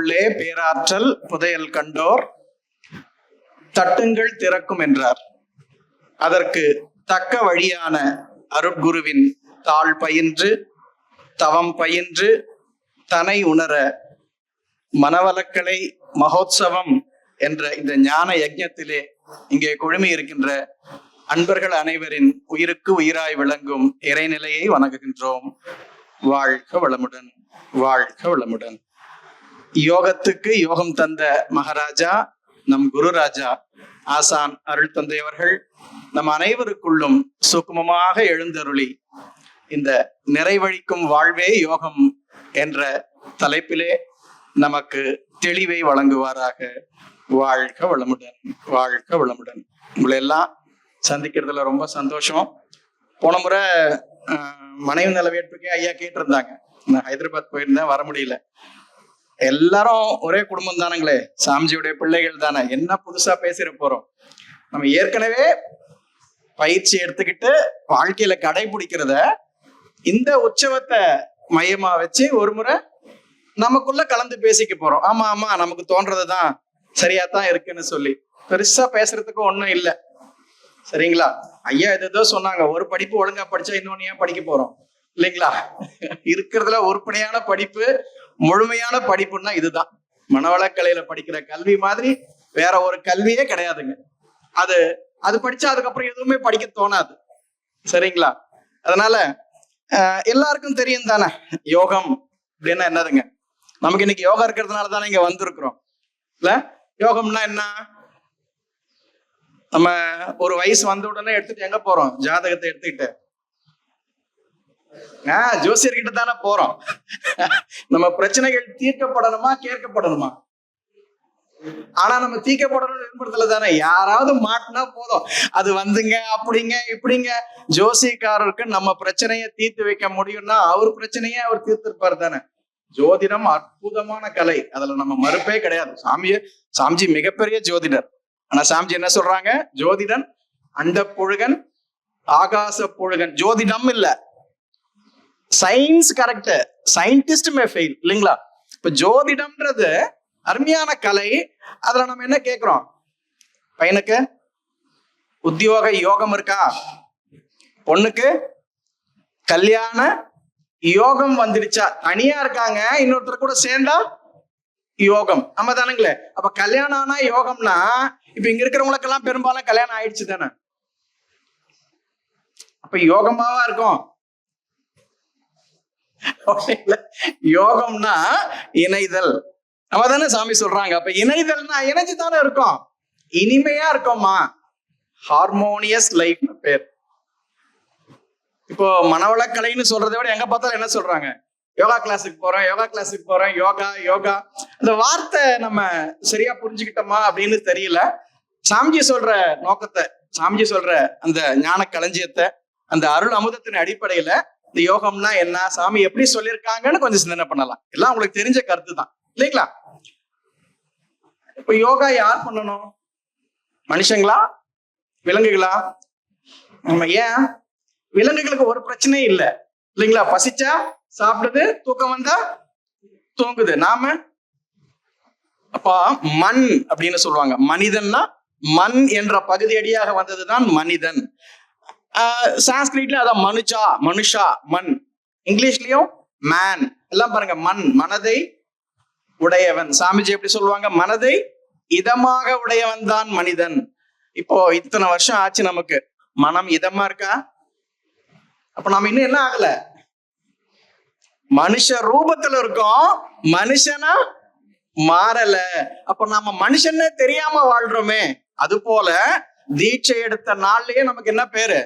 உள்ளே பேராற்றல் புதையல் கண்டோர் தட்டுங்கள் திறக்கும் என்றார். அதற்கு தக்க வழியான அருட்குருவின் தாழ் பயின்று தவம் பயின்று தனை உணர மனவளக்கலை மகோத்சவம் என்ற இந்த ஞான யஜ்ஞத்திலே இங்கே குழுமி இருக்கின்ற அன்பர்கள் அனைவரின் உயிருக்கு உயிராய் விளங்கும் இறைநிலையை வணங்குகின்றோம். வாழ்க வளமுடன், வாழ்க வளமுடன். யோகத்துக்கு யோகம் தந்த மகாராஜா நம் குருராஜா ஆசான் அருள் தந்தை அவர்கள் நம் அனைவருக்குள்ளும் சுக்குமமாக எழுந்தருளி இந்த நிறைவழிக்கும் வாழ்வே யோகம் என்ற தலைப்பிலே நமக்கு தெளிவை வழங்குவாராக. வாழ்க வளமுடன், வாழ்க வளமுடன். உங்களை எல்லாம் சந்திக்கிறதுல ரொம்ப சந்தோஷம். போன முறை மனைவி நலவேற்புக்கே ஐயா கேட்டிருந்தாங்க. நான் ஹைதராபாத் போயிருந்தேன், வர முடியல. எல்லாரும் ஒரே குடும்பம் தானுங்களே, சாமிஜியுடைய பிள்ளைகள் தானே, என்ன புதுசா பேசிட போறோம்? நம்ம ஏற்கனவே பயிற்சி எடுத்துக்கிட்டு வாழ்க்கையில கடைபிடிக்கிறத இந்த உற்சவத்தை மையமா வச்சு ஒரு முறை நமக்குள்ள கலந்து பேசிக்க போறோம். ஆமா ஆமா, நமக்கு தோன்றதுதான் சரியாத்தான் இருக்குன்னு சொல்லி பெருசா பேசுறதுக்கு ஒண்ணும் இல்லை. சரிங்களா? ஐயா ஏதோ சொன்னாங்க, ஒரு படிப்பு ஒழுங்கா படிச்சா இன்னொன்னு ஏன் படிக்க போறோம் இல்லைங்களா? இருக்கிறதுல உருப்படியான படிப்பு, முழுமையான படிப்புன்னா இதுதான். மனவளக்கலையில படிக்கிற கல்வி மாதிரி வேற ஒரு கல்வியே கிடையாதுங்க. அது படிச்சா அதுக்கப்புறம் எதுவுமே படிக்க தோணாது. சரிங்களா? அதனால எல்லாருக்கும் தெரியும் தானே யோகம் அப்படின்னா என்னதுங்க. நமக்கு இன்னைக்கு யோகா இருக்கிறதுனால தானே இங்க வந்திருக்கிறோம். இல்ல, யோகம்னா என்ன? நம்ம ஒரு வயசு வந்த உடனே எடுத்துட்டு எங்க போறோம்? ஜாதகத்தை எடுத்துக்கிட்டு ஜோசியர்கிட்ட தானே போறோம். நம்ம பிரச்சனைகள் தீர்க்கப்படணுமா கேட்கப்படணுமா? ஆனா நம்ம தீர்க்கப்படணும் என்பதுல தானே. யாராவது மாட்டினா போதும், அது வந்துங்க அப்படிங்க இப்படிங்க. ஜோசியக்காரருக்கு நம்ம பிரச்சனையை தீர்த்து வைக்க முடியும்னா அவர் பிரச்சனையே அவர் தீர்த்திருப்பாரு தானே. ஜோதிடம் அற்புதமான கலை, அதுல நம்ம மறுப்பே கிடையாது. சாமிஜி மிகப்பெரிய ஜோதிடர். ஆனா சாமிஜி என்ன சொல்றாங்க? ஜோதிடன் அண்ட புழுகன் ஆகாச புழுகன். ஜோதிடம் இல்ல, சயின்ஸ் கரெக்ட், சயின்டிஸ்டுமே ஃபெயில் இல்லைங்களா? இப்ப ஜோதிடம்ன்றது அருமையான கலை. அதுல நம்ம என்ன கேட்கிறோம்? பையனுக்கு உத்தியோக யோகம் இருக்கா? பொண்ணுக்கு கல்யாண யோகம் வந்துடுச்சா? தனியா இருக்காங்க, இன்னொருத்தர் கூட சேர்ந்தா யோகம். நம்ம தானுங்களே. அப்ப கல்யாணம் ஆனா யோகம்னா இப்ப இங்க இருக்கிறவங்களுக்கெல்லாம் பெரும்பாலும் கல்யாணம் ஆயிடுச்சு தானே. அப்ப யோகமாவா இருக்கும்? யோகம்னா இணைதல். நம்ம தானே சாமி சொல்றாங்க. அப்ப இணைதல்னா இணைஞ்சு தானே இருக்கும், இனிமையா இருக்கோமா. ஹார்மோனியஸ் லைஃப் பேர். இப்போ மனவளக்கலைன்னு சொல்றதை விட எங்க பார்த்தாலும் என்ன சொல்றாங்க? யோகா கிளாஸுக்கு போறேன், யோகா கிளாஸுக்கு போறேன், யோகா யோகா. அந்த வார்த்தை நம்ம சரியா புரிஞ்சுக்கிட்டோமா அப்படின்னு தெரியல. சாமிஜி சொல்ற நோக்கத்தை, சாமிஜி சொல்ற அந்த ஞான களஞ்சியத்தை, அந்த அருள் அமுதத்தின் அடிப்படையில இந்த யோகம்னா என்ன, சாமி எப்படி சொல்லியிருக்காங்கன்னு கொஞ்சம் சிந்தனை பண்ணலாம். எல்லாம் உங்களுக்கு தெரிஞ்ச கருத்து தான் இல்லைங்களா? இப்ப யோகா யார் பண்ணணும்? மனுஷங்களா விலங்குகளா? நம்ம ஏன் விலங்குகளுக்கு ஒரு பிரச்சனையும் இல்லை இல்லைங்களா? பசிச்சா சாப்பிடுது, தூக்கம் வந்தா தூங்குது. நாம அப்ப மண் அப்படின்னு சொல்லுவாங்க. மனிதன்னா மண் என்ற பகுதி அடியாக வந்ததுதான் மனிதன். சான்ஸ்கிரிட்ல அதான் மனுஷா, மனுஷா மண். இங்கிலீஷ்லயும் மேன். எல்லாம் பாருங்க, மண் மனதை உடையவன். சாமிஜி எப்படி சொல்லுவாங்க? மனதை இதமாக உடையவன் தான் மனிதன். இப்போ இத்தனை வருஷம் ஆச்சு, நமக்கு மனம் இதமா இருக்கா? அப்ப நாம இன்னும் என்ன ஆகல? மனுஷ ரூபத்துல இருக்கோம், மனுஷனா மாறல. அப்ப நாம மனுஷன்னே தெரியாம வாழ்றோமே. அது போல தீட்சை எடுத்த நாள்லயே நமக்கு என்ன பேரு?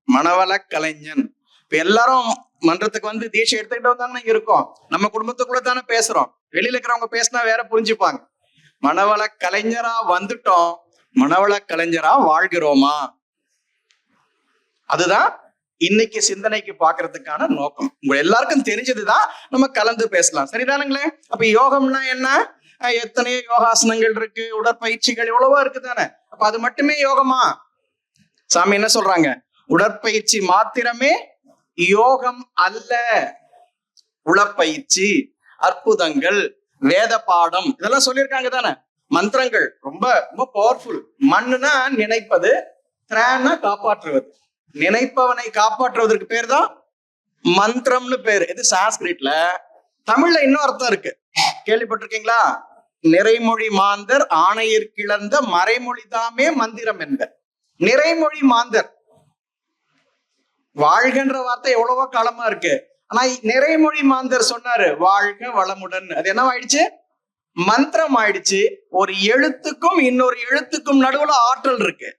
மனவள கலைஞன். இப்ப எல்லாரும் மன்றத்துக்கு வந்து தீட்சை எடுத்துக்கிட்டு வந்தாங்கன்னா இங்க இருக்கோம். நம்ம குடும்பத்துக்குள்ள தானே பேசுறோம். வெளியில இருக்கிறவங்க பேசினா வேற புரிஞ்சுப்பாங்க. மனவள கலைஞரா வந்துட்டோம், மனவள கலைஞரா வாழ்கிறோமா? அதுதான் இன்னைக்கு சிந்தனைக்கு பாக்குறதுக்கான நோக்கம். உங்க எல்லாருக்கும் தெரிஞ்சதுதான், நம்ம கலந்து பேசலாம். சரிதானுங்களே? அப்ப யோகம்னா என்ன? எத்தனையோ யோகாசனங்கள் இருக்கு, உடற்பயிற்சிகள் எவ்வளவோ இருக்கு தானே. அப்ப அது மட்டுமே யோகமா? சாமி என்ன சொல்றாங்க? உடற்பயிற்சி மாத்திரமே யோகம் அல்ல. உடற்பயிற்சி, அற்புதங்கள், வேத பாடம் இதெல்லாம் சொல்லியிருக்காங்க தானே. மந்திரங்கள் ரொம்ப ரொம்ப பவர்ஃபுல். மண்ணுனா நினைப்பது, திரான்னா காப்பாற்றுவது. நினைப்பவனை காப்பாற்றுவதற்கு பேர் தான் மந்திரம்னு பேரு. இது சான்ஸ்கிரிட்ல. தமிழ்ல இன்னும் அர்த்தம் இருக்கு, கேள்விப்பட்டிருக்கீங்களா? நிறைமொழி மாந்தர் ஆணையர் கிளந்த மறைமொழி தாமே மந்திரம் என்ப. நிறைமொழி மாந்தர், வாழ்கன்ற வார்த்தை எவ்வளவோ காலமா இருக்கு. ஆனா நிறைமொழி மாந்தர் சொன்னாரு வாழ்க வளமுடன். அது என்ன ஆயிடுச்சு? மந்திரம் ஆயிடுச்சு. ஒரு எழுத்துக்கும் இன்னொரு எழுத்துக்கும் நடுவுல ஆற்றல் இருக்கு.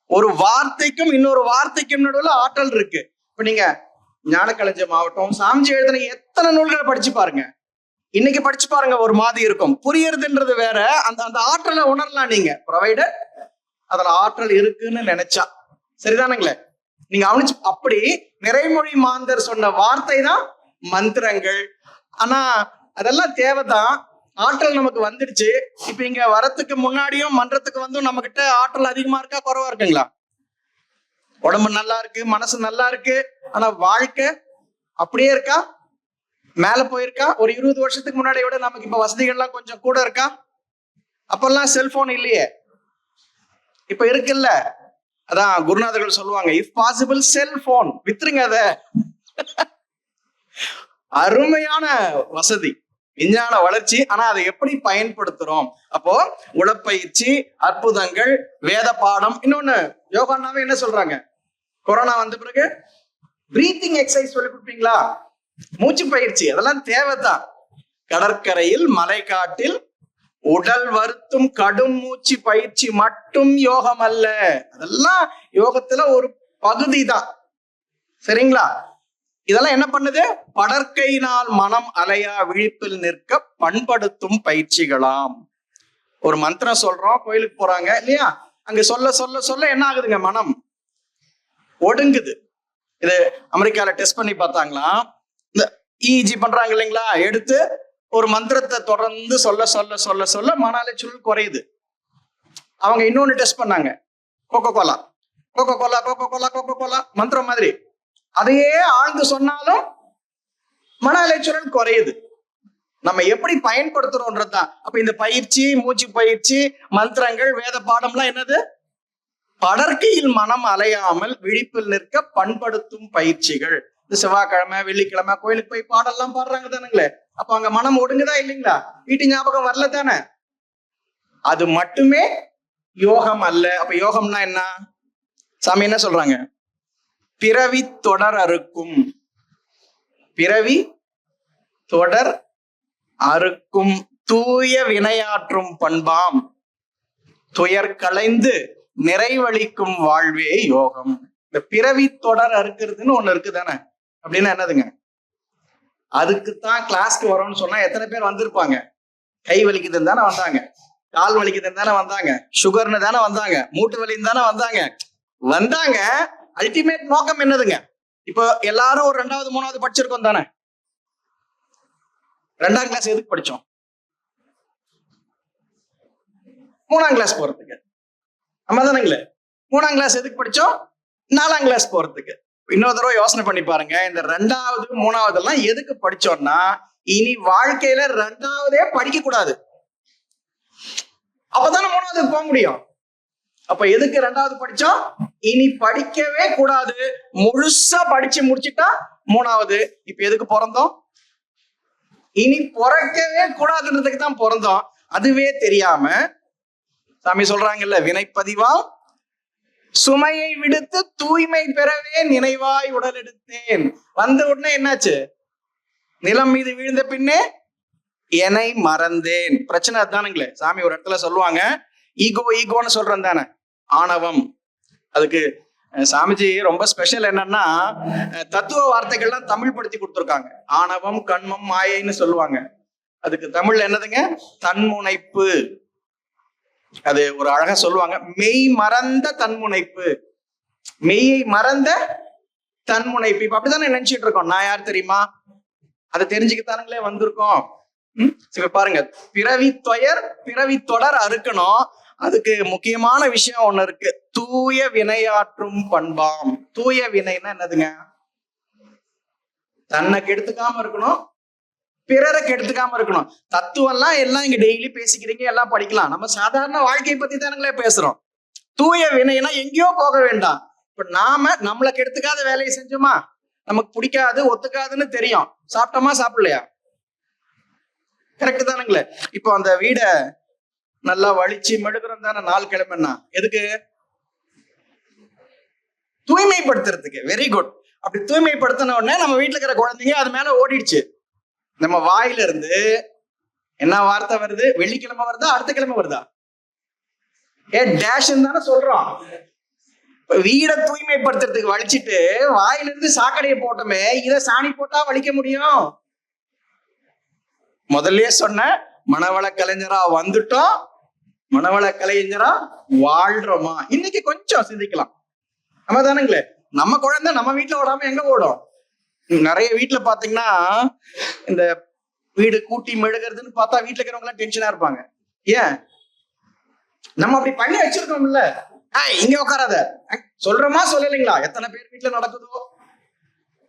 ஒரு வார்த்தைக்கும் இன்னொரு வார்த்தைக்கும் நடுவுல ஆற்றல் இருக்கு. இப்ப நீங்க ஞானக்களஞ்சியம் ஆகட்டும், சாமிஜி எழுதின எத்தனை நூல்களை படிச்சு பாருங்க. இன்னைக்கு படிச்சு பாருங்க, ஒரு மாதிரி இருக்கும். புரியறதுன்றது வேற. அந்த அந்த ஆற்றலை உணரலாம் நீங்க, ப்ரொவைடர் அதுல ஆற்றல் இருக்குன்னு நினைச்சா. சரிதானுங்களே? நீங்க அவனிச்சு. அப்படி நிறைமொழி மாந்தர் சொன்ன வார்த்தை தான் மந்திரங்கள். ஆனா அதெல்லாம் தேவைதான். ஆற்றல் நமக்கு வந்துடுச்சு. இப்ப இங்க வரத்துக்கு முன்னாடியும் மன்றத்துக்கு வந்தும் நம்ம கிட்ட ஆற்றல் அதிகமா இருக்கா குறைவா இருக்குங்களா? உடம்பு நல்லா இருக்கு, மனசு நல்லா இருக்கு, ஆனா வாழ்க்கை அப்படியே இருக்கா? மேல போயிருக்கா? ஒரு 20 வருஷத்துக்கு முன்னாடி விட நமக்கு இப்ப வசதிகள்லாம் கொஞ்சம் கூட இருக்கா? அப்பெல்லாம் செல்போன் இல்லையே, இப்ப இருக்குல்ல. அதான் குருநாதர்கள் சொல்லுவாங்க, இஃப் பாசிபிள் செல்போன் வித்துருங்க அத. அருமையான வசதி, விஞ்ஞான வளர்ச்சி. ஆனா அதை எப்படி பயன்படுத்துறோம்? அப்போ உடற்பயிற்சி, அற்புதங்கள், வேத பாடம். இன்னொன்னு யோகானாவே என்ன சொல்றாங்க? கொரோனா வந்த பிறகு பிரீத்திங் எக்ஸசைஸ் சொல்லி கொடுப்பீங்களா? மூச்சு பயிற்சி, அதெல்லாம் தேவைதான். கடற்கரையில் மலைக்காட்டில் உடல் வருத்தும் கடும் மூச்சு பயிற்சி மட்டும் யோகம் அல்ல. அதெல்லாம் யோகத்துல ஒரு பகுதி தான். சரிங்களா? இதெல்லாம் என்ன பண்ணுது? படற்கையினால் மனம் அலையா விழிப்பில் நிற்க பண்படுத்தும் பயிற்சிகளாம். ஒரு மந்திரம் சொல்றோம், கோயிலுக்கு போறாங்க இல்லையா? அங்க சொல்ல சொல்ல சொல்ல என்ன ஆகுதுங்க? மனம் ஒடுங்குது. இது அமெரிக்கால டெஸ்ட் பண்ணி பார்த்தாங்களா? இந்த இஜி பண்றாங்க இல்லைங்களா? எடுத்து ஒரு மந்திரத்தை தொடர்ந்து சொல்ல சொல்ல சொல்ல சொல்ல மன அலைச்சல் குறையுது. அவங்க இன்னொன்னு டெஸ்ட் பண்ணாங்க, Coca Cola Coca Cola Coca Cola Coca Cola மந்திரம் மாதிரி அதையே ஆழ்ந்து சொன்னாலும் மன அலைச்சல் குறையுது. நம்ம எப்படி பயன்படுத்துறோம்ன்றதுதான். அப்ப இந்த பயிற்சி, மூச்சு பயிற்சி, மந்திரங்கள், வேத பாடம்லாம் என்னது? படற்கையில் மனம் அலையாமல் விழிப்பில் நிற்க பண்படுத்தும் பயிற்சிகள். இந்த செவ்வாய்க்கிழமை, வெள்ளிக்கிழமை கோயிலுக்கு போய் பாடெல்லாம் பாடுறாங்க தானுங்களே. அப்ப அங்க மனம் ஒடுங்குதா இல்லைங்களா? வீட்டு ஞாபகம் வரல தானே? அது மட்டுமே யோகம் அல்ல. அப்ப யோகம்னா என்ன? சாமி என்ன சொல்றாங்க? பிறவி தொடர் அறுக்கும். பிறவி தொடர் அறுக்கும் தூய வினையாற்றும் பண்பாம் துயர் களைந்து நிறைவளிக்கும் வாழ்வே யோகம். இந்த பிறவி தொடர் அறுக்கிறதுன்னு ஒண்ணு இருக்கு தானே. அப்படின்னா என்னதுங்க? அதுக்குத்தான் கிளாஸ்க்கு வரோம்னு சொன்னா எத்தனை பேர் வந்திருப்பாங்க? கை வலிக்குதுன்னு தானே வந்தாங்க, கால் வலிக்குதுன்னு தானே வந்தாங்க, சுகர்னு தானே வந்தாங்க, மூட்டு வலின்னு தானே வந்தாங்க. அல்டிமேட் நோக்கம் என்னதுங்க? இப்போ எல்லாரும் ஒரு 2வது 3வது படிச்சிருக்கோம் தானே. 2ஆம் கிளாஸ் எதுக்கு படிச்சோம்? 3ஆம் கிளாஸ் போறதுக்கு. நம்ம தானேங்களே. 3ஆம் கிளாஸ் எதுக்கு படிச்சோம்? 4ஆம் கிளாஸ் போறதுக்கு. இன்னொரு தடவை யோசனை பண்ணி பாருங்க, இந்த 2வது 3வது எல்லாம் எதுக்கு படிச்சோம்னா, இனி வாழ்க்கையில 2வதே படிக்க கூடாது. அப்பதானே 3வதுக்கு போக முடியும். அப்ப எதுக்கு 2வது படிச்சோம்? இனி படிக்கவே கூடாது. முழுசா படிச்சு முடிச்சுட்டா 3வது. இப்ப எதுக்கு பிறந்தோம்? இனி பிறக்கவே கூடாதுன்றதுக்கு தான் பிறந்தோம். அதுவே தெரியாம சாமி சொல்றாங்கல்ல, வினைப்பதிவா சுமையை விடுத்து தூய்மை பெறவே நினைவாய் உடல் எடுத்தேன். வந்த உடனே என்னாச்சு? நிலம் மீது விழுந்த பின்னே என்னை மறந்தேன். பிரச்சனை அதுதானுங்களே. சாமி ஒரு இடத்துல சொல்லுவாங்க, ஈகோன்னு சொல்றேன் தானே, ஆணவம். அதுக்கு சாமிஜி ரொம்ப ஸ்பெஷல் என்னன்னா, தத்துவ வார்த்தைகள்லாம் தமிழ் படுத்தி கொடுத்துருக்காங்க. ஆணவம், கண்மம், மாயைன்னு சொல்லுவாங்க. அதுக்கு தமிழ்ல என்னதுங்க? தன்முனைப்பு. அது ஒரு அழகா சொல்லுவாங்க, மெய் மறந்த தன்முனைப்பு. மெய்யை மறந்த தன்முனைப்பு. இப்ப அப்படித்தானே நினைச்சிட்டு இருக்கோம். நான் யார் தெரியுமா? அதை தெரிஞ்சுக்கத்தானுங்களே வந்திருக்கோம். இப்ப பாருங்க, பிறவி தொடர் அறுக்கணும். அதுக்கு முக்கியமான விஷயம் ஒண்ணு இருக்கு, தூய வினையாற்றும் பண்பாம். தூய வினைன்னா என்னதுங்க? தன்னை கெடுத்துக்காம இருக்கணும், பிறரை கெடுத்துக்காம இருக்கணும். தத்துவம் எல்லாம் இங்க டெய்லி பேசிக்கிறீங்க, எல்லாம் படிக்கலாம். நம்ம சாதாரண வாழ்க்கையை பத்தி தானுங்களே பேசுறோம். தூய வினைனா எங்கேயோ போக வேண்டாம். இப்ப நாம நம்மளை கெடுத்துக்காத வேலையை செஞ்சோமா, நமக்கு பிடிக்காது ஒத்துக்காதுன்னு தெரியும், சாப்பிட்டோமா சாப்பிடலையா? கரெக்ட் தானுங்களே. இப்போ அந்த வீடை நல்லா வலிச்சு மெழுகுறோம் தானே நாள் கிழமைன்னா, எதுக்கு? தூய்மைப்படுத்துறதுக்கு. Very good. அப்படி தூய்மைப்படுத்தின உடனே நம்ம வீட்டுல இருக்கிற குழந்தைங்க அது மேல ஓடிடுச்சு. நம்ம வாயில இருந்து என்ன வார்த்தை வருது? வெள்ளிக்கிழமை வருதா, அடுத்த கிழமை வருதா? டேஷ் தானே சொல்றோம். வீடை தூய்மைப்படுத்துறதுக்கு வலிச்சிட்டு வாயிலிருந்து சாக்கடையை போட்டோமே, இதை சாணி போட்டா வலிக்க முடியும்? முதல்ல சொன்ன மனவள கலைஞரா வந்துட்டோம், மனவள கலைஞரா வாழ்றோமா? இன்னைக்கு கொஞ்சம் சிந்திக்கலாம். நம்ம தானுங்களே, நம்ம குழந்தை நம்ம வீட்டுல ஓடாம எங்க ஓடும்? நிறைய வீட்டுல பாத்தீங்கன்னா இந்த வீடு கூட்டி மெழுகிறதுன்னு பார்த்தா வீட்டுல இருக்கிறவங்க எல்லாம் டென்ஷனா இருப்பாங்க. ஏன்? நம்ம அப்படி பண்ணி வச்சிருக்கோம்ல. இங்க உட்காராத சொல்றோமா சொல்லலைங்களா? எத்தனை பேர் வீட்டுல நடக்குதோ?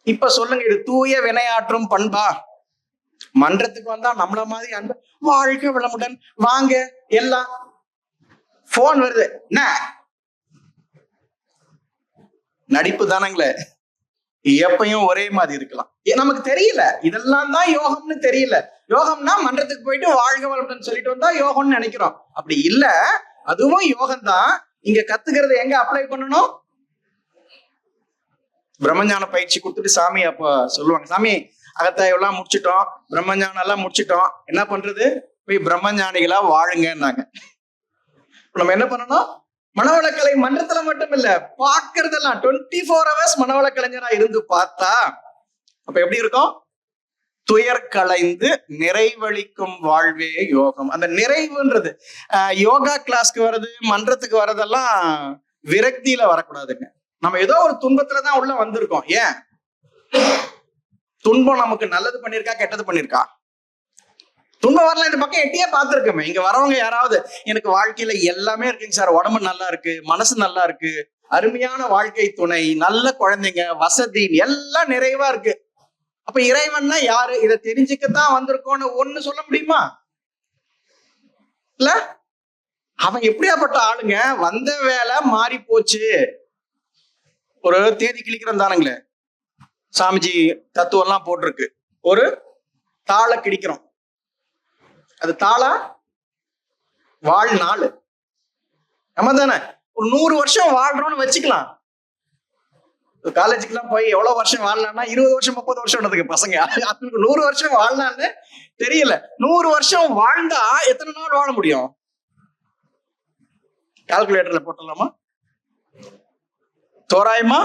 இப்ப சொல்லுங்க, இது தூய வினையாற்றும் பண்பா? மன்றத்துக்கு வந்தா நம்மள மாதிரி அன்பு, வாழ்க்கை வளமுடன் வாங்க, எல்லாம் போன் வருது, என்ன நடிப்பு தானங்களே. எப்பயும் ஒரே மாதிரி இருக்கலாம். நமக்கு தெரியல, இதெல்லாம் தான் யோகம்னு தெரியல. யோகம்னா மன்றத்துக்கு போயிட்டு வாழ்க வளமுடன் சொல்லிட்டு வந்தா யோகம்னு நினைக்கிறோம். அப்படி இல்ல, அதுவும் யோகம் தான். இங்க கத்துக்கிறது எங்க அப்ளை பண்ணணும்? பிரம்மஞான பயிற்சி கொடுத்துட்டு சாமி அப்ப சொல்லுவாங்க, சாமி அகத்தாய் எல்லாம் முடிச்சிட்டோம், பிரம்மஞானம் எல்லாம் முடிச்சிட்டோம், என்ன பண்றது? போய் பிரம்மஞானிகளா வாழுங்கன்னாங்க. நம்ம என்ன பண்ணணும்? மனவளக்கலை மன்றத்துல மட்டும் இல்ல, பாக்குறதெல்லாம் 24 hours மனவளக்கலைஞரா இருந்து பார்த்தா அப்ப எப்படி இருக்கும்? துயர் களைந்து நிறைவளிக்கும் வாழ்வே யோகம். அந்த நிறைவுன்றது யோகா கிளாஸ்க்கு வர்றது, மன்றத்துக்கு வர்றதெல்லாம் விரக்தியில வரக்கூடாதுங்க. நம்ம ஏதோ ஒரு துன்பத்துலதான் உள்ள வந்திருக்கோம். ஏன்? துன்பம் நமக்கு நல்லது பண்ணிருக்கா கெட்டது பண்ணிருக்கா? துன்பம் வரலாம், இந்த பக்கம் எட்டியே பார்த்துருக்கோமே. இங்க வரவங்க யாராவது எனக்கு வாழ்க்கையில எல்லாமே இருக்குங்க சார், உடம்பு நல்லா இருக்கு, மனசு நல்லா இருக்கு, அருமையான வாழ்க்கை துணை, நல்ல குழந்தைங்க, வசதி எல்லாம் நிறைவா இருக்கு. அப்ப இறைவன்னா யாரு? இதை தெரிஞ்சுக்கத்தான் வந்திருக்கோன்னு ஒண்ணு சொல்ல முடியுமா? இல்ல, அவன் எப்படியாப்பட்ட ஆளுங்க? வந்த வேலை மாறி போச்சு. ஒரு தேதி கிழிக்கிறோம் தானுங்களே, சாமிஜி தத்துவம் எல்லாம் போட்டிருக்கு. ஒரு தாளை கிழிக்கிறோம், அது தாளா வாழ்நாள். நம்ம தானே ஒரு 100 வருஷம் வாழ்றோம்னு வச்சுக்கலாம். காலேஜுக்கு எல்லாம் போய் எவ்வளவு வருஷம் வாழலாம்னா 20 வருஷம் 30 வருஷம் பசங்க. அதுக்கு 100 வருஷம் வாழ்னான்னு தெரியல. 100 வருஷம் வாழ்ந்தா எத்தனை நாள் வாழ முடியும்? கால்குலேட்டர்ல போட்டலாமா? தோராயமா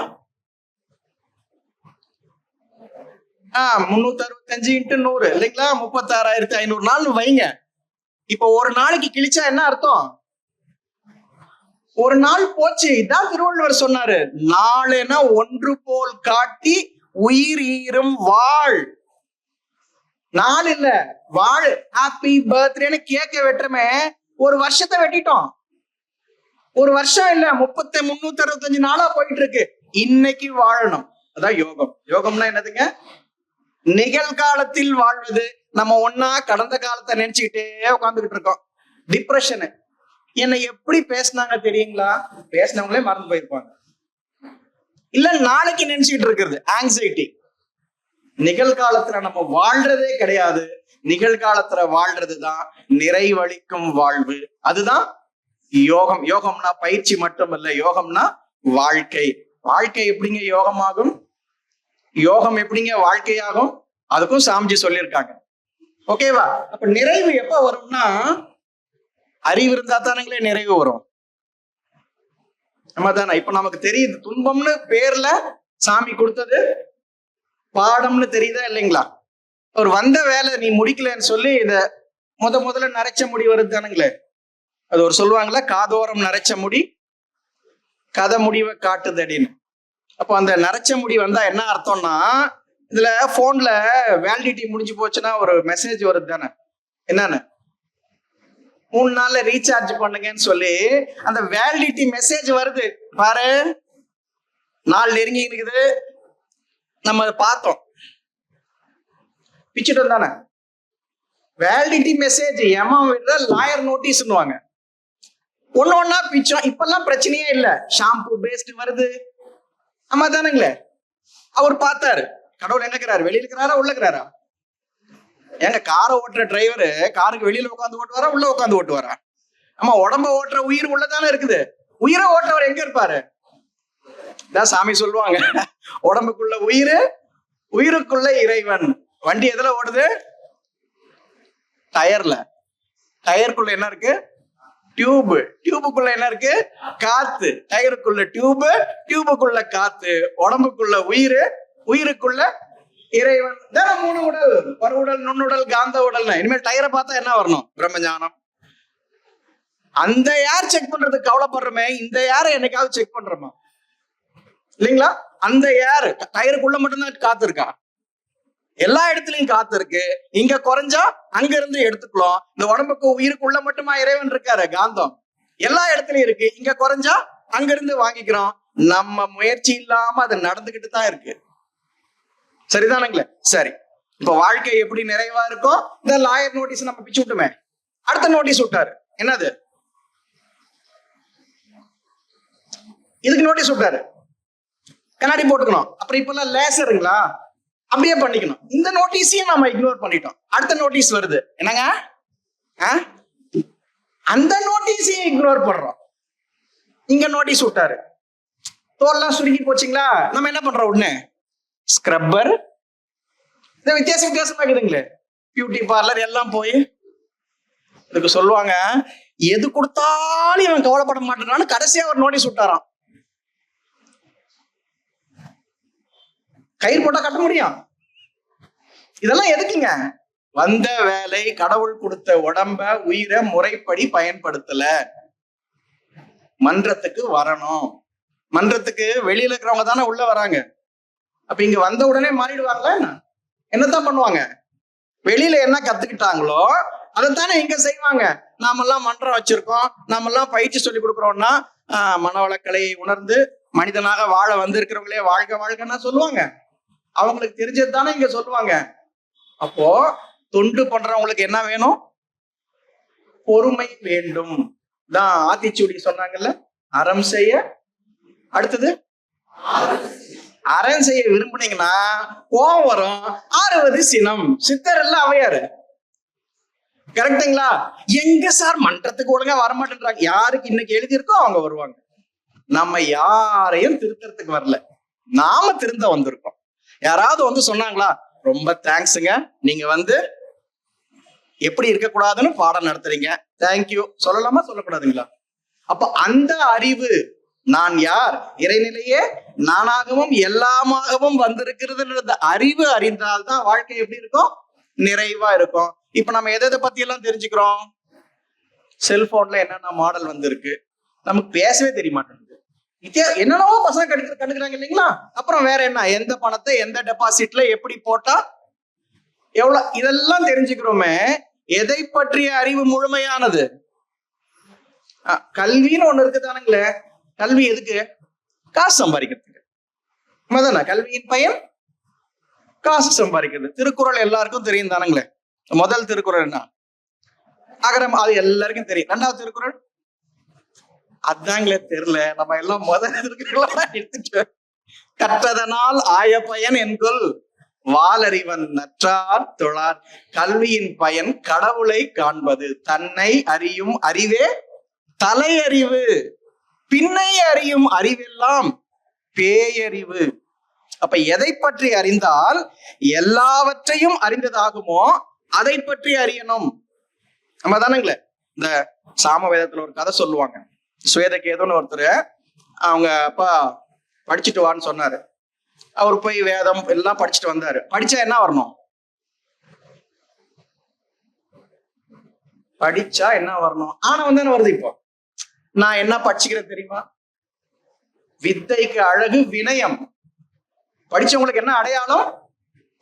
365 × 100 இல்லைங்களா? 36,500 நாள் வைங்க. இப்ப ஒரு நாளைக்கு கிழிச்சா என்ன அர்த்தம்? ஒரு நாள் போச்சு. இதான் திருவள்ளுவர் சொன்னாரு, நாளென ஒன்று போல் காட்டி உயிர் ஈரும் வாழ். நாள் இல்ல, வாழ். ஹாப்பி பர்த்டேன்னு கேக்க வெட்டுறமே, ஒரு வருஷத்தை வெட்டிட்டோம். ஒரு வருஷம் இல்ல, 365 நாளா போயிட்டு இருக்கு. இன்னைக்கு வாழணும். அதான் யோகம். யோகம்னா என்னதுங்க? நிகழ்காலத்தில் வாழ்வது. நம்ம ஒன்னா கடந்த காலத்தை நினைச்சுக்கிட்டே உட்காந்துக்கிட்டு இருக்கோம். டிப்ரெஷனு. என்னை எப்படி பேசினாங்க தெரியுங்களா? பேசினவங்களே மறந்து போயிருப்பாங்க. இல்ல நாளைக்கு நினைச்சுக்கிட்டு இருக்கிறது ஆங்ஸைட்டி. நிகழ்காலத்துல நம்ம வாழ்றதே கிடையாது. நிகழ்காலத்துல வாழ்றதுதான் நிறைவளிக்கும் வாழ்வு. அதுதான் யோகம். யோகம்னா பயிற்சி மட்டும் இல்ல, யோகம்னா வாழ்க்கை. வாழ்க்கை எப்படிங்க யோகமாகும்? யோகம் எப்படிங்க வாழ்க்கையாகும்? அதுக்கும் சாமிஜி சொல்லியிருக்காங்க. ஓகேவா? அப்ப நிறைவு எப்ப வரும்னா, அறிவு இருந்தா தானுங்களே நிறைவு வரும். நம்ம தானே. இப்ப நமக்கு தெரியுது, துன்பம்னு பேர்ல சாமி கொடுத்தது பாடம்னு தெரியுதா இல்லைங்களா? ஒரு வந்த வேலை நீ முடிக்கலன்னு சொல்லி இத முதல்ல நரைச்ச முடி வருது தானுங்களே. அது ஒரு சொல்லுவாங்களா, காதோரம் நரைச்ச முடி கதை முடிவை காட்டுது அப்படின்னு. அப்போ அந்த நரைச்ச முடி வந்தா என்ன அர்த்தம்னா, இதுல போன்ல வேலிடிட்டி முடிஞ்சு போச்சுன்னா ஒரு மெசேஜ் வருது தானே, என்னன்னு 3 நாள்ல ரீசார்ஜ் பண்ணுங்கன்னு சொல்லி அந்த வேலிடிட்டி மெசேஜ் வருது பாரு. நாள் நெருங்கி இருக்குது, நம்ம பார்த்தோம், பிச்சுட்டோம் தானே. வேலிடிட்டி மெசேஜ் ஏமாம் விடுற லாயர் நோட்டீஸ்னுவாங்க. ஒண்ணு ஒன்னா பிச்சோம். இப்பெல்லாம் பிரச்சனையே இல்ல, ஷாம்பு பேஸ்ட் வருது. ஆமா தானுங்களே. அவர் பார்த்தாரு, கடவுள் எங்க இருக்கிறாரு? வெளியில இருக்கிறாரா உள்ள இருக்கிறாரா? ஏங்க காரை ஓட்டுற டிரைவரு காருக்கு வெளியில உட்காந்து ஓட்டுவாரா உள்ள உட்காந்து ஓட்டுவாரா? ஆமா, உடம்ப ஓட்டுற உயிர் உள்ளதானே இருக்குது. உயிரை ஓட்டுறவர் எங்க இருப்பாரு? இதான் சாமி சொல்லுவாங்க, உடம்புக்குள்ள உயிர், உயிருக்குள்ள இறைவன். வண்டி எதுல ஓடுது? டயர்ல. டயருக்குள்ள என்ன இருக்கு? டியூப். டியூபுக்குள்ள என்ன இருக்கு? காத்து. டயருக்குள்ள டியூப், டியூபுக்குள்ள காத்து. உடம்புக்குள்ள உயிர், உயிருக்குள்ள இறைவன். தானே மூணு உடல், பருவுடல், நுண்ணுடல், காந்த உடல். இனிமேல் டயரை பார்த்தா என்ன வரணும்? பிரம்மஞானம். அந்த யார் செக் பண்றதுக்கு கவலைப்படுறோமே, இந்த யாரை என்னைக்காவது செக் பண்றோமா? இல்லைங்களா? அந்த யார் டயருக்குள்ள மட்டும்தான் காத்து இருக்கா? எல்லா இடத்துலயும் காத்து இருக்கு. இங்க குறைஞ்சா அங்க இருந்து எடுத்துக்கலாம். இந்த உடம்புக்கு உயிருக்குள்ள மட்டுமா இறைவன் இருக்காரு? காந்தம் எல்லா இடத்துலயும் இருக்கு. இங்க குறைஞ்சா அங்க இருந்து வாங்கிக்கிறோம். நம்ம முயற்சி இல்லாம அது நடந்துகிட்டு தான் இருக்கு. சரிதானுங்களே? சரி, இப்ப வாழ்க்கை எப்படி நிறைவா இருக்கும்? இந்த லாயர் நோட்டீஸ் நம்ம பிச்சு விட்டுமே. அடுத்த நோட்டீஸ் விட்டாரு. என்னது? இதுக்கு நோட்டீஸ் விட்டாரு, கண்ணாடி போட்டுக்கணும். அப்புறம் இப்ப எல்லாம் லேசருங்களா, அப்படியே பண்ணிக்கணும். இந்த நோட்டீஸையும் நம்ம இக்னோர் பண்ணிட்டோம். அடுத்த நோட்டீஸ் வருது, என்னங்க? அந்த நோட்டீஸையும் இக்னோர் பண்றோம். இங்க நோட்டீஸ் விட்டாரு, தோல்லாம் சுருங்கி போச்சுங்களா, நம்ம என்ன பண்றோம்? உடனே ஸ்க்ரப்பர். இந்த வித்தியாசம் வித்தியாசமா இருக்குதுங்களே, பியூட்டி பார்லர் எல்லாம் போய் இதுக்கு சொல்லுவாங்க, எது கொடுத்தாலும் இவன் கவலைப்பட மாட்டேறான்னு கடைசியா ஒரு நோட்டீஸ் விட்டாராம். கயிறு போட்டா கட்ட முடியும். இதெல்லாம் எதுக்குங்க? வந்த வேலை, கடவுள் கொடுத்த உடம்ப உயிரை முறைப்படி பயன்படுத்தல. மன்றத்துக்கு வரணும். மன்றத்துக்கு வெளியில இருக்கிறவங்க தானே உள்ள வராங்க. அப்ப இங்க வந்த உடனே மாறிடுவாங்களா? என்னத்தான் பண்ணுவாங்க? வெளியில என்ன கத்துக்கிட்டாங்களோ அதைத்தானே இங்க செய்வாங்க. நாமெல்லாம் மன்றம் வச்சிருக்கோம், நாமெல்லாம் பயிற்சி சொல்லி கொடுக்குறோம்னா மனவளக்கலையை உணர்ந்து மனிதனாக வாழ வந்திருக்கிறவங்களே வாழ்க வாழ்கன்னா சொல்லுவாங்க. அவங்களுக்கு தெரிஞ்சது தானே இங்க சொல்லுவாங்க. அப்போ தொண்டு பண்றவங்களுக்கு என்ன வேணும்? பொறுமை வேண்டும். தான் ஆத்திச்சூடி சொன்னாங்கல்ல, அறம் செய்ய, அடுத்தது அறம் செய்ய விரும்புனீங்கன்னா கோபம் வரும், ஆறுவது சினம். சித்தர் எல்லாம் அவையாரு. கரெக்டுங்களா? எங்க சார் மன்றத்துக்கு ஒழுங்கா வரமாட்டேன்றாங்க. யாருக்கு இன்னைக்கு எழுதியிருக்கோ அவங்க வருவாங்க. நம்ம யாரையும் திருத்தறதுக்கு வரல, நாம திருந்த வந்திருக்கோம். யாராவது வந்து சொன்னாங்களா, ரொம்ப தேங்க்ஸுங்க, நீங்க வந்து எப்படி இருக்கக்கூடாதுன்னு பாடம் நடத்துறீங்க, தேங்க்யூ சொல்லலாமா சொல்லக்கூடாதுங்களா? அப்ப அந்த அறிவு, நான் யார், இறைநிலையே நானாகவும் எல்லாமாகவும் வந்திருக்கிறது அறிவு அறிந்தால்தான் வாழ்க்கை எப்படி இருக்கும்? நிறைவா இருக்கும். இப்ப நம்ம எதை பத்தி எல்லாம் தெரிஞ்சுக்கிறோம்? செல்போன்ல என்னென்ன மாடல் வந்திருக்கு, நமக்கு பேசவே தெரிய மாட்டேங்குது. என்னென்னவோ பசங்க கண்டுக்கிறாங்க இல்லைங்களா? அப்புறம் வேற என்ன, எந்த பணத்தை எந்த டெபாசிட்ல எப்படி போட்டா எவ்வளவு, இதெல்லாம் தெரிஞ்சுக்கிறோமே. எதை பற்றிய அறிவு முழுமையானது? கல்வின்னு ஒண்ணு இருக்குதானுங்களே. கல்வி எதுக்கு? காசு சம்பாதிக்கிறதுக்கு. மதன கல்வியின் பயன் காசு சம்பாதிக்கிறது. திருக்குறள் எல்லாருக்கும் தெரியும் தானுங்களே. முதல் திருக்குறள் என்ன? அகரம். அது எல்லாருக்கும் தெரியும். ரெண்டாவது திருக்குறள் அதாங்களே தெரியல. நம்ம எல்லாம் முதல் திருக்குறள் எடுத்துட்டு, கற்றதனால் ஆய பயன் என்கொள் வாலறிவன் நற்றார் தொழார். கல்வியின் பயன் கடவுளை காண்பது. தன்னை அறியும் அறிவே தலையறிவு. பின்னை அறியும் அறிவெல்லாம் பேயறிவு. அப்ப எதை பற்றி அறிந்தால் எல்லாவற்றையும் அறிந்ததாகுமோ அதை பற்றி அறியணும். நம்ம தானுங்களே. இந்த சாம வேதத்துல ஒரு கதை சொல்லுவாங்க. சுவேதகேதுன்னு ஒருத்தர், அவங்க அப்பா படிச்சுட்டு வான்னு சொன்னாரு. அவர் போய் வேதம் எல்லாம் படிச்சுட்டு வந்தாரு. படிச்சா என்ன வரணும்? படிச்சா என்ன வரணும்? ஆனவன் தானே வருது. இப்போ நான் என்ன படிச்சுக்கிறேன் தெரியுமா? வித்தைக்கு அழகு வினயம். படிச்சவங்களுக்கு என்ன அடையாளம்?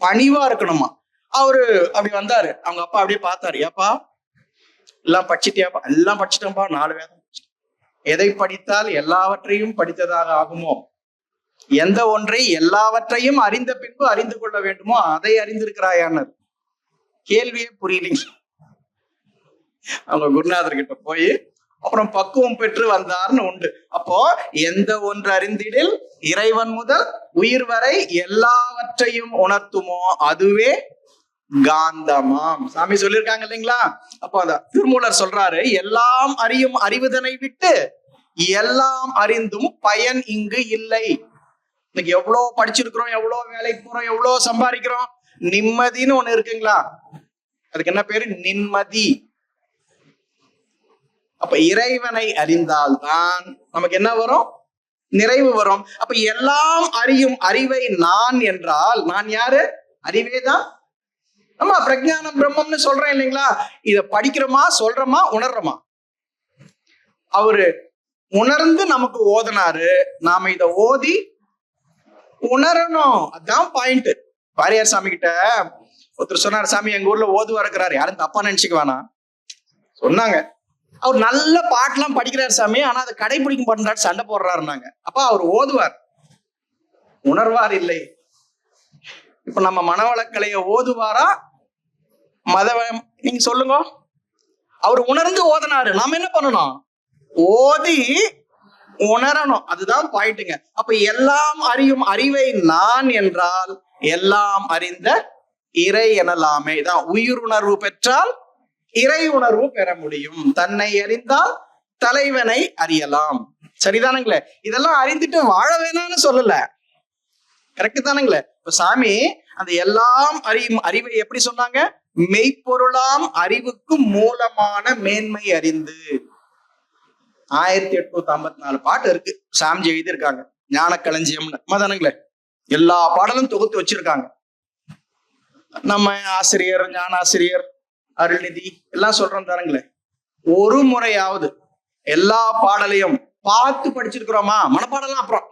பணிவா இருக்கணுமா. அவரு அப்படி வந்தாரு. அவங்க அப்பா அப்படியே பார்த்தாரு. ஏப்பா எல்லாம் படிச்சுட்டியாப்பா? எல்லாம் படிச்சுட்டேன்ப்பா, 4 வேதம். எதை படித்தால் எல்லாவற்றையும் படித்ததாக ஆகுமோ, எந்த ஒன்றை எல்லாவற்றையும் அறிந்த பின்பு அறிந்து கொள்ள வேண்டுமோ அதை அறிந்திருக்கிறாயான்னு கேள்வியே புரியலைங்க. அவங்க குருநாதர் கிட்ட போய் அப்புறம் பக்குவம் பெற்று வந்தார்னு உண்டு. அப்போ எந்த ஒன்று அறிந்திடில் இறைவன் முதல் உயிர் வரை எல்லாவற்றையும் உணர்த்துமோ அதுவே காந்தமாம். சாமி சொல்லியிருக்காங்க இல்லைங்களா? அப்போ அந்த திருமூலர் சொல்றாரு, எல்லாம் அறியும் அறிவுதனை விட்டு எல்லாம் அறிந்தும் பயன் இங்கு இல்லை. இன்னைக்கு எவ்வளவு படிச்சிருக்கிறோம், எவ்வளவு வேலைக்கு போறோம், எவ்வளவு சம்பாதிக்கிறோம், நிம்மதின்னு ஒண்ணு இருக்குங்களா? அதுக்கு என்ன பேரு? நிம்மதி. அப்ப இறைவனை அறிந்தால்தான் நமக்கு என்ன வரும்? நிறைவு வரும். அப்ப எல்லாம் அறியும் அறிவை நான் என்றால் நான் யாரு? அறிவேதான். நம்ம பிரஜானம் பிரம்மம்னு சொல்றேன் இல்லைங்களா? இத படிக்கிறோமா, சொல்றோமா, உணர்றோமா? அவரு உணர்ந்து நமக்கு ஓதனாரு, நாம இத ஓதி உணரணும். அதான் பாயிண்ட். வாரியார் சாமி கிட்ட ஒருத்தர் சொன்னார், சாமி எங்க ஊர்ல ஓதுவா இருக்கிறாரு, யாரும் தப்பா நினைச்சுக்க வேணாம் சொன்னாங்க. அவர் நல்ல பாட்டெல்லாம் படிக்கிறார் சாமி, ஆனா அதை கடைபிடிக்க பண்றாரு, சண்டை போடுறாருனாங்க. அப்ப அவர் ஓதுவார், உணர்வார் இல்லை. இப்ப நம்ம மனவளக்கலைய ஓதுவாரா நீங்க சொல்லுங்க. அவர் உணர்ந்து ஓதனாரு, நாம என்ன பண்ணணும்? ஓதி உணரணும். அதுதான் பாயிண்ட்டுங்க. அப்ப எல்லாம் அறியும் அறிவை நான் என்றால் எல்லாம் அறிந்த இறை எனலாமே. இதான் உயிருணர்வு பெற்றால் இறை உணர்வு பெற முடியும். தன்னை அறிந்தால் தலைவனை அறியலாம். சரிதானுங்களே? இதெல்லாம் அறிந்துட்டு வாழ வேணாம்னு சொல்லல, கரெக்ட் தானுங்களே? இப்ப சாமி அந்த எல்லாம் அறியும் அறிவை எப்படி சொன்னாங்க? மெய்ப்பொருளாம் அறிவுக்கு மூலமான மேன்மை அறிந்து. 1854 பாட்டு இருக்கு, சாமிஜி எழுதியிருக்காங்க, ஞான களஞ்சியம்னு. தானுங்களே? எல்லா பாடலும் தொகுத்து வச்சிருக்காங்க. நம்ம ஆசிரியர், ஞானாசிரியர், அருள்நிதி எல்லாம் சொல்றோம் தானுங்களே. ஒரு முறையாவது எல்லா பாடலையும் பார்த்து படிச்சிருக்கிறோமா? மனப்பாடலாம் அப்புறம்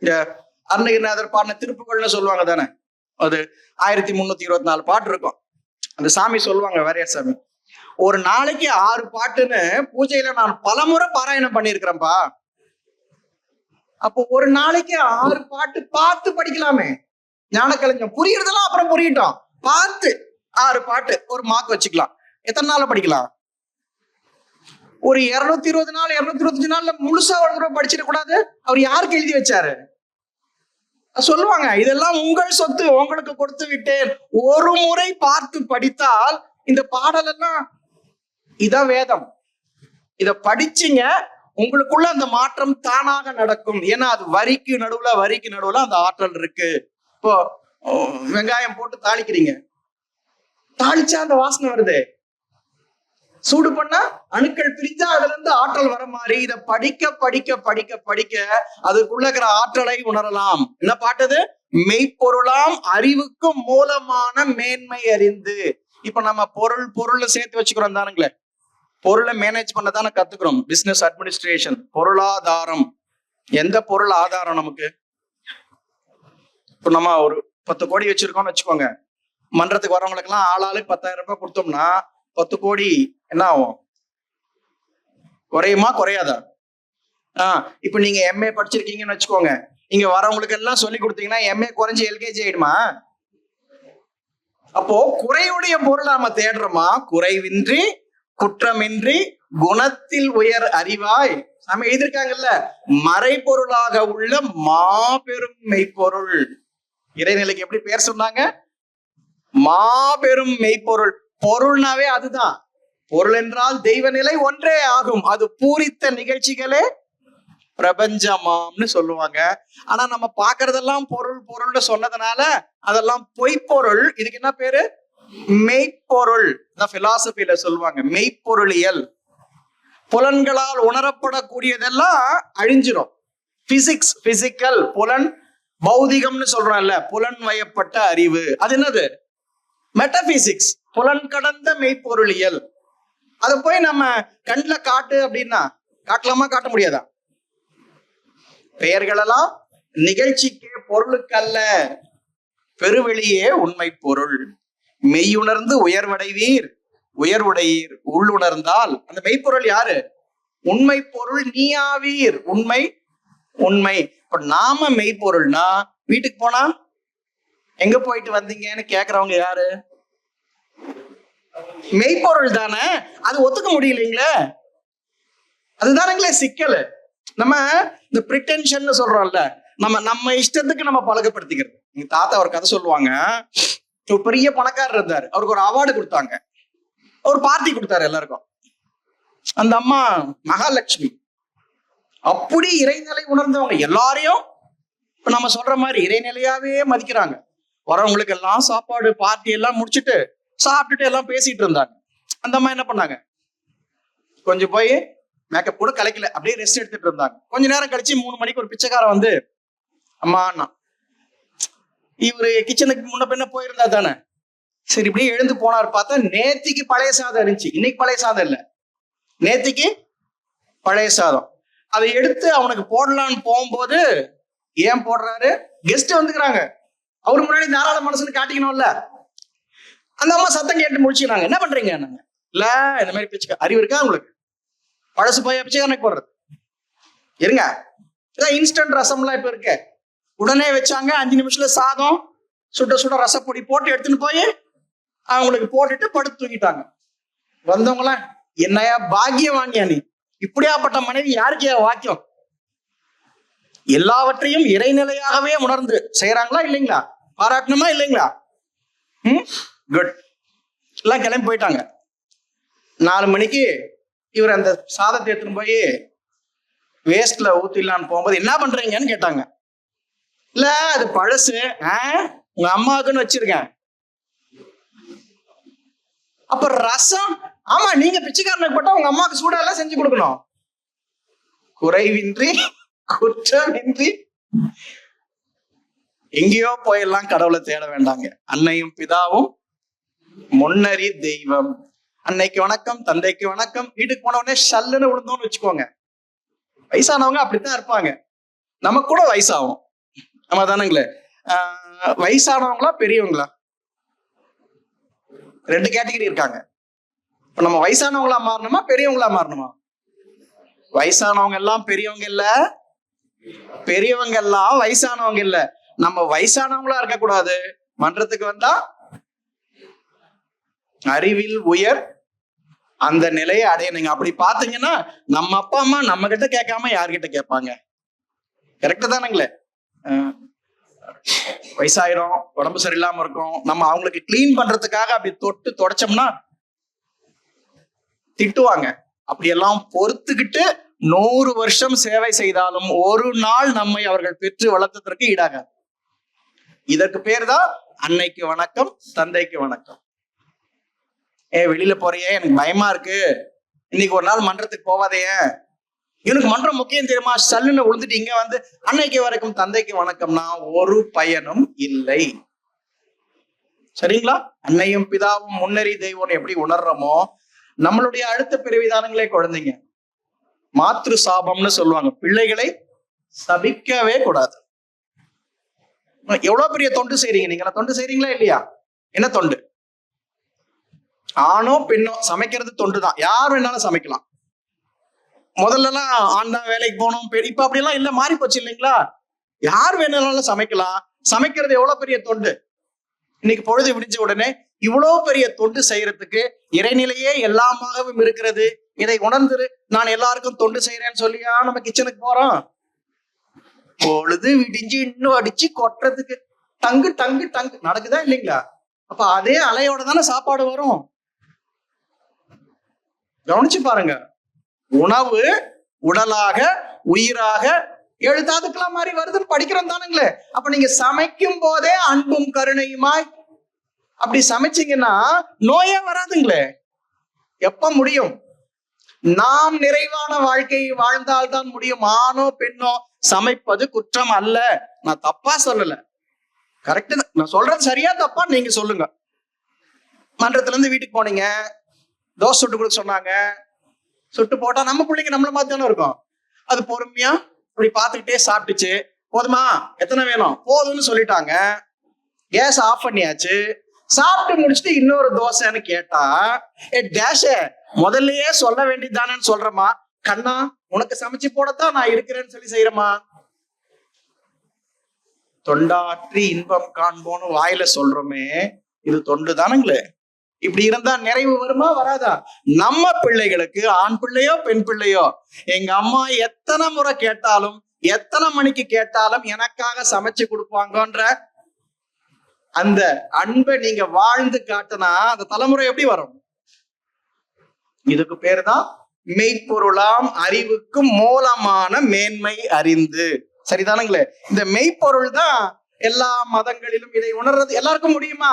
இந்த அருணகிரிநாதர் பாடின திருப்புகள்னு சொல்லுவாங்க தானே, அது 1324 பாட்டு இருக்கும். அந்த சாமி சொல்லுவாங்க, வாரியார் சாமி, ஒரு நாளைக்கு 6 பாட்டுன்னு பூஜையில நான் பலமுறை பாராயணம் பண்ணிருக்கிறேன்ப்பா. அப்போ ஒரு நாளைக்கு 6 பாட்டு பார்த்து படிக்கலாமே. ஞானக்கலைஞம் புரியுறதெல்லாம் அப்புறம் புரியட்டும், பார்த்து 6 பாட்டு ஒரு மார்க் வச்சுக்கலாம். எத்தனை நாள்ல படிக்கலாம்? ஒரு 220 நாள் 225 நாள்ல முழுசா ஒரு தடவை படிச்சிட கூடாது. அவர் யாருக்கு எழுதி வச்சாரு? சொல்லுவாங்க, இதெல்லாம் உங்கள் சொத்து, உங்களுக்கு கொடுத்து விட்டேன். ஒரு முறை பார்த்து படித்தால் இந்த பாடல் எல்லாம் இதான் வேதம். இத படிச்சீங்க, உங்களுக்குள்ள அந்த மாற்றம் தானாக நடக்கும். ஏன்னா அது வரிக்கு நடுவுல அந்த ஆற்றல் இருக்கு. இப்போ வெங்காயம் போட்டு தாளிக்கிறீங்க, தாளிச்சா அந்த வாசனை வருது. சூடு பண்ணா அணுக்கள் பிரிஞ்சா அதுல இருந்து ஆற்றல் வர மாதிரி இத படிக்க படிக்க படிக்க படிக்க அதுக்குள்ள இருக்கிற ஆற்றலை உணரலாம். என்ன பாட்டது? மெய்ப்பொருளாம் அறிவுக்கு மூலமான மேன்மை அறிந்து. இப்ப நம்ம பொருள் சேர்த்து வச்சுக்கிறோம் தானுங்களே. பொருளை மேனேஜ் பண்ண தானே கத்துக்கிறோம். பிசினஸ் அட்மினிஸ்ட்ரேஷன், பொருளாதாரம். எந்த பொருள் ஆதாரம் நமக்கு? இப்ப நம்ம ஒரு 10 கோடி வச்சிருக்கோம்னு வச்சுக்கோங்க. மன்றத்துக்கு வரவங்களுக்கு எல்லாம் ஆளாளுக்கு 10,000 ரூபாய் கொடுத்தோம்னா 10 கோடி என்ன ஆகும்? குறையுமா குறையாதா? இப்ப நீங்க எம்ஏ படிச்சிருக்கீங்கன்னு வச்சுக்கோங்க. இங்க வரவங்களுக்கு எல்லாம் சொல்லி கொடுத்தீங்கன்னா எம்ஏ குறைஞ்சு எல்கேஜி ஆயிடுமா? அப்போ குறையுடைய பொருள் நாம தேடுறோமா? குறைவின்றி குற்றமின்றி குணத்தில் உயர் அறிவாய். நாம எழுதியிருக்காங்கல்ல, மறைபொருளாக உள்ள மாபெரும் மெய்ப்பொருள். இறைநிலைக்கு எப்படி பேர் சொன்னாங்க? மாபெரும் மெய்ப்பொருள். பொருள்னாவே அதுதான். பொருள் என்றால் தெய்வ நிலை ஒன்றே ஆகும். அது பூரித்த நிகழ்ச்சிகளே பிரபஞ்சமாம்னு சொல்லுவாங்க. ஆனா நம்ம பாக்குறதெல்லாம் பொருள்னு சொன்னதுனால அதெல்லாம் பொய்ப்பொருள். இதுக்கு என்ன பேரு? மெய்ப்பொருள். பிலாசபில சொல்லுவாங்க மெய்ப்பொருளியல். புலன்களால் உணரப்படக்கூடியதெல்லாம் அழிஞ்சிடும். பிசிக்ஸ், பிசிக்கல், புலன், பௌதிகம்னு சொல்றோம்ல, புலன் வயப்பட்ட அறிவு. அது என்னது? மெட்டபிசிக்ஸ், புலன் கடந்த மெய்ப்பொருளியல். அதை போய் நம்ம கண்ணுல காட்டு அப்படின்னா காட்டலாமா? காட்ட முடியாதா? பெயர்களெல்லாம் நிகழ்ச்சிக்கே, பொருளுக்கு அல்ல. பெருவெளியே உண்மை பொருள். மெய்யுணர்ந்து உயர்வடைவீர், உயர்வுடையீர். உள்ளுணர்ந்தால் அந்த மெய்ப்பொருள் யாரு? உண்மை பொருள் நீயாவீர். உண்மை உண்மை. இப்ப நாம மெய்ப்பொருள்னா வீட்டுக்கு போனா எங்க போயிட்டு வந்தீங்கன்னு கேக்குறவங்க யாரு? மெய்ப்பொருள் தானே, அது ஒத்துக்க முடியலைங்களே. அதுதானுங்களே சிக்கல். நம்ம இந்த பிரிட்டென்ஷன் சொல்றோம்ல, நம்ம இஷ்டத்துக்கு நம்ம பழக்கப்படுத்திக்கிறது. எங்க தாத்தா ஒரு கதை சொல்லுவாங்க. ஒரு பெரிய பணக்காரர் இருந்தாரு, அவருக்கு ஒரு அவார்டு கொடுத்தாங்க, ஒரு பார்ட்டி கொடுத்தாரு எல்லாருக்கும். அந்த அம்மா மகாலட்சுமி, அப்படி இறைநிலை உணர்ந்தவங்க, எல்லாரையும் இப்ப நம்ம சொல்ற மாதிரி இறைநிலையாவே மதிக்கிறாங்க. வரவங்களுக்கு எல்லாம் சாப்பாடு பார்ட்டி எல்லாம் முடிச்சுட்டு சாப்பிட்டுட்டு எல்லாம் பேசிட்டு இருந்தாங்க. அந்த அம்மா என்ன பண்ணாங்க, கொஞ்சம் போய் மேக்கப் கூட கலைக்கல, அப்படியே ரெஸ்ட் எடுத்துட்டு இருந்தாங்க. கொஞ்ச நேரம் கழிச்சு 3 மணிக்கு ஒரு பிச்சைக்காரன் வந்து, அம்மா இவரு கிச்சனுக்கு முன்ன பின்ன போயிருந்தா தானே, சரி இப்படியே எழுந்து போனார். பார்த்தா நேத்திக்கு பழைய சாதம் இருந்துச்சு, இன்னைக்கு பழைய சாதம் இல்லை, நேத்திக்கு பழைய சாதம். அதை எடுத்து அவனுக்கு போடலான்னு போகும்போது, ஏன் போடுறாரு, கெஸ்ட் வந்துக்கிறாங்க, அவரு முன்னாடி தாராள மனசுன்னு காட்டிக்கணும்ல. அந்த அம்மா சத்தம் கேட்டு முடிச்சுக்கிறாங்க. என்ன பண்றீங்க? நாங்க இல்ல, இந்த மாதிரி பிச்சை அறிவு இருக்கா உங்களுக்கு, பழசு போய் பிச்சைக்காரனுக்கு போடுறது இருங்க. இதான் இன்ஸ்டன்ட் ரசம்லாம் இப்ப இருக்க, உடனே வச்சாங்க, 5 நிமிஷத்துல சாதம் சுட சுட ரசப்பொடி போட்டு எடுத்துன்னு போய் அவங்களுக்கு போட்டுட்டு படுத்து தூங்கிட்டாங்க. வந்தவங்களாம், என்னையா பாக்கியம் வாங்கியா நீ, இப்படியாப்பட்ட மனைவி யாருக்கையா வாக்கியம். எல்லாவற்றையும் இறைநிலையாகவே உணர்ந்து செய்யறாங்களா இல்லைங்களா, பாராட்டணுமா இல்லைங்களா? குட். எல்லாம் கிளம்பி போயிட்டாங்க. 4 மணிக்கு இவர் அந்த சாதத்தை எடுத்துன்னு போய் வேஸ்ட்ல ஊத்திடலான்னு போகும்போது, என்ன பண்றீங்கன்னு கேட்டாங்க. இல்ல அது பழசு, உங்க அம்மாவுக்குன்னு வச்சிருக்கேன். அப்ப ரசம், ஆமா நீங்க பிச்சைக்காரனுக்கு போட்டா உங்க அம்மாவுக்கு சூடெல்லாம் செஞ்சு கொடுக்கணும். குறைவின்றி குற்றமின்றி எங்கேயோ போயெல்லாம் கடவுளை தேட வேண்டாங்க. அன்னையும் பிதாவும் முன்னறி தெய்வம். அன்னைக்கு வணக்கம், தந்தைக்கு வணக்கம். வீட்டுக்கு போன உடனே ஷல்லுன்னு விழுந்தோம்னு வச்சுக்கோங்க. வயசானவங்க அப்படித்தான் இருப்பாங்க, நமக்கு கூட வயசாகும். நம்ம தானுங்களே. வயசானவங்களா பெரியவங்களா? 2 கேட்டகரி இருக்காங்க. இப்ப நம்ம வயசானவங்களா மாறணுமா பெரியவங்களா மாறணுமா? வயசானவங்க எல்லாம் பெரியவங்க இல்ல, பெரியவங்க எல்லாம் வயசானவங்க இல்ல. நம்ம வயசானவங்களா இருக்கக்கூடாது. மன்றத்துக்கு வந்தா அறிவில் உயர் அந்த நிலையை அடைய. நீங்க அப்படி பாத்தீங்கன்னா, நம்ம அப்பா அம்மா நம்ம கிட்ட கேட்காம யார்கிட்ட கேட்பாங்க? கரெக்ட் தானுங்களே. வயசாயிரும், உடம்பு சரியில்லாம இருக்கும், நம்ம அவங்களுக்கு கிளீன் பண்றதுக்காக அப்படி தொட்டு தொடச்சோம்னா திட்டுவாங்க. அப்படியெல்லாம் பொறுத்துக்கிட்டு 100 வருஷம் சேவை செய்தாலும் ஒரு நாள் நம்மை அவர்கள் பெற்று வளர்த்ததற்கு ஈடாக. இதற்கு பேர் தான் அன்னைக்கு வணக்கம், தந்தைக்கு வணக்கம். வெளியில போறியே, எனக்கு பயமா இருக்கு, இன்னைக்கு ஒரு நாள் மன்றத்துக்கு போவாதே, எனக்கு மன்றம் முக்கியம் தெரியுமா, சல்லுன்னு விழுந்துட்டு இங்க வந்து அன்னைக்கு வரைக்கும் தந்தைக்கு வணக்கம்னா ஒரு பயனும் இல்லை. சரிங்களா? அன்னையும் பிதாவும் முன்னறி தெய்வம் எப்படி உணர்றோமோ, நம்மளுடைய அடுத்த பிறவிதானங்களே குழந்தைங்க. மாத்ரு சாபம்னு சொல்லுவாங்க, பிள்ளைகளை சபிக்கவே கூடாது. எவ்வளவு பெரிய தொண்டு செய்றீங்க நீங்க, தொண்டு செய்றீங்களா இல்லையா? என்ன தொண்டு? ஆணோ பெண்ணோ சமைக்கிறது தொண்டு தான். யார் வேணாலும் சமைக்கலாம். முதல்ல எல்லாம் ஆண் தான் வேலைக்கு போகணும், இப்ப அப்படி எல்லாம் இல்ல, மாறி போச்சு இல்லைங்களா? யார் வேணாலும் சமைக்கலாம். சமைக்கிறது எவ்வளவு பெரிய தொண்டு. இன்னைக்கு பொழுது விடிஞ்ச உடனே இவ்வளவு பெரிய தொண்டு செய்யறதுக்கு இறைநிலையே எல்லாமாகவும் இருக்கிறது. இதை உணர்ந்து நான் எல்லாருக்கும் தொண்டு செய்யறேன்னு சொல்லியா நம்ம கிச்சனுக்கு போறோம். பொழுது விடிஞ்சு இன்னும் அடிச்சு கொட்டுறதுக்கு டங்கு டங்கு டங்கு நடக்குதா இல்லைங்களா? அப்ப அதே அலையோட தானே சாப்பாடு வரும். கவனிச்சு பாருங்க. உணவு உடலாக உயிராக 7 தாதுக்கெல்லாம் மாதிரி வருதுன்னு படிக்கிறோம் தானுங்களே. அப்ப நீங்க சமைக்கும் போதே அன்பும் கருணையுமாய் அப்படி சமைச்சீங்கன்னா நோயே வராதுங்களே. எப்ப முடியும்? நாம் நிறைவான வாழ்க்கையை வாழ்ந்தால்தான் முடியும். ஆணோ பெண்ணோ சமைப்பது குற்றம் அல்ல. நான் தப்பா சொல்லல, கரெக்ட் தான். நான் சொல்றது சரியா தப்பா நீங்க சொல்லுங்க. மன்றத்துல இருந்து வீட்டுக்கு போனீங்க, தோசை சுட்டு கொடுக்க சொன்னாங்க, சுட்டு போட்டா நம்ம பிள்ளைங்க நம்மள மாதிரி தானே இருக்கும். அது பொறுமையா இப்படி பார்த்துக்கிட்டே சாப்பிட்டுச்சு. போதுமா, எத்தனை வேணும், போதும்னு சொல்லிட்டாங்க. கேஸ் ஆஃப் பண்ணியாச்சு. சாப்பிட்டு முடிச்சுட்டு இன்னொரு தோசைன்னு கேட்டா, டேஷ முதல்லயே சொல்ல வேண்டியதானேன்னு சொல்றமா, கண்ணா உனக்கு சமைச்சு போடத்தான் நான் இருக்கிறேன்னு சொல்லி செய்யறமா. தொண்டாற்றி இன்பம் காண்போன்னு வாயில சொல்றோமே, இது தொண்டு தானுங்களே. இப்படி இருந்தா நிறைவு வருமா வராதா? நம்ம பிள்ளைகளுக்கு, ஆண் பிள்ளையோ பெண் பிள்ளையோ, எங்க அம்மா எத்தனை முறை கேட்டாலும் எத்தனை மணிக்கு கேட்டாலும் எனக்காக சமைச்சு கொடுப்பாங்கன்ற அந்த அன்பை நீங்க வாழ்ந்து காட்டினா அந்த தலைமுறை எப்படி வரும்? இதுக்கு பேரு தான் மெய்ப்பொருளாம் அறிவுக்கு மூலமான மேன்மை அறிந்து. சரிதானுங்களே? இந்த மெய்ப்பொருள் தான் எல்லா மதங்களிலும். இதை உணர்றது எல்லாருக்கும் முடியுமா?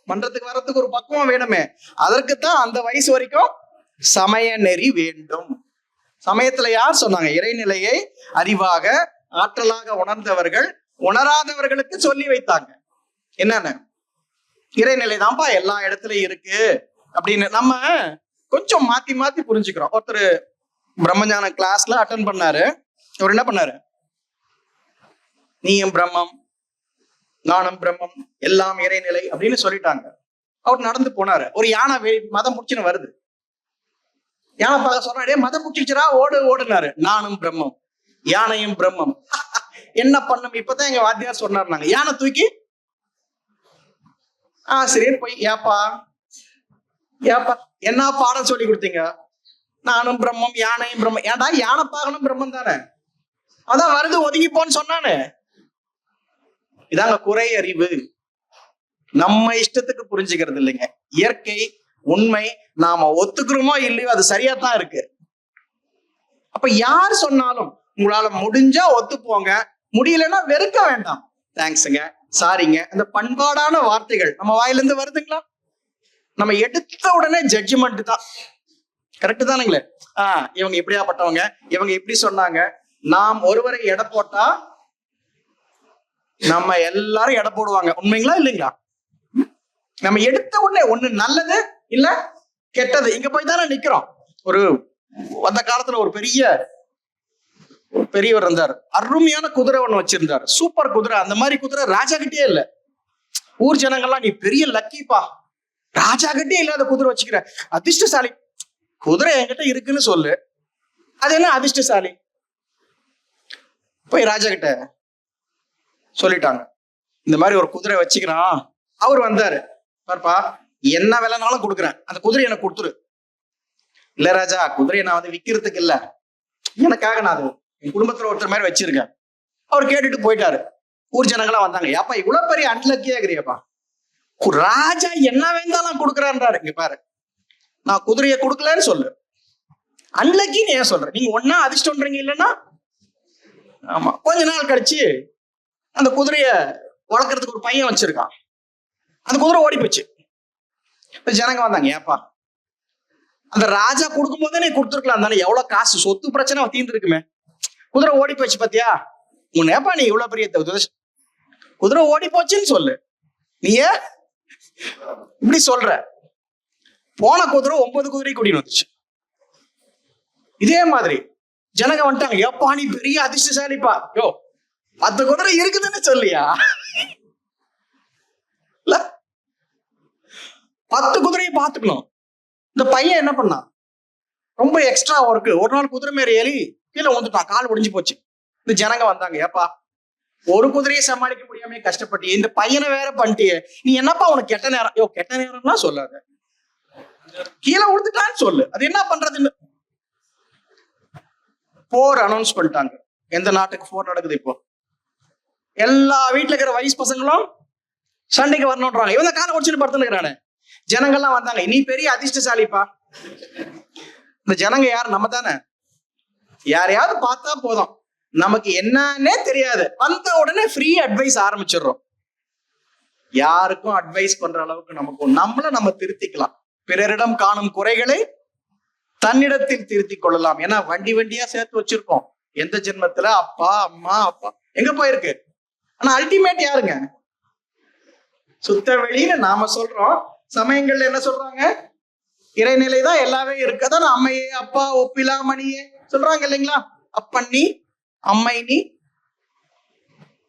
மன்றத்துக்கு வர்றதுக்கு ஒரு பக்குவம் வேணுமே. அதற்குத்தான் அந்த வயசு வரைக்கும் சமய நெறி வேண்டும். சமயத்துல யார் சொன்னாங்க? இறைநிலையை அறிவாக ஆற்றலாக உணர்ந்தவர்கள் உணராதவர்களுக்கு சொல்லி வைத்தாங்க. என்னன்னு? இறைநிலை தான்ப்பா எல்லா இடத்துலயும் இருக்கு அப்படின்னு. நம்ம கொஞ்சம் மாத்தி மாத்தி புரிஞ்சுக்கிறோம். ஒருத்தர் பிரம்மஞான கிளாஸ்ல அட்டன் பண்ணாரு. அவர் என்ன பண்ணாரு? நீயும் பிரம்மம், நானும் பிரம்மம், எல்லாம் இறைநிலை அப்படின்னு சொல்லிட்டாங்க. அவர் நடந்து போனாரு. ஒரு யானை மதம் முடிச்சுன்னு வருது. யானை பார்க்க சொன்னா, மதம் முடிச்சுச்சுரா, ஓடு ஓடுனாரு. நானும் பிரம்மம், யானையும் பிரம்மம். என்ன பண்ணும்? இப்பதான் எங்க வாத்தியார் சொன்னார். நாங்க யானை தூக்கி ஆசிரியர் போய், ஏப்பா என்ன பாடம் சொல்லி கொடுத்தீங்க? நானும் பிரம்மம், யானையும் பிரம்மம். ஏன்டா யானை பார்க்கணும், பிரம்மம் தானே, அதான் வருது, ஒதுங்கிப்போன்னு சொன்னானே. இதாங்க குறை அறிவு. நம்ம இஷ்டத்துக்கு புரிஞ்சுக்கிறது இல்லைங்க. இயற்கை உண்மை நாம ஒத்துக்கிறோமோ இல்லையோ அது சரியா தான் இருக்கு. அப்ப யார் சொன்னாலும் உங்களால முடிஞ்சா ஒத்துப்போங்க, முடியலன்னா வெறுக்க வேண்டாம். தேங்க்ஸுங்க, சாரிங்க, அந்த பண்பாடான வார்த்தைகள் நம்ம வாயிலிருந்து வருதுங்களா? நம்ம எடுத்த உடனே ஜட்ஜ்மெண்ட் தான். கரெக்ட் தானுங்களே? இவங்க இப்படியாப்பட்டவங்க, இவங்க இப்படி சொன்னாங்க. நாம் ஒருவரை எடை போட்டா நம்ம எல்லாரும் எடை போடுவாங்க. உண்மைங்களா இல்லைங்களா? நம்ம எடுத்த உடனே ஒண்ணு நல்லது இல்ல கெட்டது, இங்க போய் தானே நிக்கிறோம். ஒரு அந்த காலத்துல ஒரு பெரியவர் இருந்தார். அருமையான குதிரை ஒண்ணு வச்சிருந்தார். சூப்பர் குதிரை. அந்த மாதிரி குதிரை ராஜா கிட்டே இல்ல. ஊர் ஜனங்கள்லாம், நீ பெரிய லக்கிப்பா, ராஜா கிட்டே இல்லாத குதிரை வச்சுக்கிற, அதிர்ஷ்டசாலி. குதிரை என்கிட்ட இருக்குன்னு சொல்லு, அது என்ன அதிர்ஷ்டசாலி? போய் ராஜா கிட்ட சொல்லிட்டாங்க, இந்த மாதிரி ஒரு குதிரை வச்சுக்கிறான். அவர் வந்தாரு. பாருப்பா, என்ன விலைனாலும் கொடுக்குறேன், அந்த குதிரை எனக்கு கொடுத்துரு. இல்ல ராஜா, குதிரையை நான் வந்து விற்கிறதுக்கு இல்ல, எனக்காக நான் அது என் குடும்பத்துல ஒருத்தர் மாதிரி வச்சிருக்கேன். அவர் கேட்டுட்டு போயிட்டாரு. ஊர் ஜனங்களாம் வந்தாங்க, ஏப்பா இவ்வளவு பெரிய அன்லக்கியா இருக்கிறியப்பா, ராஜா என்ன வேண்டாலும் கொடுக்குறான்றாரு. இங்க பாரு, நான் குதிரையை கொடுக்கலன்னு சொல்லு, அன்லக்கின்னு ஏன் சொல்றேன்? நீங்க ஒன்னா அதிர்ஷ்டம்ன்றீங்க இல்லைன்னா. ஆமா, கொஞ்ச நாள் கழிச்சு அந்த குதிரைய வளர்க்கறதுக்கு ஒரு பையன் வச்சிருக்கான். அந்த குதிரை ஓடி போச்சு. ஜனங்க வந்தாங்க, ஏப்பா அந்த ராஜா கொடுக்கும் போதே நீ கொடுத்துருக்கலாம் தானே, எவ்வளவு காசு சொத்து பிரச்சனை தீர்ந்துருக்குமே, குதிரை ஓடி போச்சு பாத்தியா, உன்னேப்பா நீ இவ்வளவு பெரிய குதிரை ஓடி போச்சுன்னு சொல்லு, நீ ஏன் இப்படி சொல்ற? போன குதிரை 9 குதிரை கூட்டிட்டு வந்துச்சு. இதே மாதிரி ஜனங்க வந்துட்டாங்க, ஏப்பா நீ பெரிய அதிர்ஷ்டசாலிப்பா, யோ 10 குதிரை இருக்குதுன்னு சொல்லியா? 10 குதிரையை பார்த்துக்கணும். இந்த பையன் என்ன பண்ணான்? ரொம்ப எக்ஸ்ட்ரா ஒர்க்கு. ஒரு நாள் குதிரை மேல ஏறி கீழே வந்துட்டான், கால் ஒடிஞ்சு போச்சு. இந்த ஜனங்க வந்தாங்க, ஏப்பா ஒரு குதிரையை சமாளிக்க முடியாம கஷ்டப்பட்டியே, இந்த பையனை வேற பண்ணிட்டியே, நீ என்னப்பா உனக்கு கெட்ட நேரம்? யோ கெட்ட நேரம்னா சொல்லாத, கீழே விழுந்துட்டான்னு சொல்லு, அது என்ன பண்றதுன்னு. போர் அனௌன்ஸ் பண்ணிட்டாங்க. எந்த நாட்டுக்கு போர் நடக்குது இப்போ? எல்லா வீட்டுல இருக்கிற வயசு பசங்களும் சண்டைக்கு வரணும்ன்றாங்க. இவங்க காலை ஒடிச்சுட்டு படுத்துக்கிறானே. ஜனங்கள்லாம் வந்தாங்க, நீ பெரிய அதிர்ஷ்டசாலிப்பா. இந்த ஜனங்க யார்? நம்ம தானே. யாரையாவது பார்த்தா போதும், நமக்கு என்னன்னே தெரியாது, வந்த உடனே ஃப்ரீ அட்வைஸ் ஆரம்பிச்சிடுறோம். யாருக்கும் அட்வைஸ் பண்ற அளவுக்கு நமக்கும் நம்ம திருத்திக்கலாம். பிறரிடம் காணும் குறைகளை தன்னிடத்தில் திருத்திக் கொள்ளலாம். ஏன்னா வண்டியா சேர்த்து வச்சிருக்கோம். எந்த ஜென்மத்துல அப்பா அம்மா அப்பா எங்க போயிருக்கு? ஆனா அல்டிமேட் யாருங்க? சுத்த வெளின்னு நாம சொல்றோம். சமயங்கள்ல என்ன சொல்றாங்க? இறைநிலைதான் எல்லாமே இருக்கு. அதான் அம்மையே அப்பா ஒப்பிலா மணியே சொல்றாங்க இல்லைங்களா? அப்பன் நீ, அம்மை நீ,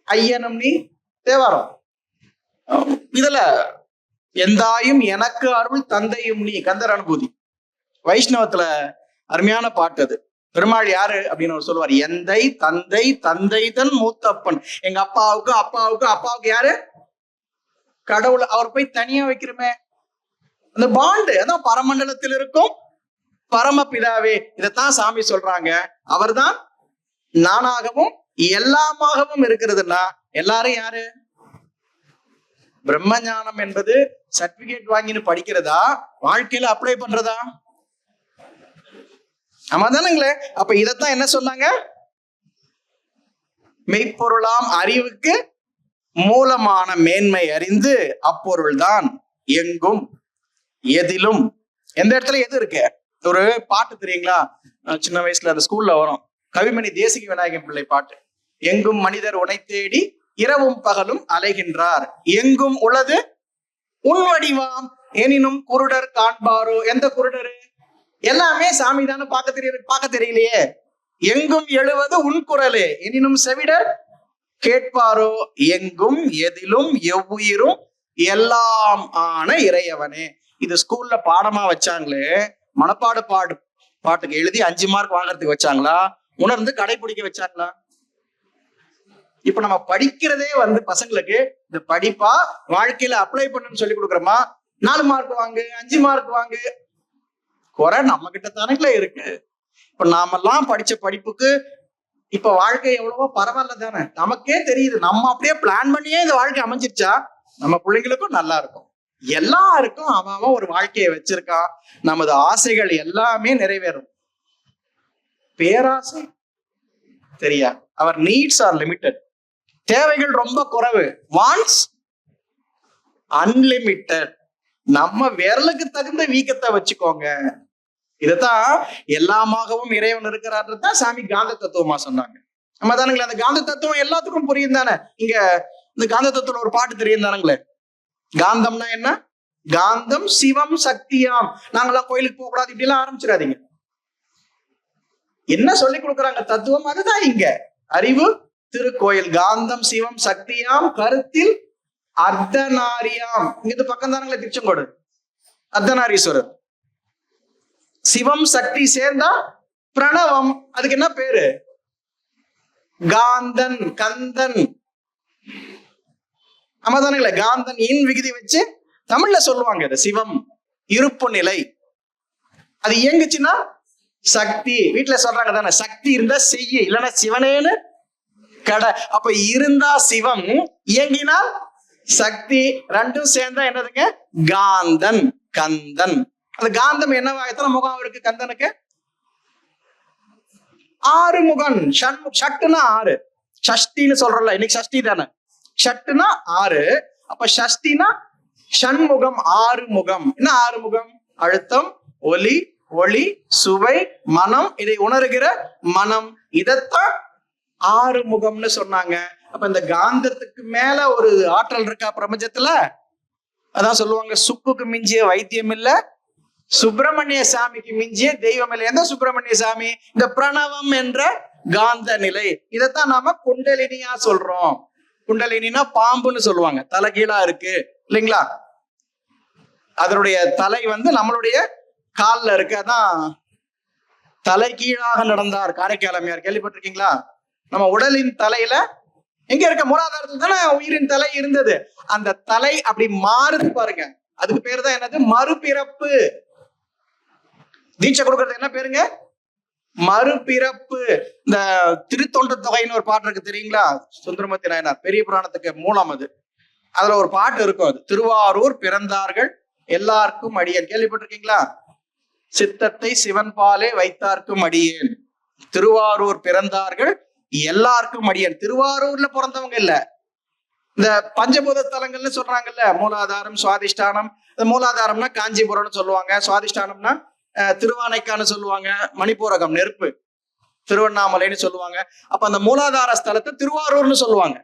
ஐயனும் நீ. தேவாரம் இதுல எந்தாயும் எனக்கு அருள் தந்தையும் நீ, கந்தர் அனுபூதி. வைஷ்ணவத்துல அருமையான பாட்டு அது. பெருமாள் யாரு அப்படின்னு அவர் சொல்லுவார், எந்தை தந்தை தந்தை தன் மூத்தப்பன். எங்க அப்பாவுக்கு யாரு? கடவுள். அவர் போய் தனியா வைக்கிறோமே, அந்த பாண்டு அதான் பரமண்டலத்தில் இருக்கும் பரமபிதாவே. இதைத்தான் சாமி சொல்றாங்க. அவர்தான் நானாகவும் எல்லாமாகவும் இருக்கிறதுன்னா எல்லாரும் யாரு? பிரம்ம ஞானம் என்பது சர்டிபிகேட் வாங்கின்னு படிக்கிறதா, வாழ்க்கையில அப்ளை பண்றதா? ஆமா தானுங்களே. அப்ப இதத்தான் என்ன சொன்னாங்க? மெய்ப்பொருளாம் அறிவுக்கு மூலமான மேன்மை அறிந்து அப்பொருள் தான் எங்கும் எதிலும். எந்த இடத்துல எது இருக்கு? ஒரு பாட்டு தெரியுங்களா? சின்ன வயசுல அந்த ஸ்கூல்ல வரும், கவிமணி தேசிக விநாயகம் பிள்ளை பாட்டு. எங்கும் மனிதர் உனை தேடி இரவும் பகலும் அலைகின்றார், எங்கும் உளது உன் வடிவாம் எனினும் குருடர் காண்பாரோ. எந்த குருடரு? எல்லாமே சாமி தானே பார்க்க தெரியலையே. எங்கும் எழுவது உன் குரலே எனினும் செவிடர் கேட்பாரோ. எங்கும் எதிலும் எவ்வுயிரும் எல்லாம் ஆன இறையவனே. இது ஸ்கூல்ல பாடமா வச்சாங்களே, மனப்பாடு பாட்டுக்கு எழுதி 5 மார்க் வாங்கறதுக்கு வச்சாங்களா, உணர்ந்து கடைபிடிக்க வச்சாங்களா? இப்ப நம்ம படிக்கிறதே பசங்களுக்கு இந்த படிப்பா வாழ்க்கையில அப்ளை பண்ணுன்னு சொல்லி கொடுக்குறோமா? 4 மார்க் வாங்கு, 5 மார்க் வாங்கு. குறை நம்ம கிட்ட தானே இருக்கு. இப்ப நாமெல்லாம் படிச்ச படிப்புக்கு இப்ப வாழ்க்கை எவ்வளவோ பரவாயில்ல தானே, நமக்கே தெரியுது. நம்ம அப்படியே பிளான் பண்ணியே இந்த வாழ்க்கை அமைஞ்சிருச்சா நம்ம பிள்ளைங்களுக்கும் நல்லா இருக்கும். எல்லாருக்கும் அவன் ஒரு வாழ்க்கையை வச்சிருக்கான். நமது ஆசைகள் எல்லாமே நிறைவேறும். பேராசை தெரியா? Our needs are limited. தேவைகள் ரொம்ப குறைவு. Wants unlimited. நம்ம விரலுக்கு தகுந்த வீக்கத்தை வச்சுக்கோங்க. இதத்தான் எல்லாமாகவும் இறைவன் இருக்கிறார்தான் சாமி காந்த தத்துவமா சொன்னாங்க. நம்ம தானுங்களே அந்த காந்த தத்துவம் எல்லாத்துக்கும் புரியும் தானே. இங்க இந்த காந்த தத்துவம் ஒரு பாட்டு தெரியும் தானுங்களே. காந்தம்னா என்ன? காந்தம் சிவம் சக்தியாம். நாங்களாம் கோயிலுக்கு போக கூடாது இப்படி எல்லாம் ஆரம்பிச்சிடாதீங்க. என்ன சொல்லி கொடுக்குறாங்க தத்துவம், அதுதான் இங்க அறிவு திருக்கோயில். காந்தம் சிவம் சக்தியாம் கருத்தில் அர்த்தநாரியாம். இங்க பக்கம் தானுங்களே திருச்செங்கோடு அர்த்தநாரீஸ்வரர். சிவம் சக்தி சேர்ந்தா பிரணவம். அதுக்கு என்ன பேரு? காந்தன் கந்தன். ஆமா தானுங்களே. காந்தன் இன் விகுதி வச்சு தமிழ்ல சொல்லுவாங்க. இது சிவம் இருப்பு நிலை. அது இயங்குச்சுன்னா சக்தி. வீட்டுல சொல்றாங்க தானே, சக்தி இருந்தா செய்ய, இல்லைன்னா சிவனேன்னு கடை. அப்ப இருந்தா சிவம், இயங்கினால் சக்தி. ரெண்டும் சேர்ந்தா என்னதுங்க? காந்தன் கந்தன். அந்த காந்தம் என்னவா? எத்தனை முகம் இருக்கு கந்தனுக்கு? 6 முகம். ஷட்டுனா 6. ஷஷ்டின்னு சொல்றல, இன்னைக்கு ஷஷ்டி தானே. ஷட்டுனா 6. அப்ப ஷஷ்டினா ஷண்முகம் 6 முகம். என்ன 6 முகம்? அழுத்தம், ஒலி, ஒளி, சுவை, மனம். இதை உணர்கிற மனம். இதத்தான் 6 முகம்னு சொன்னாங்க. அப்ப இந்த காந்தத்துக்கு மேல ஒரு ஆற்றல் இருக்கா பிரபஞ்சத்துல? அதான் சொல்லுவாங்க, சுக்குக்கு மிஞ்சிய வைத்தியம் இல்ல, சுப்பிரமணிய சாமிக்கு மிஞ்சிய தெய்வம் இல்லை. எந்த சுப்பிரமணிய சாமி? இந்த பிரணவம் என்ற காந்த நிலை. இதைத்தான் நாம குண்டலினியா சொல்றோம். குண்டலினா பாம்புன்னு சொல்லுவாங்க, தலைகீழா இருக்கு இல்லைங்களா? அதனுடைய தலை நம்மளுடைய கால்ல இருக்கு. அதான் தலை கீழாக நடந்தார் காரைக்கால் அம்மையார். கேள்விப்பட்டிருக்கீங்களா? நம்ம உடலின் தலையில எங்க இருக்க? மூலாதாரத்துல தானே உயிரின் தலை இருந்தது. அந்த தலை அப்படி மாறுது பாருங்க. அதுக்கு பேரு தான் என்னது? மறுபிறப்பு. தீட்சை கொடுக்கறது என்ன பேருங்க? மறுபிறப்பு. இந்த திருத்தொண்ட தொகைன்னு ஒரு பாட்டு இருக்கு தெரியுங்களா? சுந்தரமூர்த்தி நாயனார் பெரிய புராணத்துக்கு மூலம் அது. அதுல ஒரு பாட்டு இருக்கும், அது திருவாரூர் பிறந்தார்கள் எல்லாருக்கும் அடியேன். கேள்விப்பட்டிருக்கீங்களா? சித்தத்தை சிவன் பாலே வைத்தார்க்கும் அடியேன். திருவாரூர் பிறந்தார்கள் எல்லாருக்கும் அடியேன். திருவாரூர்ல பிறந்தவங்க இல்ல, இந்த பஞ்சபூத தலங்கள்னு சொல்றாங்கல்ல, மூலாதாரம் சுவாதிஷ்டானம். இந்த மூலாதாரம்னா காஞ்சிபுரம்னு சொல்லுவாங்க, சுவாதிஷ்டானம்னா திருவானைக்கான்னு சொல்லுவாங்க, மணிப்பூரகம் நெருப்பு, திருவண்ணாமலைன்னு சொல்லுவாங்க. அப்ப அந்த மூலாதார ஸ்தலத்தை திருவாரூர்னு சொல்லுவாங்க.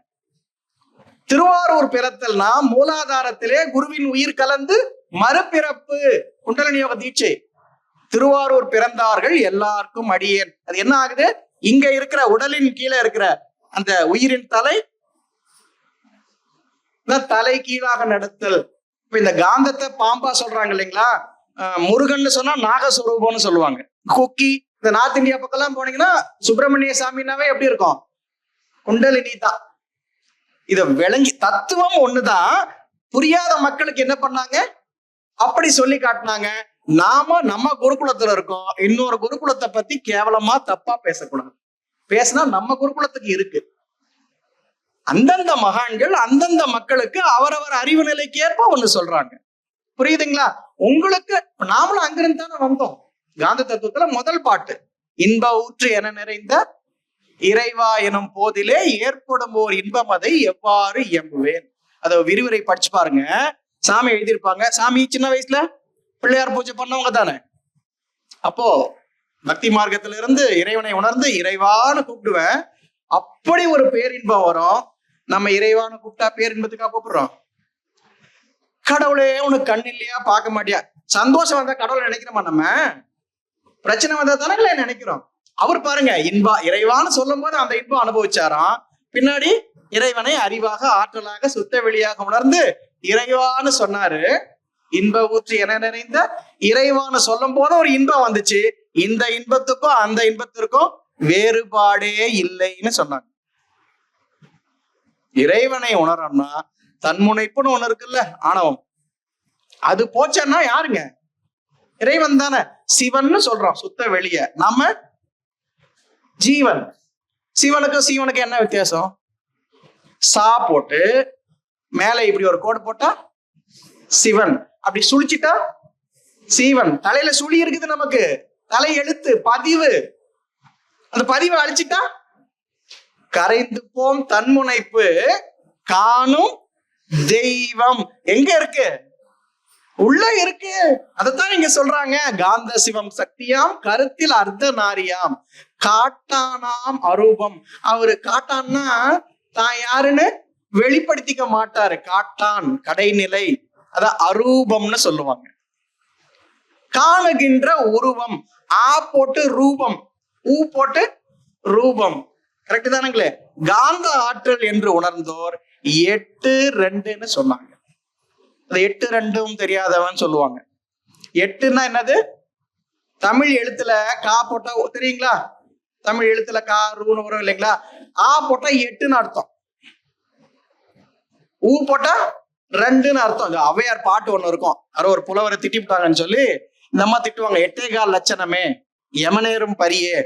திருவாரூர் பிறத்தல்னா மூலாதாரத்திலே குருவின் உயிர் கலந்து மறுபிறப்பு. குண்டலினி யோக தீட்சை. திருவாரூர் பிறந்தார்கள் எல்லாருக்கும் அடியேன். அது என்ன ஆகுது? இங்க இருக்கிற உடலின் கீழே இருக்கிற அந்த உயிரின் தலை தலை கீழாக நடத்தல். இப்ப இந்த காந்தத்தை பாம்பா சொல்றாங்க இல்லைங்களா? முருகன் சொன்னா நாகஸ்வரூபம்னு சொல்லுவாங்க. கொக்கி. இந்த நார்த் இந்தியா பக்கம் எல்லாம் போனீங்கன்னா சுப்பிரமணிய சாமினாவே எப்படி இருக்கும்? குண்டலினி தான். இத விளங்கி தத்துவம் ஒண்ணுதான். புரியாத மக்களுக்கு என்ன பண்ணாங்க? அப்படி சொல்லி காட்டினாங்க. நாம நம்ம குருகுலத்துல இருக்கோம், இன்னொரு குருகுலத்தை பத்தி கேவலமா தப்பா பேசக்கூடாது. பேசினா நம்ம குருகுலத்துக்கு இருக்கு. அந்தந்த மகான்கள் அந்தந்த மக்களுக்கு அவரவர் அறிவு நிலைக்கு ஏற்ப ஒண்ணு சொல்றாங்க. புரியுதுங்களா? உங்களுக்கு நாமளும் அங்கிருந்து தானே வந்தோம். காந்த தத்துவத்துல முதல் பாட்டு, இன்ப ஊற்று என நிறைந்த இறைவா எனும் போதிலே ஏற்படும் ஓர் இன்பம் அதை எவ்வாறு இயம்புவேன். அத விரிவுரை படிச்சு பாருங்க. சாமி எழுதியிருப்பாங்க. சாமி சின்ன வயசுல பிள்ளையார் பூஜை பண்ணவங்க தானே. அப்போ பக்தி மார்க்கத்துல இருந்து இறைவனை உணர்ந்து இறைவான்னு கூப்பிடுவேன். அப்படி ஒரு பேரின்பம் வரும். நம்ம இறைவான்னு கூப்பிட்டா பேரின்பத்துக்கா கூப்பிடுறோம்? கடவுளே உனக்கு கண் இல்லையா, பார்க்க மாட்டியா? சந்தோஷம் வந்தா கடவுளை நினைக்கிறோமா? நம்ம பிரச்சனை வந்தா தானே நினைக்கிறோம். அவர் பாருங்க, இறைவான்னு சொல்லும் போது அந்த இன்பம் அனுபவிச்சாராம். பின்னாடி இறைவனை அறிவாக ஆற்றலாக சுத்த வெளியாக உணர்ந்து இறைவான்னு சொன்னாரு. இன்ப ஊற்று என நிறைந்த இறைவான்னு சொல்லும் போது ஒரு இன்பம் வந்துச்சு. இந்த இன்பத்துக்கும் அந்த இன்பத்திற்கும் வேறுபாடே இல்லைன்னு சொன்னாங்க. இறைவனை உணரம்னா தன்முனைப்புன்னு ஒண்ணு இருக்குல்ல, ஆணவம், அது போச்சன்னா யாருங்க? இறைவன் தானே. சிவன் சொல்றோம் சுத்த வெளிய, நாம ஜீவன். சிவனுக்கும் சீவனுக்கு என்ன வித்தியாசம்? சா போட்டு மேல இப்படி ஒரு கோடு போட்டா சிவன், அப்படி சுழிச்சிட்டா சீவன். தலையில சுழி இருக்குது நமக்கு, தலை எழுத்து பதிவு. அந்த பதிவை அழிச்சிட்டா கரைந்து போம் தன்முனைப்பு காணும் தெய்வம். எங்க இருக்கு? உள்ள இருக்கு. அதத்தான் இங்க சொல்றாங்க. காந்த சிவம் சக்தியாம் கருத்தில் அர்த்த நாரியாம் காட்டானாம் அரூபம். அவரு காட்டான்னா தான் யாருன்னு வெளிப்படுத்திக்க மாட்டாரு. காட்டான் கடைநிலை, அதான் அரூபம்னு சொல்லுவாங்க. காணுகின்ற உருவம். ஆ போட்டு ரூபம், ஊ போட்டு ரூபம். கரெக்ட் தானுங்களே? காந்த ஆற்றல் என்று உணர்ந்தோர் 8-2ன்னு சொன்னாங்க. அது 8-2ம் தெரியாதவன் சொல்லுவாங்க. 8ன்னா என்னது? தமிழ் எழுத்துல கா போட்டா தெரியுங்களா? தமிழ் எழுத்துல கா ரூன்னு வரும் இல்லைங்களா? ஆ போட்டா 8ன்னு அர்த்தம், ஊ போட்டா 2ன்னு அர்த்தம். ஔவையார் பாட்டு ஒண்ணு இருக்கும். அது ஒரு புலவரை திட்டிவிட்டாங்கன்னு சொல்லி இந்த அம்மா திட்டுவாங்க. 8 லட்சணமே யமனேரும் பரியே.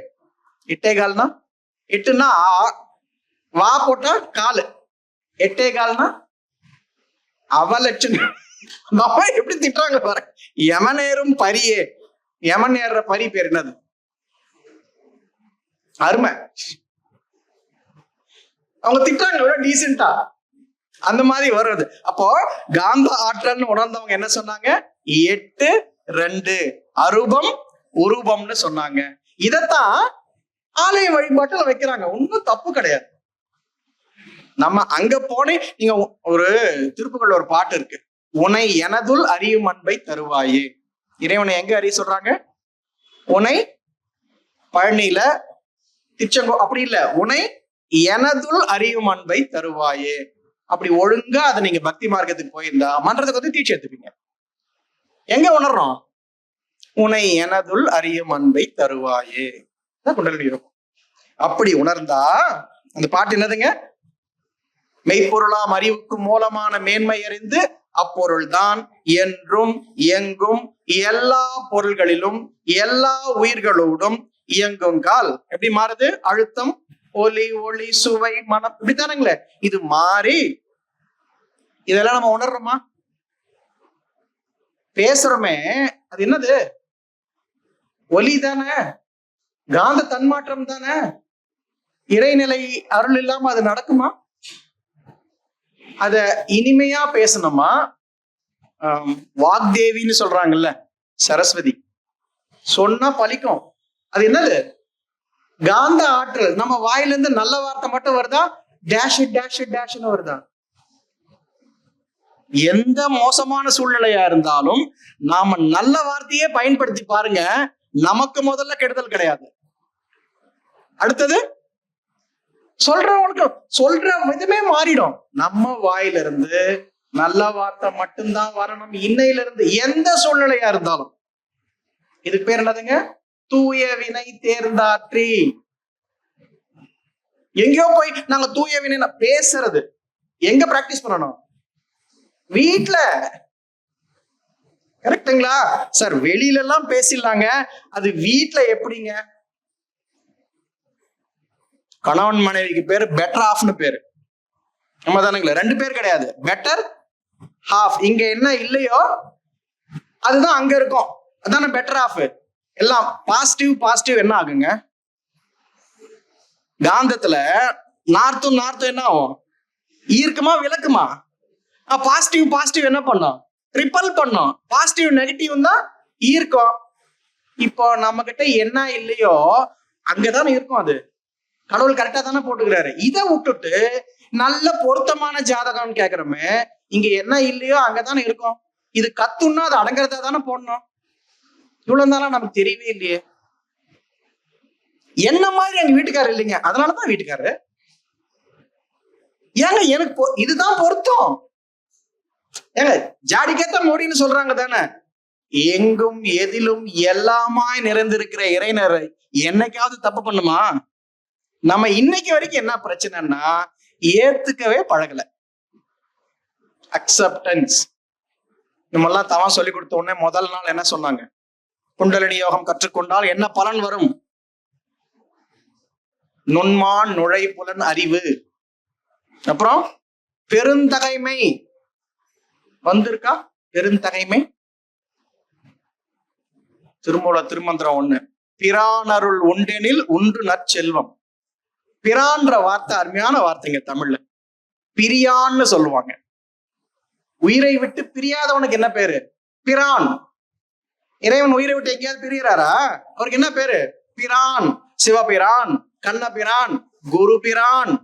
8 8ன்னா வா போட்டா காலு, 8 அவலட்சணம். நம்ம எப்படி திட்டுறாங்க பாரு. யமனேரும் பரியே. யமன் ஏற பரி பேர் என்னது? அருமை. அவங்க திட்டுறாங்க டீசென்டா, அந்த மாதிரி வருது. அப்போ காந்த ஆற்றல்னு உணர்ந்தவங்க என்ன சொன்னாங்க? 8-2 அரூபம் உரூபம்னு சொன்னாங்க. இதத்தான் ஆலய வழிபாட்டுல வைக்கிறாங்க. ஒன்னும் தப்பு கிடையாது. நம்ம அங்க போனே நீங்க ஒரு திருப்புகள்ல ஒரு பாட்டு இருக்கு, உனை எனதுள் அறியும் அன்பை தருவாயே. இறைவனை எங்க அறிய சொல்றாங்க? உனை பழனியில திருச்செங்கோ அப்படி இல்ல, உனை எனதுள் அறியும் அன்பை தருவாயே. அப்படி ஒழுங்கா அதை நீங்க பக்தி மார்க்கத்துக்கு போயிருந்தா மன்றத்துக்கு வந்து தீட்சை எடுத்துப்பீங்க. எங்க உணர்றோம்? உனை எனதுள் அறியும் அன்பை தருவாயே குண்டலினி இருக்கும். அப்படி உணர்ந்தா அந்த பாட்டு என்னதுங்க? மெய்ப்பொருளாம் அறிவுக்கு மூலமான மேன்மை அறிந்து அப்பொருள் தான் என்றும் எங்கும் எல்லா பொருள்களிலும் எல்லா உயிர்களோடும் இயங்கும் கால் எப்படி மாறுது? அழுத்தம், ஒலி, ஒளி, சுவை, மனம், இப்படித்தானுங்களே. இது மாறி இதெல்லாம் நம்ம உணர்றோமா? பேசுறோமே, அது என்னது? ஒலி தானே, காந்த தன்மாற்றம் தானே. இறைநிலை அருள் இல்லாம அது நடக்குமா? அத இனிமையா பேசணுமா? வாக்தேவின்னு சொல்றாங்கல்ல, சரஸ்வதி சொன்னா பலிக்கும். அது என்னது? காந்த ஆற்றல். நம்ம வாயில இருந்து நல்ல வார்த்தை மட்டும் வருதா? டேஷ் டேஷ் டேஷ்னு வருதா? எந்த மோசமான சூழ்நிலையா இருந்தாலும் நாம நல்ல வார்த்தையே பயன்படுத்தி பாருங்க, நமக்கு முதல்ல கெடுதல் கிடையாது. அடுத்தது சொல்றவங்களுக்கு சொல்ற விதமே மாறிடும். நம்ம வாயில இருந்து நல்ல வார்த்தை மட்டும்தான் வரணும். இன்னையில இருந்து எந்த சூழ்நிலையா இருந்தாலும். இதுக்கு பேர் என்னதுங்க? தூய வினை தேர்ந்தாற்றி. எங்கேயோ போய் நாங்க தூய வினை பேசுறது எங்க பிராக்டிஸ் பண்ணணும்? வீட்டுல. கரெக்டுங்களா சார்? வெளியில எல்லாம் பேசிடலாங்க, அது வீட்டுல எப்படிங்க? கணவன் மனைவிக்கு பேரு பெட்டர் ஆஃப்னு பேரு, நம்ம தானுங்களா? 2 பேர் கிடையாது, பெட்டர் ஹாஃப். இங்க என்ன இல்லையோ அதுதான் அங்க இருக்கும், அதான பெட்டர் ஆஃப். எல்லாம் பாசிட்டிவ் பாசிட்டிவ் என்ன ஆகுங்க? காந்தத்துல நார்த்தும் நார்த்தும் என்ன ஆகும்? ஈர்க்குமா விளக்குமா? பாசிட்டிவ் பாசிட்டிவ் என்ன பண்ணும்? ரிப்பல் பண்ணும். பாசிட்டிவ் நெகட்டிவ் தான் ஈர்க்கும். இப்போ நம்ம கிட்ட என்ன இல்லையோ அங்கதானே இருக்கும். அது கடவுள் கரெக்டா தானே போட்டுக்கிறாரு. இதை விட்டுட்டு நல்ல பொருத்தமான ஜாதகம் கேட்கிறோமே, இங்க என்ன இல்லையோ அங்கதானே இருக்கும். இது கத்துன்னா அது அடங்குறதா தானே போடணும். இவ்வளவு நாளா நமக்கு தெரியவே இல்லையே. என்ன மாதிரி எங்க வீட்டுக்காரர் இல்லைங்க, அதனாலதான் வீட்டுக்காரரு. ஏங்க எனக்கு இதுதான் பொருத்தம். ஏங்க ஜாடிக்கேத்த மோடின்னு சொல்றாங்க தானே. எங்கும் எதிலும் எல்லாமாய் நிறைந்திருக்கிற இறைநரை என்னைக்காவது தப்பு பண்ணுமா? நம்ம இன்னைக்கு வரைக்கும் என்ன பிரச்சனைன்னா ஏத்துக்கவே பழகல. அக்செப்டன்ஸ். நம்ம எல்லாம் தவம் சொல்லி கொடுத்த உடனே முதல் நாள் என்ன சொன்னாங்க? குண்டலினி யோகம் கற்றுக்கொண்டால் என்ன பலன் வரும்? நுண்மான் நுழைப்புலன் அறிவு, அப்புறம் பெருந்தகைமை வந்திருக்கா? பெருந்தகைமை திருமூல திருமந்திரம் 1. பிரானருள் உண்டெனில் உண்டு நற்செல்வம். பிரான்ற வார்த்தை அருமையான வார்த்தைங்க தமிழ்ல. பிரியான்னு சொல்லுவாங்க. உயிரை விட்டு பிரியாதவனுக்கு என்ன பேரு? பிரான். இறைவன் உயிரை விட்டு எங்கேயாவது பிரிகிறாரா? அவருக்கு என்ன பேரு? பிரான். சிவபிரான், கண்ணபிரான், குரு பிரான்.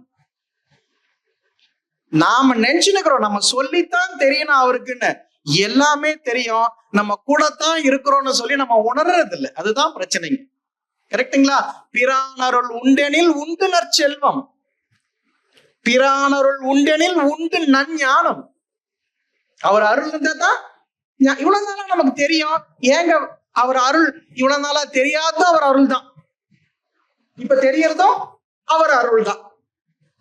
நாம நினைச்சுக்கிறோம் நம்ம சொல்லித்தான் தெரியணும் அவருக்குன்னு. எல்லாமே தெரியும், நம்ம கூடத்தான் இருக்கிறோம்னு சொல்லி நம்ம உணர்றது இல்லை. அதுதான் பிரச்சனைங்க. கரெக்டுங்களா? பிரானருள் உண்டெனில் உண்டு நற்செல்வம். பிரானருள் உண்டெனில் உண்டு நஞ்ஞானம். அவர் அருள் இருந்தா தான் இவ்வளவு நாளா நமக்கு தெரியும். ஏங்க அவர் அருள் இவ்வளவு நாளா தெரியாத அவர் அருள் தான். இப்ப தெரியறதும் அவர் அருள் தான்.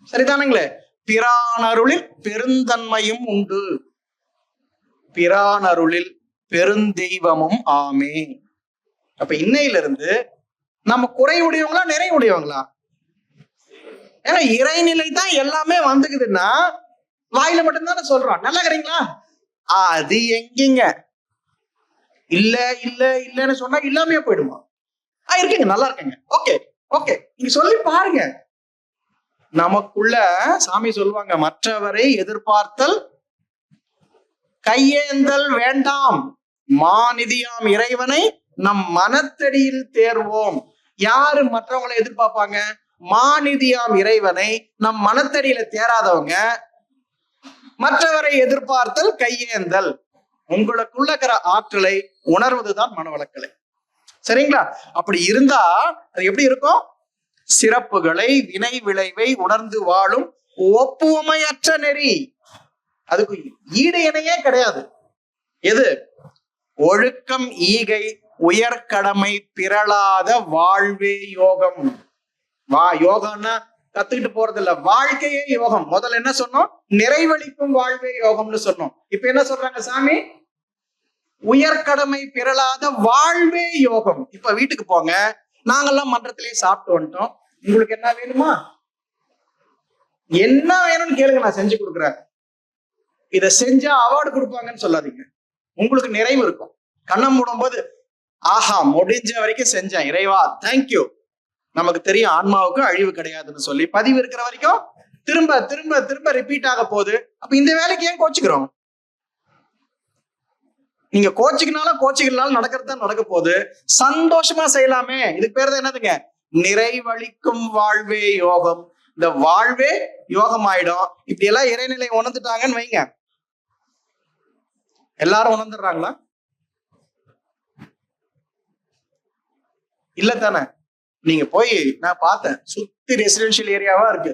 சரிதானுங்களே? பிரானருளில் பெருந்தன்மையும் உண்டு, பிரானருளில் பெருந்தெய்வமும் ஆமே. அப்ப இன்னையிலிருந்து நம்ம குறைவுடையவங்களா நிறைவுடையவங்களா? ஏன்னா இறைநிலை தான் எல்லாமே வந்துக்குதுன்னா வாயில மட்டும்தானே சொல்றோம். நல்லா இருக்கிறீங்களா? அது எங்கீங்க? இல்ல இல்ல இல்லன்னு சொன்னா இல்லாமே போயிடுமா? இருக்கீங்க, நல்லா இருக்கீங்க, ஓகே ஓகே, நீங்க சொல்லி பாருங்க. நமக்குள்ள சாமி சொல்லுவாங்க, மற்றவரை எதிர்பார்த்தல் கையேந்தல் வேண்டாம், மாநிதியாம் இறைவனை நம் மனத்தடியில் தேர்வோம். யாரு மற்றவங்களை எதிர்பார்ப்பாங்க? மாநிதியாம் இறைவனை நம் மனத்தடியில தேராதவங்க மற்றவரை எதிர்பார்த்தல் கையேந்தல். உங்களுக்குள்ள இருக்கிற ஆற்றலை உணர்வதுதான் மனவளக்கலை. சரிங்களா? அப்படி இருந்தா அது எப்படி இருக்கும்? சிறப்புகளை வினை விளைவை உணர்ந்து வாழும் ஒப்புமையற்ற நெறி. அதுக்கு ஈடு இணையே கிடையாது. எது? ஒழுக்கம் ஈகை உயர்கடமை பிறளாத வாழ்வே யோகம். யோகம்னா கத்துக்கிட்டு போறது இல்ல, வாழ்க்கையே யோகம். முதல்ல என்ன சொன்னோம்? நிறைவளிக்கும் வாழ்வே யோகம்னு சொன்னோம். இப்ப என்ன சொல்றாங்க சாமி? உயர்கடமை பிறளாத வாழ்வே யோகம். இப்ப வீட்டுக்கு போங்க, நாங்கெல்லாம் மன்றத்திலேயே சாப்பிட்டு வந்துட்டோம், உங்களுக்கு என்ன வேணுமா? என்ன வேணும்னு கேளுங்க, நான் செஞ்சு கொடுக்குறேன். இதை செஞ்சா அவார்டு கொடுப்பாங்கன்னு சொல்லாதீங்க. உங்களுக்கு நிறைவு இருக்கும். கண்ணை மூடும் போது ஆஹா முடிஞ்ச வரைக்கும் செஞ்சேன் இறைவா தேங்க்யூ. நமக்கு தெரியும் ஆன்மாவுக்கு அழிவு கிடையாதுன்னு சொல்லி பதிவு இருக்கிற வரைக்கும் திரும்ப திரும்ப திரும்ப ரிப்பீட் ஆக போகுது. அப்ப இந்த வேலைக்கு ஏன் கோச்சுக்கிறோம்? நீங்க கோச்சிக்கனாலும் நடக்கிறது தான் நடக்க போகுது. சந்தோஷமா செய்யலாமே. இதுக்கு பேர் தான் என்னதுங்க? நிறைவளிக்கும் வாழ்வே யோகம். இந்த வாழ்வே யோகம் ஆயிடும். இப்படி எல்லாம் இறைநிலை உணர்ந்துட்டாங்கன்னு வைங்க. எல்லாரும் உணர்ந்துடுறாங்களா? இல்ல தானே? நீங்க போய் நான் பார்த்தேன், சுத்தி ரெசிடென்சியல் ஏரியாவா இருக்கு.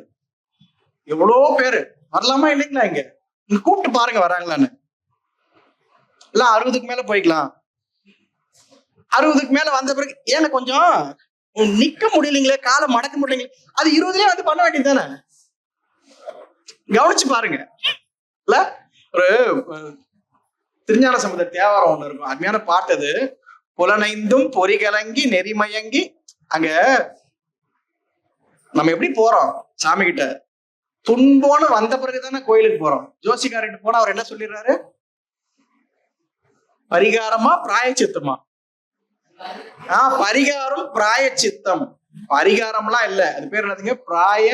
எவ்வளோ பேரு வரலாமா இல்லைங்களா? இங்க கூப்பிட்டு பாருங்க வராங்களான்னு. எல்லாம் 60க்கு மேல போய்க்கலாம். 60க்கு மேல வந்த பிறகு ஏன்னா கொஞ்சம் நிக்க முடியலீங்களே, காலை மடக்க முடியலீங்களே, அது 20லயே வந்து பண்ண வேண்டியது தானே. கவனிச்சு பாருங்க. இல்ல ஒரு திருஞான சம்பந்த தேவாரம் ஒண்ணு இருக்கும், அருமையான பாட்டு அது. புலனைந்தும் பொறிகலங்கி நெறிமயங்கி. அங்க நம்ம எப்படி போறோம் சாமி கிட்ட? துன்போன்னு வந்த பிறகுதானே கோயிலுக்கு போறோம். ஜோசிக்காரர்கிட்ட போனா அவர் என்ன சொல்லிடுறாரு? பரிகாரமா பிராயச்சித்தமா? பரிகாரம் பிராயச்சித்தம். பரிகாரம்லாம் இல்ல, அது பேர் என்னதுங்க? பிராய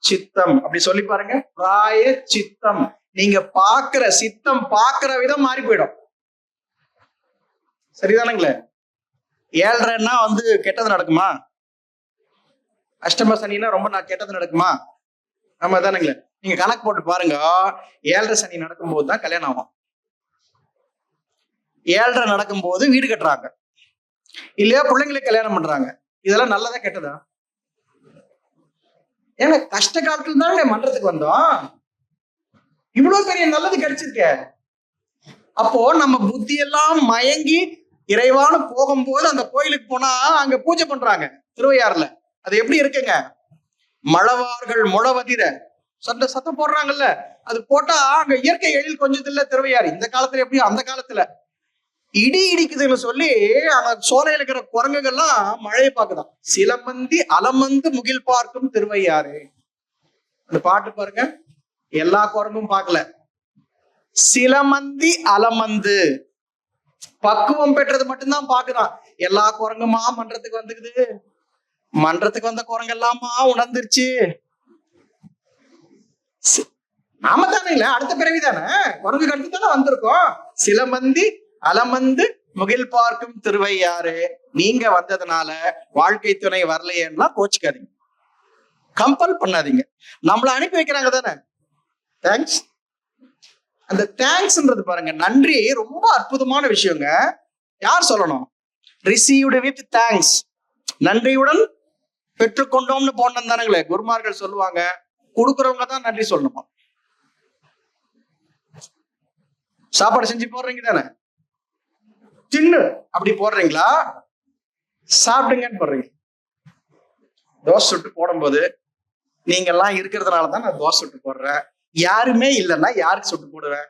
சித்தம். அப்படி சொல்லி பாருங்க, பிராய சித்தம். நீங்க பாக்குற சித்தம் பாக்குற விதம் மாறி போயிடும். சரிதானுங்களே? 7:30ன்னா கெட்டது நடக்குமா? அஷ்டம சனின்னா ரொம்ப கெட்டது நடக்குமா? நம்ம தானுங்களே. நீங்க கணக்கு போட்டு பாருங்க, 7:30 சனி நடக்கும்போது தான் கல்யாணம் ஆகும். 7:30 நடக்கும்போது வீடு கட்டுறாங்க, இல்லையா பிள்ளைங்களுக்கு கல்யாணம் பண்றாங்க. இதெல்லாம் நல்லதா கெட்டதா? ஏன்னா கஷ்ட காலத்துல தானே மன்றத்துக்கு வந்தோம். இவ்வளவு பெரிய நல்லது கிடைச்சிருக்க. அப்போ நம்ம புத்தி எல்லாம் மயங்கி இறைவான போகும்போது அந்த கோயிலுக்கு போனா அங்க பூஜை பண்றாங்க திருவையாறுல. அது எப்படி இருக்குங்க? மழவார்கள் முழவதிர சத்தம் போடுறாங்கல்ல, அது போட்டா அங்க இயற்கை எழில் கொஞ்சம் இல்ல திருவையாறு. இந்த காலத்துல எப்படியும் அந்த காலத்துல இடி இடிக்குதுன்னு சொல்லி அங்க சோலையில இருக்கிற குரங்குகள்லாம் மழையை பார்க்குதான். சிலமந்தி அலமந்து முகில் பார்க்கும் திருவையாறு. அந்த பாட்டு பாருங்க, எல்லா குரங்கும் பார்க்கல. சிலமந்தி அலமந்து பக்குவம் பெற்றது மட்டும்தான் பாக்குதான். எல்லா குரங்குமா மன்றத்துக்கு வந்துக்குது. மன்றத்துக்கு வந்த குரங்கெல்லாமா உணர்ந்துருச்சு. நாம தானே அடுத்த பிறவி தானே, குரங்கு அடுத்து தானே வந்திருக்கோம். சிலமந்தி அலமந்து முகில் பார்க்கும் திருவையாறு. நீங்க வந்ததுனால வாழ்க்கை துணை வரலையேன்னா கோச்சுக்காதீங்க, கம்பல் பண்ணாதீங்க. நம்மள அனுப்பி வைக்கிறாங்க தானே, தேங்க்ஸ். அந்த தேங்க்ஸ்ன்றது பாருங்க, நன்றி ரொம்ப அற்புதமான விஷயங்க. யார் சொல்லணும்? Received with thanks. நன்றியுடன் பெற்றுக்கொண்டோம்னு போனோம் தானுங்களே குருமார்கள் சொல்லுவாங்க. கொடுக்குறவங்க தான் நன்றி சொல்லணுமா? சாப்பாடு செஞ்சு போடுறீங்க தானே, தின்னு அப்படி போடுறீங்களா? சாப்பிடுங்கன்னு போடுறீங்க. தோசை சுட்டு போடும்போது நீங்க எல்லாம் இருக்கிறதுனாலதான் நான் தோசை சுட்டு போடுறேன். யாருமே இல்லைன்னா யாருக்கு சுட்டு போடுவேன்?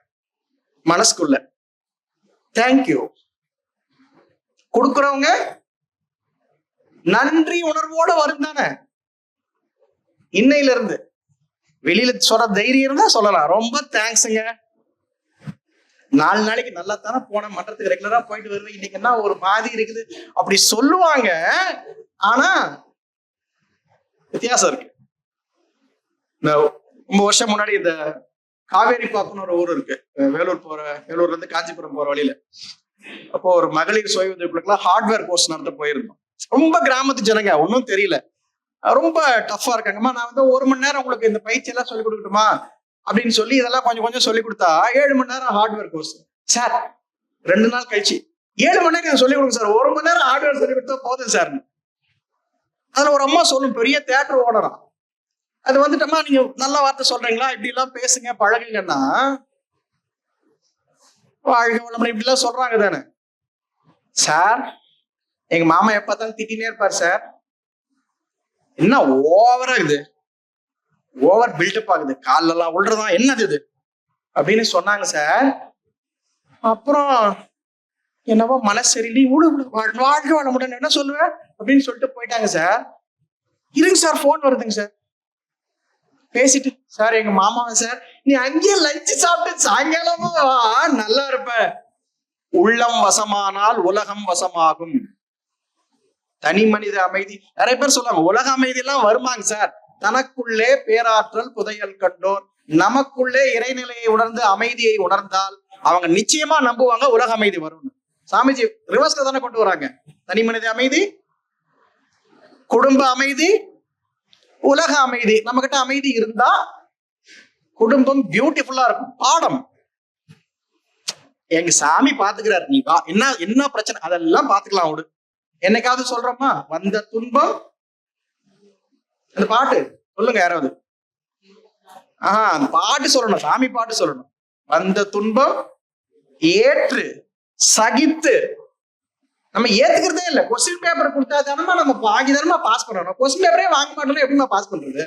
மனசுக்குள்ள தேங்க்யூ. கொடுக்குறவங்க நன்றி உணர்வோட வரும் தானே. இன்னையில இருந்து வெளியில சொல்ற தைரியம் இருந்தா சொல்லலாம், ரொம்ப தேங்க்ஸுங்க. 4 நாளைக்கு நல்லா தானே போன மன்றத்துக்கு ரெகுலரா போயிட்டு வருவேன், இன்னைக்கு என்ன ஒரு மாதிரி இருக்குது அப்படி சொல்லுவாங்க. ஆனா வித்தியாசம் இருக்கு. ரொம்ப வருஷம் முன்னாடி இந்த காவேரி பாக்குன்னு ஒரு ஊர் இருக்கு, வேலூர்ல இருந்து காஞ்சிபுரம் போற வழியில. அப்போ ஒரு மகளிர் சுய உதவிக்குழுக்கெல்லாம் ஹார்ட்வேர் கோர்ஸ் நடத்த போயிருந்தோம். ரொம்ப கிராமத்து ஜனங்க, ஒன்றும் தெரியல, ரொம்ப டஃபா இருக்காங்கம்மா. நான் 1 மணி நேரம் உங்களுக்கு இந்த பயிற்சி எல்லாம் சொல்லி கொடுக்கட்டுமா அப்படின்னு சொல்லி இதெல்லாம் கொஞ்சம் கொஞ்சம் சொல்லி கொடுத்தா 7 மணி நேரம் ஹார்ட்வேர் கோர்ஸ். சார் 2 நாள் கழிச்சு 7 மணி நேரம் சொல்லி கொடுங்க சார், 1 மணி நேரம் ஹார்ட்வேர் சொல்லி கொடுத்தா போதும் சார். அதுல ஒரு அம்மா சொல்லும், பெரிய தியேட்டர் ஓடலாம். அது வந்துட்டோமா, நீங்க நல்ல வார்த்தை சொல்றீங்களா, இப்படி எல்லாம் பேசுங்க பழகுங்கன்னா வாழ்க வளமுடன் இப்படி எல்லாம் சொல்றாங்க தானே. சார் எங்க மாமா எப்பதான் திட்டினே இருப்பார் சார், என்ன ஓவரா இது, ஓவர் பில்டப் ஆகுது, கால எல்லாம் விழுறதான் என்னது இது அப்படின்னு சொன்னாங்க சார். அப்புறம் என்னவோ மனசு சரியில்லை, வாழ்க வளமுடன் என்ன சொல்லுவேன் அப்படின்னு சொல்லிட்டு போயிட்டாங்க சார். இருங்க சார் போன் வருதுங்க சார். பேசிட்டு, சார் எங்க மாமாவை சார், நீ அங்கேயே லஞ்ச் சாப்பிட்டு சாயங்காலமா நல்லா இருப்ப. உள்ளம் வசமானால் உலகம் வசமாகும். தனி மனித அமைதி. நிறைய பேர் சொல்லுவாங்க உலக அமைதி எல்லாம் வருமாங்க சார். தனக்குள்ளே பேராற்றல் புதையல் கண்டோர் நமக்குள்ளே இறைநிலையை உணர்ந்து அமைதியை உணர்ந்தால் அவங்க நிச்சயமா நம்புவாங்க உலக அமைதி வரும். சாமிஜி ரிவர்ஸ்ல தானே கொண்டு வராங்க. தனி மனித அமைதி, குடும்ப அமைதி, உலக அமைதி. நம்ம கிட்ட அமைதி இருந்தா குடும்பம் பியூட்டிஃபுல்லா இருக்கும். பாடம் எங்க சாமி பாத்துக்கிறாரு, நீ வா, என்ன பிரச்சனை அதெல்லாம் பாத்துக்கலாம் விடு. என்னைக்காவது சொல்றோமா வந்த துன்பம்? அந்த பாட்டு சொல்லுங்க யாராவது. அந்த பாட்டு சொல்லணும், சாமி பாட்டு சொல்லணும். வந்த துன்பம் ஏற்று சகித்து. நம்ம ஏத்துக்கிறதே இல்லை. கொஸ்டின் பேப்பர் கொடுத்தா தானமா நம்ம பாக்கி தானமா பாஸ் பண்ணணும். கொஸ்டின் பேப்பரே வாங்க மாட்டோம்னா எப்படிமா பாஸ் பண்றது?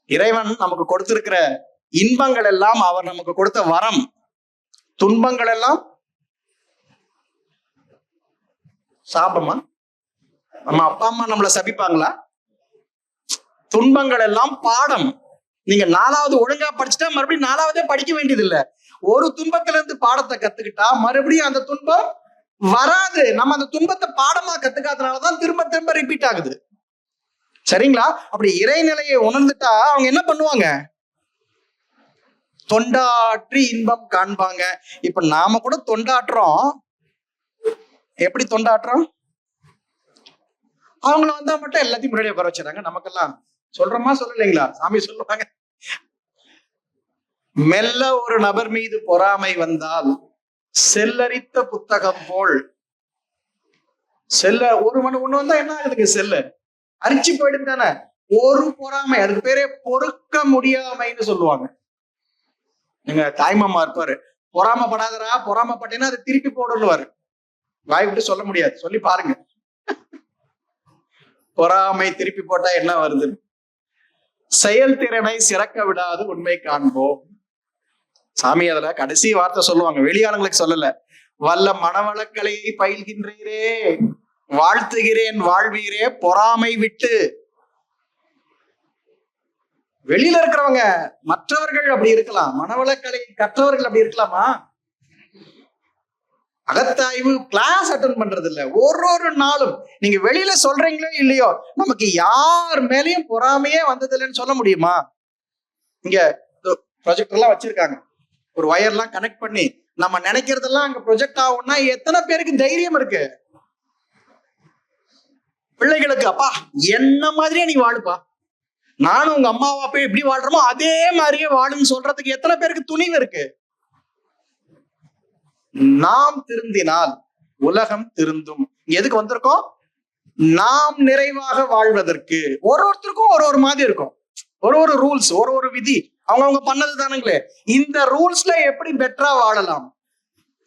இறைவன் நமக்கு கொடுத்திருக்கிற இன்பங்கள் எல்லாம் அவர் நமக்கு கொடுத்த வரம். துன்பங்கள் எல்லாம் சாபமா? நம்ம அப்பா அம்மா நம்மளை சபிப்பாங்களா? துன்பங்கள் எல்லாம் பாடம். நீங்க 4வது ஒழுங்கா படிச்சுட்டா மறுபடியும் 4வதே படிக்க வேண்டியது இல்ல. ஒரு துன்பத்துல இருந்து பாடத்தை கத்துக்கிட்டா மறுபடியும் அந்த துன்பம் வராது. நம்ம அந்த துன்பத்தை பாடமா கத்துக்காதனாலதான் திரும்ப திரும்ப ரிப்பீட் ஆகுது. சரிங்களா? அப்படி இறைநிலையை உணர்ந்துட்டா அவங்க என்ன பண்ணுவாங்க? தொண்டாற்றி இன்பம் காண்பாங்க. இப்ப நாம கூட தொண்டாற்றுறோம். எப்படி தொண்டாற்றுறோம்? அவங்கள வந்தா மட்டும் எல்லாத்தையும் முன்னாடியே உட்கார வச்சிடறாங்க. நமக்கெல்லாம் சொல்றோமா சொல்லலைங்களா? சாமி சொல்லுவாங்க, மெல்ல ஒரு நபர் மீது பொறாமை வந்தால் செல்லரித்த புத்தகம் போல். செல்ல ஒரு ஒண்ணு வந்தா என்ன ஆகுதுங்க? செல்ல அரிச்சு போயிடுது தானே. ஒரு பொறாமை, அதுக்கு பேரே பொறுக்க முடியாமைன்னு சொல்லுவாங்க. நீங்க தாய்மாமா இருப்பாரு, பொறாமப்படாதரா, பொறாமப்பட்டேன்னா அது திருப்பி போடுவாரு. வாய் விட்டு சொல்ல முடியாது, சொல்லி பாருங்க. பொறாமை திருப்பி போட்டா என்ன வருது? செயல்திறனை சிறக்க விடாது உண்மை காண்போம். சாமி அதுல கடைசி வார்த்தை சொல்லுவாங்க, வெளியாளங்களுக்கு சொல்லல. வல்ல மனவளக்கலை பயில்கின்றீரே, வாழ்த்துகிறேன் வாழ்வீரே பொறாமை விட்டு. வெளியில இருக்கிறவங்க மற்றவர்கள் அப்படி இருக்கலாம், மனவளக்கலை கற்றவர்கள் அப்படி இருக்கலாமா? அகத்தாய்வு கிளாஸ் அட்டன் பண்றது இல்ல. ஒரு நாளும் நீங்க வெளியில சொல்றீங்களோ இல்லையோ, நமக்கு யார் மேலேயும் பொறாமையே வந்தது இல்லைன்னு சொல்ல முடியுமா? இங்க ப்ரொஜெக்டர் எல்லாம் வச்சிருக்காங்க, ஒரு வயர்லாம் கனெக்ட் பண்ணி நம்ம நினைக்கிறதெல்லாம் அங்க ப்ரொஜெக்ட் ஆகும்னா எத்தனை பேருக்கு தைரியம் இருக்கு? பிள்ளைகளுக்கு அப்பா என்ன மாதிரியே நீ வாழுப்பா, நானும் உங்க அம்மாவா போய் எப்படி வாழ்றோமோ அதே மாதிரியே வாழுன்னு சொல்றதுக்கு எத்தனை பேருக்கு துணிவு இருக்கு? நாம் திருந்தினால் உலகம் திருந்தும். எதுக்கு வந்திருக்கோம்? நாம் நிறைவாக வாழ்வதற்கு. ஒருத்தருக்கும் ஒரு மாதிரி இருக்கும், ஒரு ரூல்ஸ், ஒரு விதி, அவங்க பண்ணது தானுங்களே. இந்த ரூல்ஸ்ல எப்படி பெட்டரா வாழலாம்,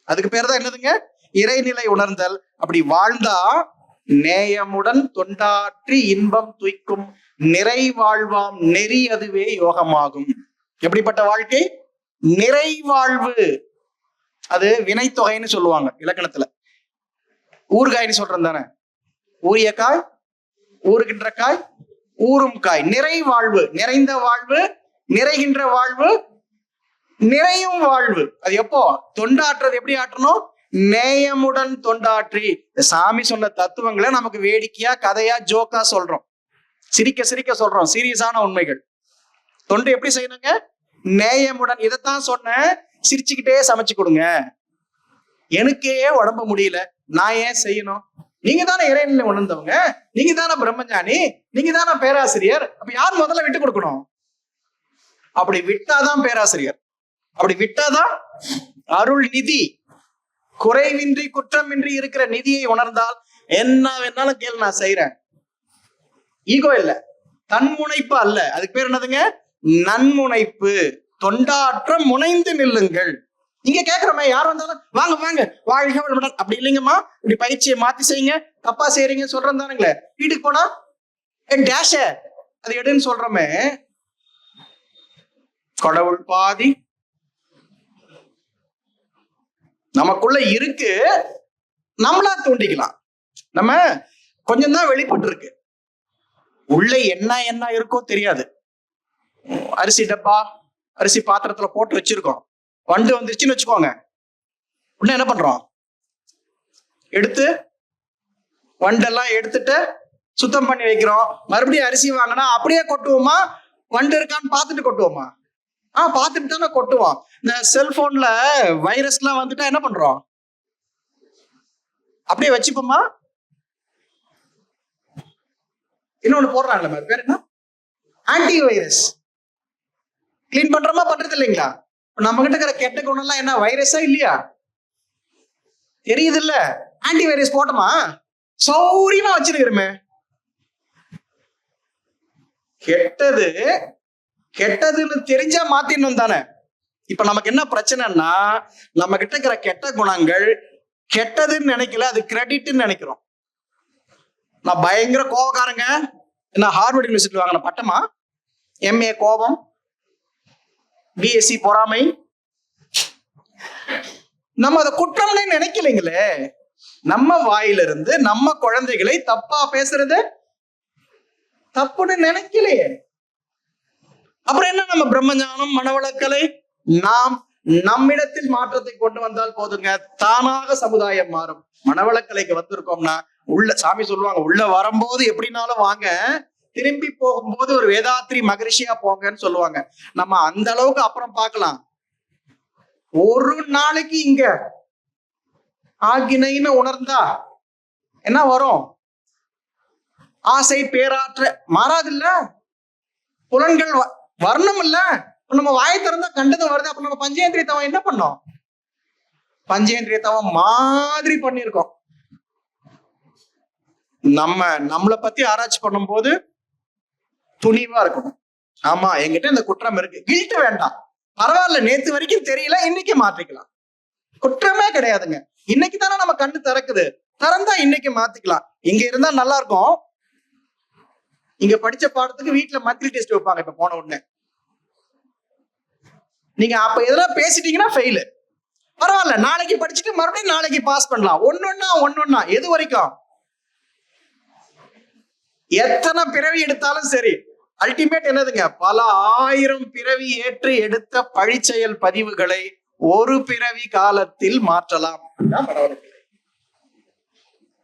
அதுக்கு பேர் தான் என்னதுங்க? இறைநிலை உணர்ந்தல். அப்படி வாழ்ந்தா நேயமுடன் தொண்டாற்றி இன்பம் துய்க்கும் நிறைவாழ்வாம் நெறி அதுவே யோகமாகும். எப்படிப்பட்ட வாழ்க்கை? நிறைவாழ்வு. அது வினைத்தொகைன்னு சொல்லுவாங்க இலக்கணத்துல. ஊறுகாய்னு சொல்றேன் தானே, ஊறிய காய், ஊறுகின்ற காய், ஊறும் காய். நிறைவாழ்வு, நிறைந்த வாழ்வு, நிறைகின்ற வாழ்வு, நிறையும் வாழ்வு. அது எப்போ? தொண்டாற்றுறது எப்படி ஆற்றணும்? நேயமுடன் தொண்டாற்றி. சாமி சொன்ன தத்துவங்களை நமக்கு வேடிக்கையா கதையா ஜோக்கா சொல்றோம், சிரிக்க சிரிக்க சொல்றோம், சீரியஸான உண்மைகள். தொண்டு எப்படி செய்யணுங்க? நேயமுடன். இதைத்தான் சொன்ன, சிரிச்சுக்கிட்டே சமைச்சு கொடுங்க. எனக்கே உடம்பு முடியல, நான் ஏன் செய்யணும்? நீங்க தானே இறைநிலை உணர்ந்தவங்க, நீங்க தானே பிரம்மஞானி, நீங்க தானே பேராசிரியர். அப்ப யார் முதல்ல விட்டு கொடுக்கணும்? அப்படி விட்டாதான் பேராசிரியர், அப்படி விட்டாதான் அருள் நிதி. குறைவின்றி குற்றமின்றி இருக்கிற நிதியை உணர்ந்தால் என்ன வேணாலும் கேள், நான் செய்யறேன். ஈகோ இல்ல, தன்முனைப்பு அல்ல. அதுக்கு பேர் என்னதுங்க? நன்முனைப்பு. தொண்டாற்ற முனைந்து நில்லுங்கள். இங்க கேக்குறோமே, யார் வந்தாலும் வாங்க வாங்க வாழ்க வளமுடன் அப்படி இல்லைங்கம்மா, இப்படி பயிற்சியை மாத்தி செய்யுங்க, தப்பா செய்யறீங்க சொல்றோம் தானுங்களே. வீட்டுக்கு போனா என் டேஷ அது எடுன்னு சொல்றோமே. கடவுள் பாதி நமக்குள்ள இருக்கு, நம்மளா தூண்டிக்கலாம். நம்ம கொஞ்சம் தான் வெளிப்பட்டு இருக்கு, உள்ள என்ன இருக்கோ தெரியாது. அரிசி டப்பா, அரிசி பாத்திரத்துல போட்டு வச்சிருக்கோம், வண்டு வந்துருச்சுன்னு வச்சுக்கோங்க, உடனே என்ன பண்றோம்? எடுத்து வண்டெல்லாம் எடுத்துட்டு சுத்தம் பண்ணி வைக்கிறோம். மறுபடியும் அரிசி வாங்கினா அப்படியே கொட்டுவோமா? வண்டு இருக்கான்னு பார்த்துட்டு கொட்டுவோமா? பார்த்துட்டு தானே கொட்டுவோம். இந்த செல்போன்ல வைரஸ் எல்லாம் வந்துட்டா என்ன பண்றோம்? அப்படியே வச்சுப்போமா? இன்னொன்னு போடுறாங்களே, பேர் என்ன? Anti virus. கிளீன் பண்றோமா பண்றது இல்லைங்களா? நம்ம கிட்ட இருக்கிற கெட்ட குணம் எல்லாம் என்ன வைரஸா இல்லையா? தெரியுது இல்ல? ஆன்டி வைரஸ் போட்டோமா சௌரியமா வச்சிருக்கிறோமே. கெட்டது கெட்டதுன்னு தெரிஞ்சா மாத்திடணும் தானே. இப்ப நமக்கு என்ன பிரச்சனைன்னா, நம்ம கிட்ட இருக்கிற கெட்ட குணங்கள் கெட்டதுன்னு நினைக்கல, அது கிரெடிட்னு நினைக்கிறோம். நான் பயங்கர கோபக்காரங்க, நான் ஹார்வர்ட் யூனிவர்சிட்டி வாங்கின பட்டமா, MA கோபம், BSc பொறாமை, நம்ம அதை குற்றம்னே நினைக்கலைங்களே. நம்ம வாயிலிருந்து நம்ம குழந்தைகளை தப்பா பேசுறது தப்புன்னு நினைக்கலையே. அப்புறம் என்ன நம்ம பிரம்மஞானம் மனவளக்கலை நாம் நம்மிடத்தில் மாற்றத்தை கொண்டு வந்தால் போதுங்க, தானாக சமுதாயம் மாறும். மனவளக்கலைக்கு வந்திருக்கோம்னா உள்ள சாமி சொல்லுவாங்க, உள்ள வரும்போது எப்படினாலும் வாங்க, திரும்பி போகும்போது ஒரு வேதாத்ரி மகரிஷியா போங்கன்னு சொல்லுவாங்க. நம்ம அந்த அளவுக்கு அப்புறம் பார்க்கலாம். ஒரு நாளைக்கு இங்க ஆகினைன்னு உணர்ந்தா என்ன வரும்? ஆசை பேராற்ற மாறாது இல்ல, புலன்கள் வரணும் இல்ல. நம்ம வாயை திறந்தா கண்டதும் வருது. அப்ப நம்ம பஞ்சேந்திரிய தவம் என்ன பண்ணோம்? பஞ்சேந்திரிய தவம் மாதிரி பண்ணிருக்கோம். நம்மளை பத்தி ஆராய்ச்சி பண்ணும் போது துணிவா இருக்கணும். ஆமா, என்கிட்ட இந்த குற்றம் இருக்கு, கில்ட் வேண்டாம், பரவாயில்ல, நேத்து வரைக்கும் தெரியல, இன்னைக்கு மாத்திக்கலாம். குற்றமே கிடையாதுங்க. இன்னைக்கு தானே நம்ம கண்ணு திறக்குது, திறந்தா இன்னைக்கு மாத்திக்கலாம். இங்க இருந்தா நல்லா இருக்கும். இங்க படிச்ச பாடத்துக்கு வீட்டுல மந்த்லி டெஸ்ட் வைப்பாங்க. இப்ப போன உடனே நீங்க அப்ப எதெல்லாம் பேசிட்டீங்கன்னா ஃபெயிலு. பரவாயில்ல, நாளைக்கு படிச்சுட்டு மறுபடியும் நாளைக்கு பாஸ் பண்ணலாம். ஒன்னொன்னா எது வரைக்கும்? எத்தனை பிறவி எடுத்தாலும் சரி, அல்டிமேட் என்னதுங்க? பல ஆயிரம் பிறவி ஏற்று எடுத்த பழிச்செயல் பதிவுகளை ஒரு பிறவி காலத்தில் மாற்றலாம்.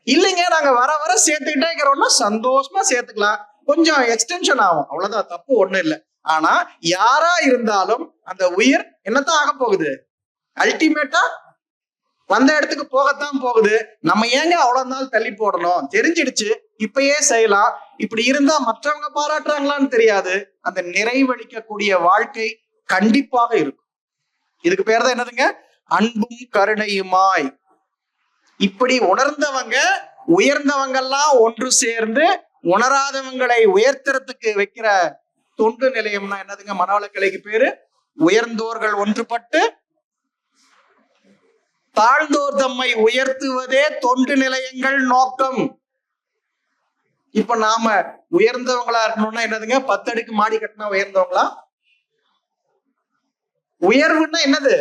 இல்லைங்க, நாங்க வர வர சேர்த்துக்கிட்டே இருக்கிறோம்னா சந்தோஷமா சேர்த்துக்கலாம், கொஞ்சம் எக்ஸ்டென்ஷன் ஆகும், அவ்வளவுதான், தப்பு ஒண்ணும் இல்லை. ஆனா யாரா இருந்தாலும் அந்த உயிர் என்னத்தான் ஆக போகுது? அல்டிமேட்டா வந்த இடத்துக்கு போகத்தான் போகுது. நம்ம ஏங்க அவ்வளவு நாள் தள்ளி போடணும்? தெரிஞ்சிடுச்சு, இப்பயே செய்யலாம். இப்படி இருந்தா மற்றவங்க பாராட்டுறாங்களான்னு தெரியாது, அந்த நிறைவளிக்கக்கூடிய வாழ்க்கை கண்டிப்பாக இருக்கும். இதுக்கு பேர் தான் என்னதுங்க? அன்பும் கருணையுமாய். இப்படி உணர்ந்தவங்க உயர்ந்தவங்கெல்லாம் ஒன்று சேர்ந்து உணராதவங்களை உயர்த்துறதுக்கு வைக்கிற தொண்டு நிலையம்னா என்னதுங்க? மனவளக்கலைக்கு பேரு. உயர்ந்தோர்கள் ஒன்றுபட்டு தாழ்ந்தோர் தம்மை உயர்த்துவதே தொண்டு நிலையங்கள் நோக்கம். இப்ப நாம உயர்ந்தவங்களா இருக்கணும்னா என்னதுங்க? 10 அடுக்கு மாடி கட்டினா உயர்ந்தவங்களா? உயர்வுன்னா என்னது?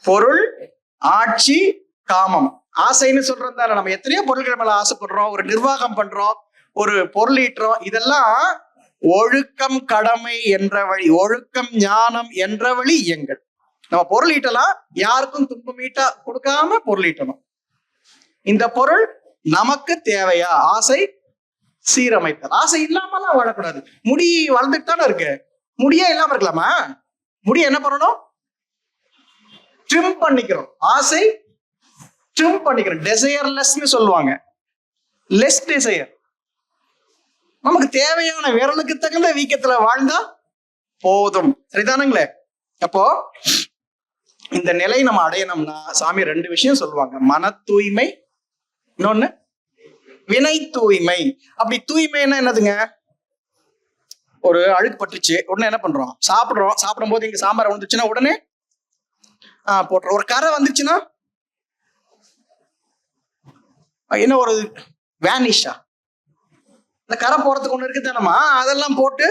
பொருள், ஆட்சி, காமம். ஆசைன்னு சொல்றோம் தானே. நம்ம எத்தனையோ பொருள்கள் மேல ஆசைப்படுறோம், ஒரு நிர்வாகம் பண்றோம், ஒரு பொருள் ஈட்டுறோம். இதெல்லாம் ஒழுக்கம் கடமை என்ற வழி, ஒழுக்கம் ஞானம் என்ற வழி இயங்கள். நம்ம பொருள் ஈட்டலாம், யாருக்கும் துன்பம் ஈட்ட கொடுக்காம பொருள் ஈட்டணும். இந்த பொருள் நமக்கு தேவையா? ஆசை சீரமைத்தல். ஆசை இல்லாமலாம் வாழக்கூடாது. முடி வளர்ந்துட்டு தானே இருக்கு, முடியே இல்லாம இருக்கலாமா? முடிய என்ன பண்ணணும்? ட்ரிம் பண்ணிக்கிறோம். ஆசை ட்ரிம் பண்ணிக்கிறோம். டெசையர்லெஸ்ன்னு சொல்லுவாங்க, லெஸ் டிசையர். நமக்கு தேவையான விரலுக்கு தகுந்த வீக்கத்துல வாழ்ந்தா போதும். சரிதானுங்களே? அப்போ இந்த நிலை நம்ம அடையணும்னா சாமி 2 விஷயம் சொல்லுவாங்க. மன தூய்மை, இன்னொன்னு வினை தூய்மை. அப்படி தூய்மைன்னா என்னதுங்க? ஒரு அழுக்கு பட்டுச்சு, உடனே என்ன பண்றோம்? சாப்பிடுறோம். சாப்பிடும் போது இங்க சாம்பார் வந்துச்சுன்னா உடனே போட்டுறோம். ஒரு கரை வந்துச்சுன்னா என்ன, ஒரு வேனிஷா, இந்த கரை போறதுக்கு ஒண்ணு இருக்கு தானமா, அதெல்லாம் போட்டு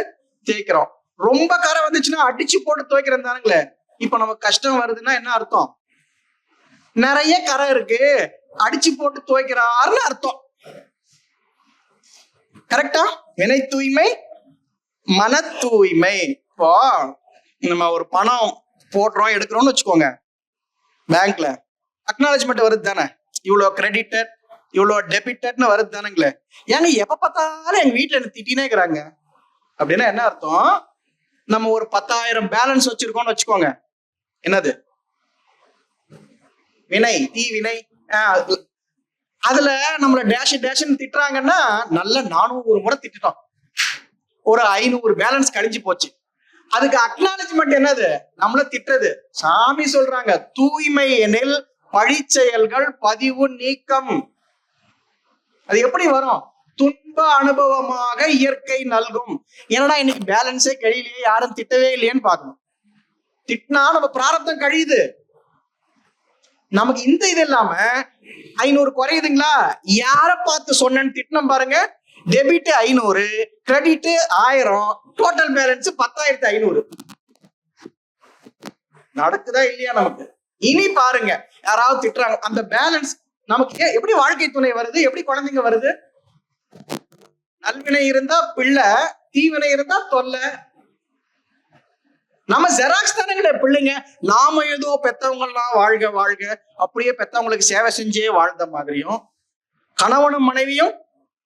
தேய்க்கிறோம். ரொம்ப கரை வந்துச்சுன்னா அடிச்சு போட்டு துவைக்கிறேன் தானுங்களே. இப்ப நமக்கு கஷ்டம் வருதுன்னா என்ன அர்த்தம்? நிறைய கரை இருக்கு, அடிச்சு போட்டு துவைக்கிறாருன்னு அர்த்தம். கரெக்டா? வினை தூய்மை, மன தூய்மை. இப்போ நம்ம ஒரு பணம் போடுறோம் எடுக்கிறோம்னு வச்சுக்கோங்க, பேங்க்ல அக்னாலஜ்மெண்ட் வருது தானே, இவ்வளவு கிரெடிட்டட் இவ்வளவு டெபிட்டட்னு வருது தானுங்களே. ஏங்க எப்ப பார்த்தாலும் எங்க வீட்டுல என்ன திட்டினே இருக்கிறாங்க அப்படின்னா என்ன அர்த்தம்? நம்ம ஒரு 10,000 பேலன்ஸ் வச்சிருக்கோம்னு வச்சுக்கோங்க, என்னது? வினை, தீ வினை. அதுல நம்மள டேஷ் டேஷ்ன்னு திட்டுறாங்கன்னா நல்ல 400 முறை திட்டோம், ஒரு 500 பேலன்ஸ் கழிஞ்சு போச்சு. அதுக்கு அக்னாலஜ்மெண்ட் என்னது? நம்மள திட்டுறது. சாமி சொல்றாங்க, தூய்மை எனில் பழிச்செயல்கள் பதிவு நீக்கம். அது எப்படி வரும்? துன்ப அனுபவமாக இயற்கை நல்கும். ஏன்னா இன்னைக்கு பேலன்ஸே கழியிலேயே, யாரும் திட்டவே இல்லையேன்னு பார்க்கணும். திட்டினா நம்ம பிராரப்தம் கழியுது. நமக்கு இந்த இது இல்லாம 500 குறையுதுங்களா, யார பார்த்து சொன்னேன்னு திட்டினம் பாருங்க. Debit 500, credit 1000, total balance 10,500. நடக்குதா இல்லையா? நமக்கு இனி பாருங்க, யாராவது திட்டுறாங்க, அந்த பேலன்ஸ் நமக்கு எப்படி வாழ்க்கை துணை வருது, எப்படி குழந்தைங்க வருது? நல்வினை இருந்தா பிள்ளை, தீவினை இருந்தா தொல்லை. நம்ம ஜெராக்ஸ் தானே கிடையாது பிள்ளைங்க. நாம ஏதோ பெத்தவங்க எல்லாம் வாழ்க வாழ்க அப்படியே பெத்தவங்களுக்கு சேவை செஞ்சே வாழ்ந்த மாதிரியும், கணவனும் மனைவியும்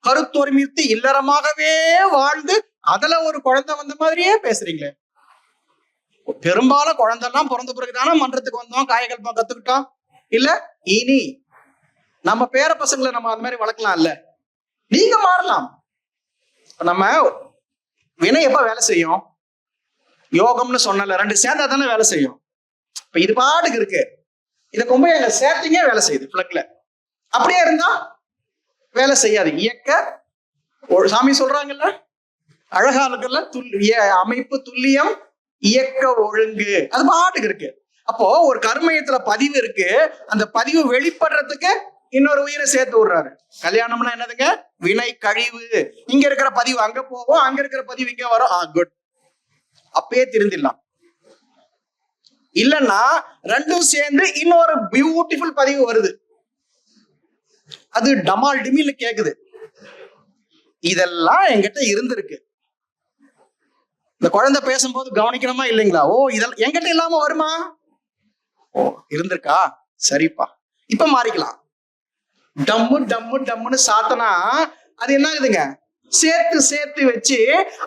கருத்தொருமித்து இல்லறமாகவே வாழ்ந்து அதுல ஒரு குழந்தை வந்த மாதிரியே பேசுறீங்களே. பெரும்பாலும் குழந்தைலாம் பிறந்த பிறகுதானே மன்றத்துக்கு வந்தோம், காயகல்பம் கத்துக்கிட்டோம். இல்ல இனி நம்ம பேர பசங்களை நம்ம அந்த மாதிரி வளர்க்கலாம். இல்ல நீங்க மாறலாம். நம்ம வினை எப்ப வேலை செய்யும்? யோகம்னு சொன்னல, ரெண்டு சேர்ந்தா தானே வேலை செய்யும். இப்ப இது பாட்டுக்கு இருக்கு, இதை கொண்டு எங்க சேர்த்திங்க வேலை செய்யுது பிளக்ல. அப்படியே இருந்தா வேலை செய்யாது. இயக்க சாமி சொல்றாங்கல்ல, அழகா இருக்குல்ல, அமைப்பு துல்லியம் இயக்க ஒழுங்கு, அது பாட்டுக்கு இருக்கு. அப்போ ஒரு கர்மயத்துல பதிவு இருக்கு, அந்த பதிவு வெளிப்படுறதுக்கு இன்னொரு உயிரை சேர்த்து விடுறாரு. கல்யாணம்னா என்னதுங்க? வினை கழிவு. இங்க இருக்கிற பதிவு அங்க போவோம், அங்க இருக்கிற பதிவு இங்க வரும். குட், அப்பயே திருந்திடலாம். இல்லைன்னா ரெண்டும் சேர்ந்து இன்னொரு பியூட்டிஃபுல் பதிவு வருது, அது டமால் டிமில் கேக்குது. இதெல்லாம் என்கிட்ட இருந்திருக்கு. இந்த குழந்தை பேசும்போது கவனிக்கணுமா இல்லைங்களா? ஓ, இதெல்லாம் என்கிட்ட இல்லாம வருமா? ஓ, இருந்திருக்கா, சரிப்பா, இப்ப மாறிக்கலாம். டம்மு டம்மு டம்முன்னு சாத்தனா அது என்ன ஆகுதுங்க? சேர்த்து சேர்த்து வச்சு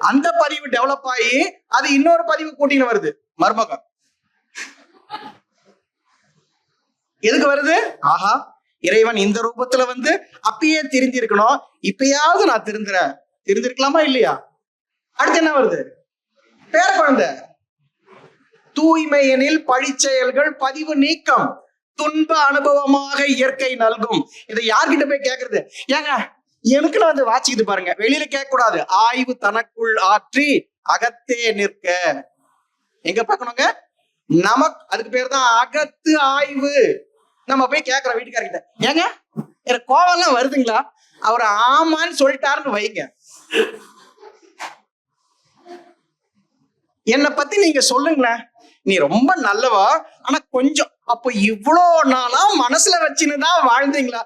அந்த பதிவு டெவலப் ஆகி அது இன்னொரு பதிவு கூட்டின்னு வருது. மர்மகம் எதுக்கு வருது? ஆஹா, இறைவன் இந்த ரூபத்துல வந்து அப்பயே திருந்திருக்கணும், இப்பயாவது நான் திருந்திருக்கலாமா இல்லையா? அடுத்து என்ன வருது? பேர குழந்தை. தூய்மை எனில் பழிச்செயல்கள் பதிவு நீக்கம், துன்ப அனுபவமாக இயற்கை நல்கும். இதை யார்கிட்ட போய் கேக்குறது? ஏங்க எனக்கு நான் வந்து வாசிக்குது பாருங்க, வெளியில கேட்க கூடாது. ஆய்வு தனக்குள் ஆற்றி அகத்தே நிற்க. எங்க பார்க்கணுங்க? நமக்கு அதுக்கு பேர் தான் அகத்து ஆய்வு. நம்ம போய் கேட்கிறோம் வீட்டுக்காரர்கிட்ட, ஏங்க எனக்கு கோவம் எல்லாம் வருதுங்களா? அவர் ஆமான்னு சொல்லிட்டாருன்னு வைங்க, என்னை பத்தி நீங்க சொல்லுங்களேன், நீ ரொம்ப நல்லவா, ஆனா கொஞ்சம் அப்ப இவ்வளோ நாளா மனசுல வச்சுன்னுதான் வாழ்ந்தீங்களா?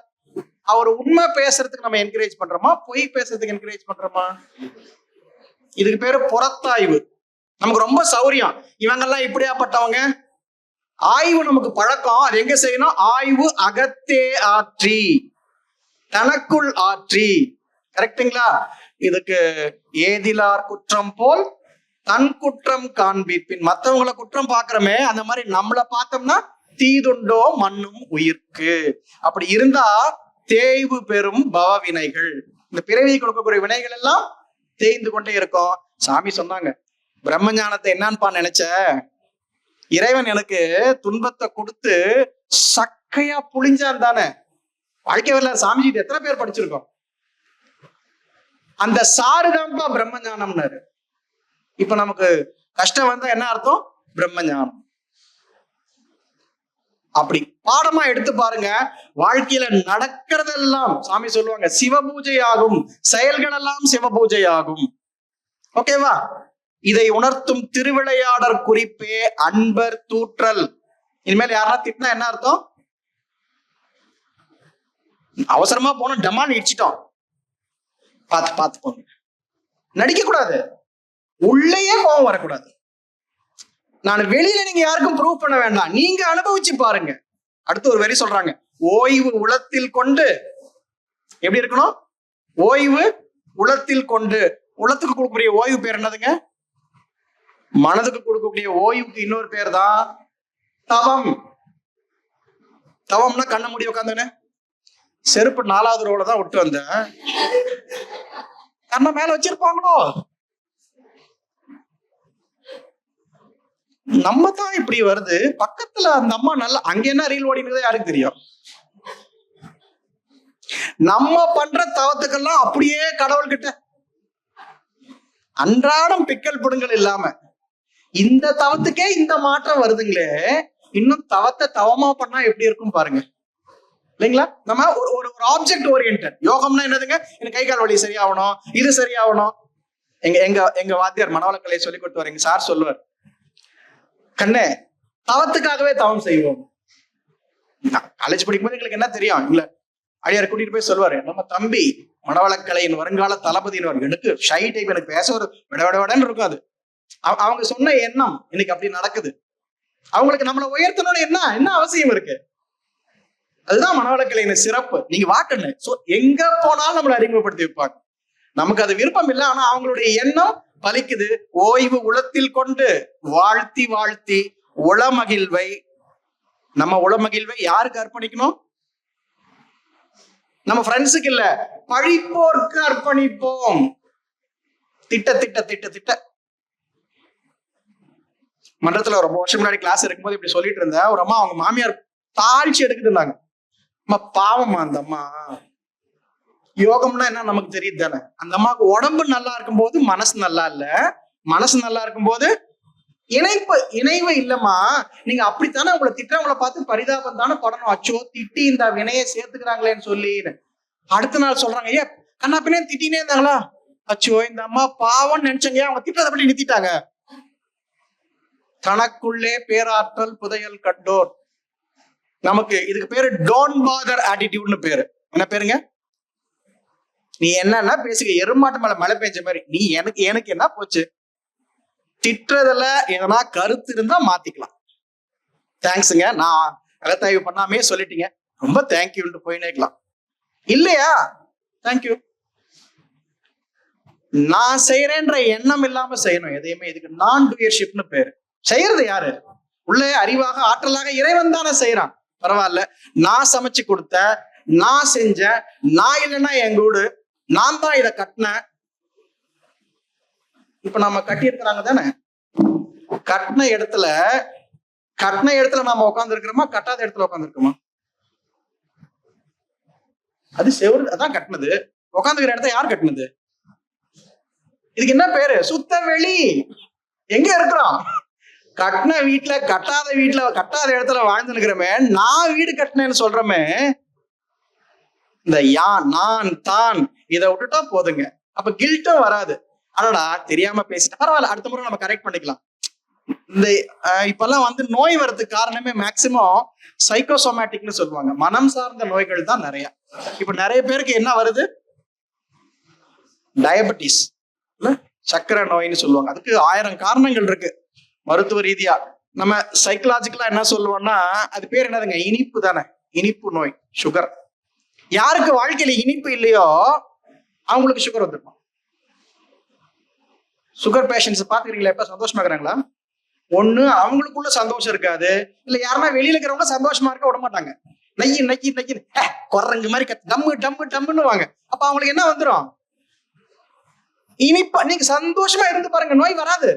அவர் உண்மை பேசுறதுக்கு நம்ம என்கரேஜ் பண்றோமா, பொய் பேசுறதுக்கு என்கரேஜ் பண்றோமா? இதுக்கு பேரு புறத்தாய்வு. நமக்கு ரொம்ப சௌரியம், இவங்கெல்லாம் இப்படியாப்பட்டவங்க. ஆய்வு நமக்கு பழக்கம். அது எங்க செய்யணும்? ஆய்வு அகத்தே ஆற்றி தனக்குள் ஆற்றி. கரெக்டுங்களா? இதுக்கு ஏதிலார் குற்றம் போல் தன் குற்றம் காண்பிப்பின். மற்றவங்களை குற்றம் பாக்குறமே, அந்த மாதிரி நம்மளை பார்த்தோம்னா தீதுண்டோ மண்ணும் உயிர்க்கு. அப்படி இருந்தா தேய்வு பெறும் பவவினைகள், இந்த பிறவி கொடுக்கக்கூடிய வினைகள் எல்லாம் தேய்ந்து கொண்டே இருக்கும். சாமி சொன்னாங்க, பிரம்ம ஞானத்தை என்னன்னுப்பா நினைச்ச? இறைவன் எனக்கு துன்பத்தை கொடுத்து சக்கையா புளிஞ்சான் தானே. வாழ்க்கை வரலாறு சாமிஜி எத்தனை பேர் படிச்சிருக்கோம்? அந்த சாருதான்ப்பா பிரம்ம ஞானம்னாரு. இப்ப நமக்கு கஷ்டம் வந்தா என்ன அர்த்தம்? பிரம்ம ஞானம். அப்படி பாடமா எடுத்து பாருங்க. வாழ்க்கையில நடக்கிறதெல்லாம் சாமி சொல்லுவாங்க சிவபூஜை ஆகும், செயல்கள் எல்லாம் சிவபூஜை ஆகும். ஓகேவா? இதை உணர்த்தும் திருவிளையாடற் குறிப்பே அன்பர் தூற்றல். இனிமேல் யாரா திட்டினா என்ன அர்த்தம்? அவசரமா போனோம், டமான் இடிச்சிட்டோம், பார்த்து போங்க. நடிக்க கூடாது, உள்ளேயே கோபம் வரக்கூடாது. நான் வெளியில நீங்க யாருக்கும் ப்ரூவ் பண்ண வேண்டாம், நீங்க அனுபவிச்சு பாருங்க. அடுத்து ஒரு வரி சொல்றாங்க, ஓய்வு உளத்தில் கொண்டு. எப்படி இருக்கணும்? ஓய்வு உளத்தில் கொண்டு. உளத்துக்கு கொடுக்கக்கூடிய ஓய்வு பேர் என்னதுங்க? மனதுக்கு கொடுக்கக்கூடிய ஓய்வுக்கு இன்னொரு பேர் தான் தவம். தவம்னா கண்ண மூடி உட்காந்துன்னு செருப்பு 4வது ரோல தான் விட்டு வந்தேன், கண்ண மேல வச்சிருப்பாங்களோ. நம்ம தான் இப்படி வருது. பக்கத்துல அந்த அம்மா நல்லா அங்க என்ன ரீல் ஓடினது யாருக்கு தெரியும்? நம்ம பண்ற தவத்துக்கெல்லாம் அப்படியே கடவுள்கிட்ட அன்றாடம் பிக்கல் புடுங்கல் இல்லாம இந்த தவத்துக்கே இந்த மாற்றம் வருதுங்களே, இன்னும் தவத்தை தவமா பண்ணா எப்படி இருக்கும் பாருங்க. இல்லைங்களா? நம்ம ஒரு ஆப்ஜெக்ட் ஓரியன்டட் யோகம்னா என்னதுங்க? எனக்கு கை கால் வலி சரியாகணும், இது சரியாகணும். எங்க வாத்தியார் மனவளக்கலையை சொல்லி கொடுத்து வரீங்க சார் சொல்லுவார், கண்ணே தவத்துக்காகவே தவம் செய்வோம், காலேஜ் படிக்கும்போது எங்களுக்கு என்ன தெரியும் இல்ல, ஐயர் கூட்டிட்டு போய் சொல்லுவாரு, நம்ம தம்பி மனவளக்கலையின் வருங்கால தளபதினு, எனக்கு ஷை டைப், எனக்கு பேச ஒரு விடவிடன்னு இருக்கும். அது அவங்க சொன்ன எண்ணம் இன்னைக்கு அப்படி நடக்குது. அவங்களுக்கு நம்மளை உயர்த்தணும்னு என்ன என்ன அவசியம் இருக்கு? அதுதான் மனவளக்கலையின் சிறப்பு. நீங்க வாக்கண்ணு எங்க போனாலும் நம்மளை அறிமுகப்படுத்தி வைப்பாங்க. நமக்கு அது விருப்பம் இல்லை, ஆனா அவங்களுடைய எண்ணம் பலிக்குது. ஓய்வு உளத்தில் கொண்டு வாழ்த்தி வாழ்த்தி உளமகிழ்வை, நம்ம உளமகிழ்வை யாருக்கு அர்ப்பணிக்கணும்? நம்ம ஃப்ரெண்ட்ஸுக்கு இல்ல, பழிப்போர்க்கு அர்ப்பணிப்போம். திட்ட திட்ட திட்ட திட்ட. மன்றத்துல ரொம்ப வருஷம் முன்னாடி கிளாஸ் இருக்கும்போது இப்படி சொல்லிட்டு இருந்தேன். ஒரு அம்மா அவங்க மாமியார் தாழ்ச்சி எடுக்கிட்டு இருந்தாங்க. அம்மா பாவமா அந்த அம்மா, யோகம்னா என்ன நமக்கு தெரியுது தானே. அந்த அம்மாவுக்கு உடம்பு நல்லா இருக்கும் போது மனசு நல்லா இல்ல, மனசு நல்லா இருக்கும் போது இணைவு இல்லம்மா. நீங்க அப்படித்தானே உங்களை திட்டவங்களை பார்த்து பரிதாபம் தானே படணும். அச்சோ திட்டி இந்த வினையை சேர்த்துக்கிறாங்களேன்னு சொல்லி அடுத்த நாள் சொல்றாங்க, ஏன் கண்ணா பின்னே திட்டினே இருந்தாங்களா? அச்சோ இந்த அம்மா பாவம்னு நினைச்சங்க, அவங்க திட்டத்தை படி நிறுத்திட்டாங்க. தனக்குள்ளே பேராற்றல் புதையல் கண்டோர். நமக்கு இதுக்கு பேரு டோன்ட் பாதர் ஆட்டிடியூட்னு பேரு. என்ன பேருங்க? நீ என்னன்னா பேசுங்க, எருமாட்டு மேல மழை பெஞ்ச மாதிரி. நீ எனக்கு என்ன போச்சு? திட்டுறதுல எதனா கருத்து இருந்தா மாத்திக்கலாம். தேங்க்ஸுங்க, நான் அகத்தாய்வு பண்ணாமே சொல்லிட்டீங்க, ரொம்ப தேங்க்யூன்னு போயினேக்கலாம். இல்லையா தேங்க்யூ. நான் செய்யறேன்ற எண்ணம் இல்லாம செய்யணும் எதையுமே. இதுக்கு நான் டூயர்ஷிப்னு பேரு. செய்யறது யாரு? உள்ளே அறிவாக ஆற்றலாக இறைவன் தானே செய்யறான். பரவாயில்ல, நான் சமைச்சு கொடுத்த, நான் செஞ்சேன், நான் இல்லைன்னா என் கூடு, நான் தான் இதை கட்டினேன். இப்ப நம்ம கட்டி இருக்கிறாங்க தானே, கட்டின இடத்துல நாம உட்கார்ந்து இருக்கிறோமா, கட்டாத இடத்துல உட்கார்ந்து இருக்கோமா? அது செவரு அதான் கட்டினது. உட்காந்துக்கிற இடத்த யார் கட்டினது? இதுக்கு என்ன பேரு? சுத்த வெளி. எங்க இருக்கிறோம்? கட்டின வீட்டுல கட்டாத இடத்துல வாழ்ந்து இருக்கிறோமே. நான் வீடு கட்டினேன்னு சொல்றமே, இந்த யான் நான் தான் இதை விட்டுட்டா போதுங்க. அப்ப கில்ட்டும் வராது. ஆனாடா தெரியாம பேசிட்டா பரவாயில்ல, அடுத்த முறை நம்ம கரெக்ட் பண்ணிக்கலாம். இந்த இப்பெல்லாம் நோய் வர்றதுக்கு காரணமே மேக்சிமம் சைக்கோசோமேட்டிக்னு சொல்லுவாங்க. மனம் சார்ந்த நோய்கள் தான் நிறைய. இப்ப நிறைய பேருக்கு என்ன வருது? டயபெட்டிஸ், சர்க்கரை நோய்னு சொல்லுவாங்க. அதுக்கு 1000 காரணங்கள் இருக்கு மருத்துவ ரீதியா. நம்ம சைக்கலாஜிக்கலா என்ன சொல்லுவோம்னா, அது பேர் என்னதுங்க? இனிப்பு தானே. இனிப்பு நோய், சுகர். யாருக்கு வாழ்க்கையில இனிப்பு இல்லையோ அவங்களுக்கு சுகர் வந்துருக்கும். சுகர் பேஷண்ட்ஸ் பாத்துக்கிறீங்களா? எப்ப சந்தோஷமா இருக்கிறாங்களா? ஒண்ணு அவங்களுக்குள்ள சந்தோஷம் இருக்காது, இல்ல யாருன்னா வெளியில இருக்கிறவங்க சந்தோஷமா இருக்க விட மாட்டாங்க. நையி நக்கி நக்கி குரங்கு மாதிரி டம்மு டம்மு டம்முன்னு வாங்க. அப்ப அவங்களுக்கு என்ன வந்துடும்? இனிப்பா. நீங்க சந்தோஷமா இருந்து பாருங்க, நோய் வராது.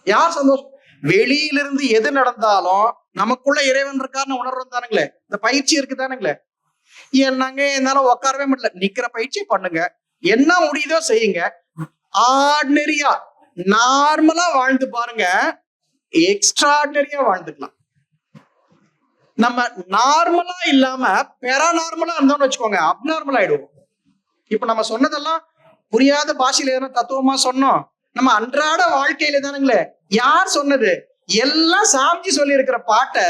யார் சந்தோஷம்? வெளியிலிருந்து எது நடந்தாலும் நமக்குள்ள இறைவன் இருக்காருன்னு உணர்வு தானுங்களே. இந்த பயிற்சி இருக்கு தானுங்களே. என்னங்க என்னால உட்காரவே முடியல, நிக்கிற பயிற்சி பண்ணுங்க, என்ன முடியுதோ செய்யுங்க. ஆர்டினரியா நார்மலா வாழ்ந்து பாருங்க, எக்ஸ்ட்ராடினரியா வாழ்ந்துக்கலாம். நம்ம நார்மலா இல்லாம பெராநார்மலா இருந்தோம்னு வச்சுக்கோங்க, அப்நார்மல் ஆயிடுவோம். இப்ப நம்ம சொன்னதெல்லாம் புரியாத பாஷையில எதனா தத்துவமா சொன்னோம். நம்ம அன்றாட வாழ்க்கையில தானுங்களே. யார் சொன்னது? எல்லாம் சாமிஜி சொல்லி இருக்கிற பாட்டை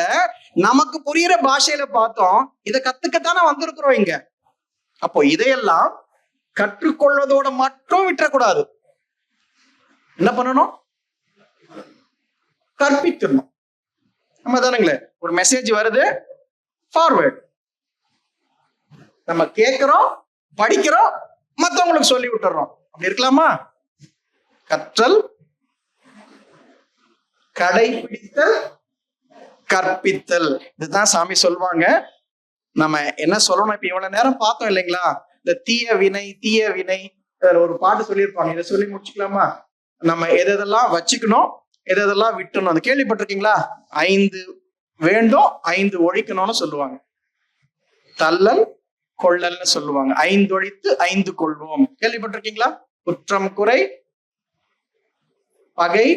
நமக்கு புரியுற பாஷையில பார்த்தோம். இதை கத்துக்கத்தானே வந்திருக்கிறோம் இங்க. அப்போ இதையெல்லாம் கற்றுக்கொள்வதோட மட்டும் விட்டுறக்கூடாது. என்ன பண்ணணும்? கற்பிக்கணும். நம்ம தானுங்களே, ஒரு மெசேஜ் வருது, ஃபார்வர்ட். நம்ம கேட்கிறோம், படிக்கிறோம், மத்தவங்களுக்கு சொல்லி விட்டுறோம். அப்படி இருக்கலாமா? கற்றல், கடைபிடித்தல், கற்பித்தல், இதுதான் சாமி சொல்வாங்க. நம்ம என்ன சொல்லணும்? இப்ப இவ்வளவு நேரம் பார்த்தோம் இல்லைங்களா, இந்த தீய வினை ஒரு பாட்டு சொல்லியிருப்பாங்க. இதை சொல்லி முடிச்சுக்கலாமா? நம்ம எதெல்லாம் வச்சுக்கணும், எதெல்லாம் விட்டணும். அது கேள்விப்பட்டிருக்கீங்களா? 5 வேண்டும், 5 ஒழிக்கணும்னு சொல்லுவாங்க. தள்ளல் கொள்ளல்னு சொல்லுவாங்க. 5 ஒழித்து 5 கொள்வோம். கேள்விப்பட்டிருக்கீங்களா? குற்றம் குறை பகை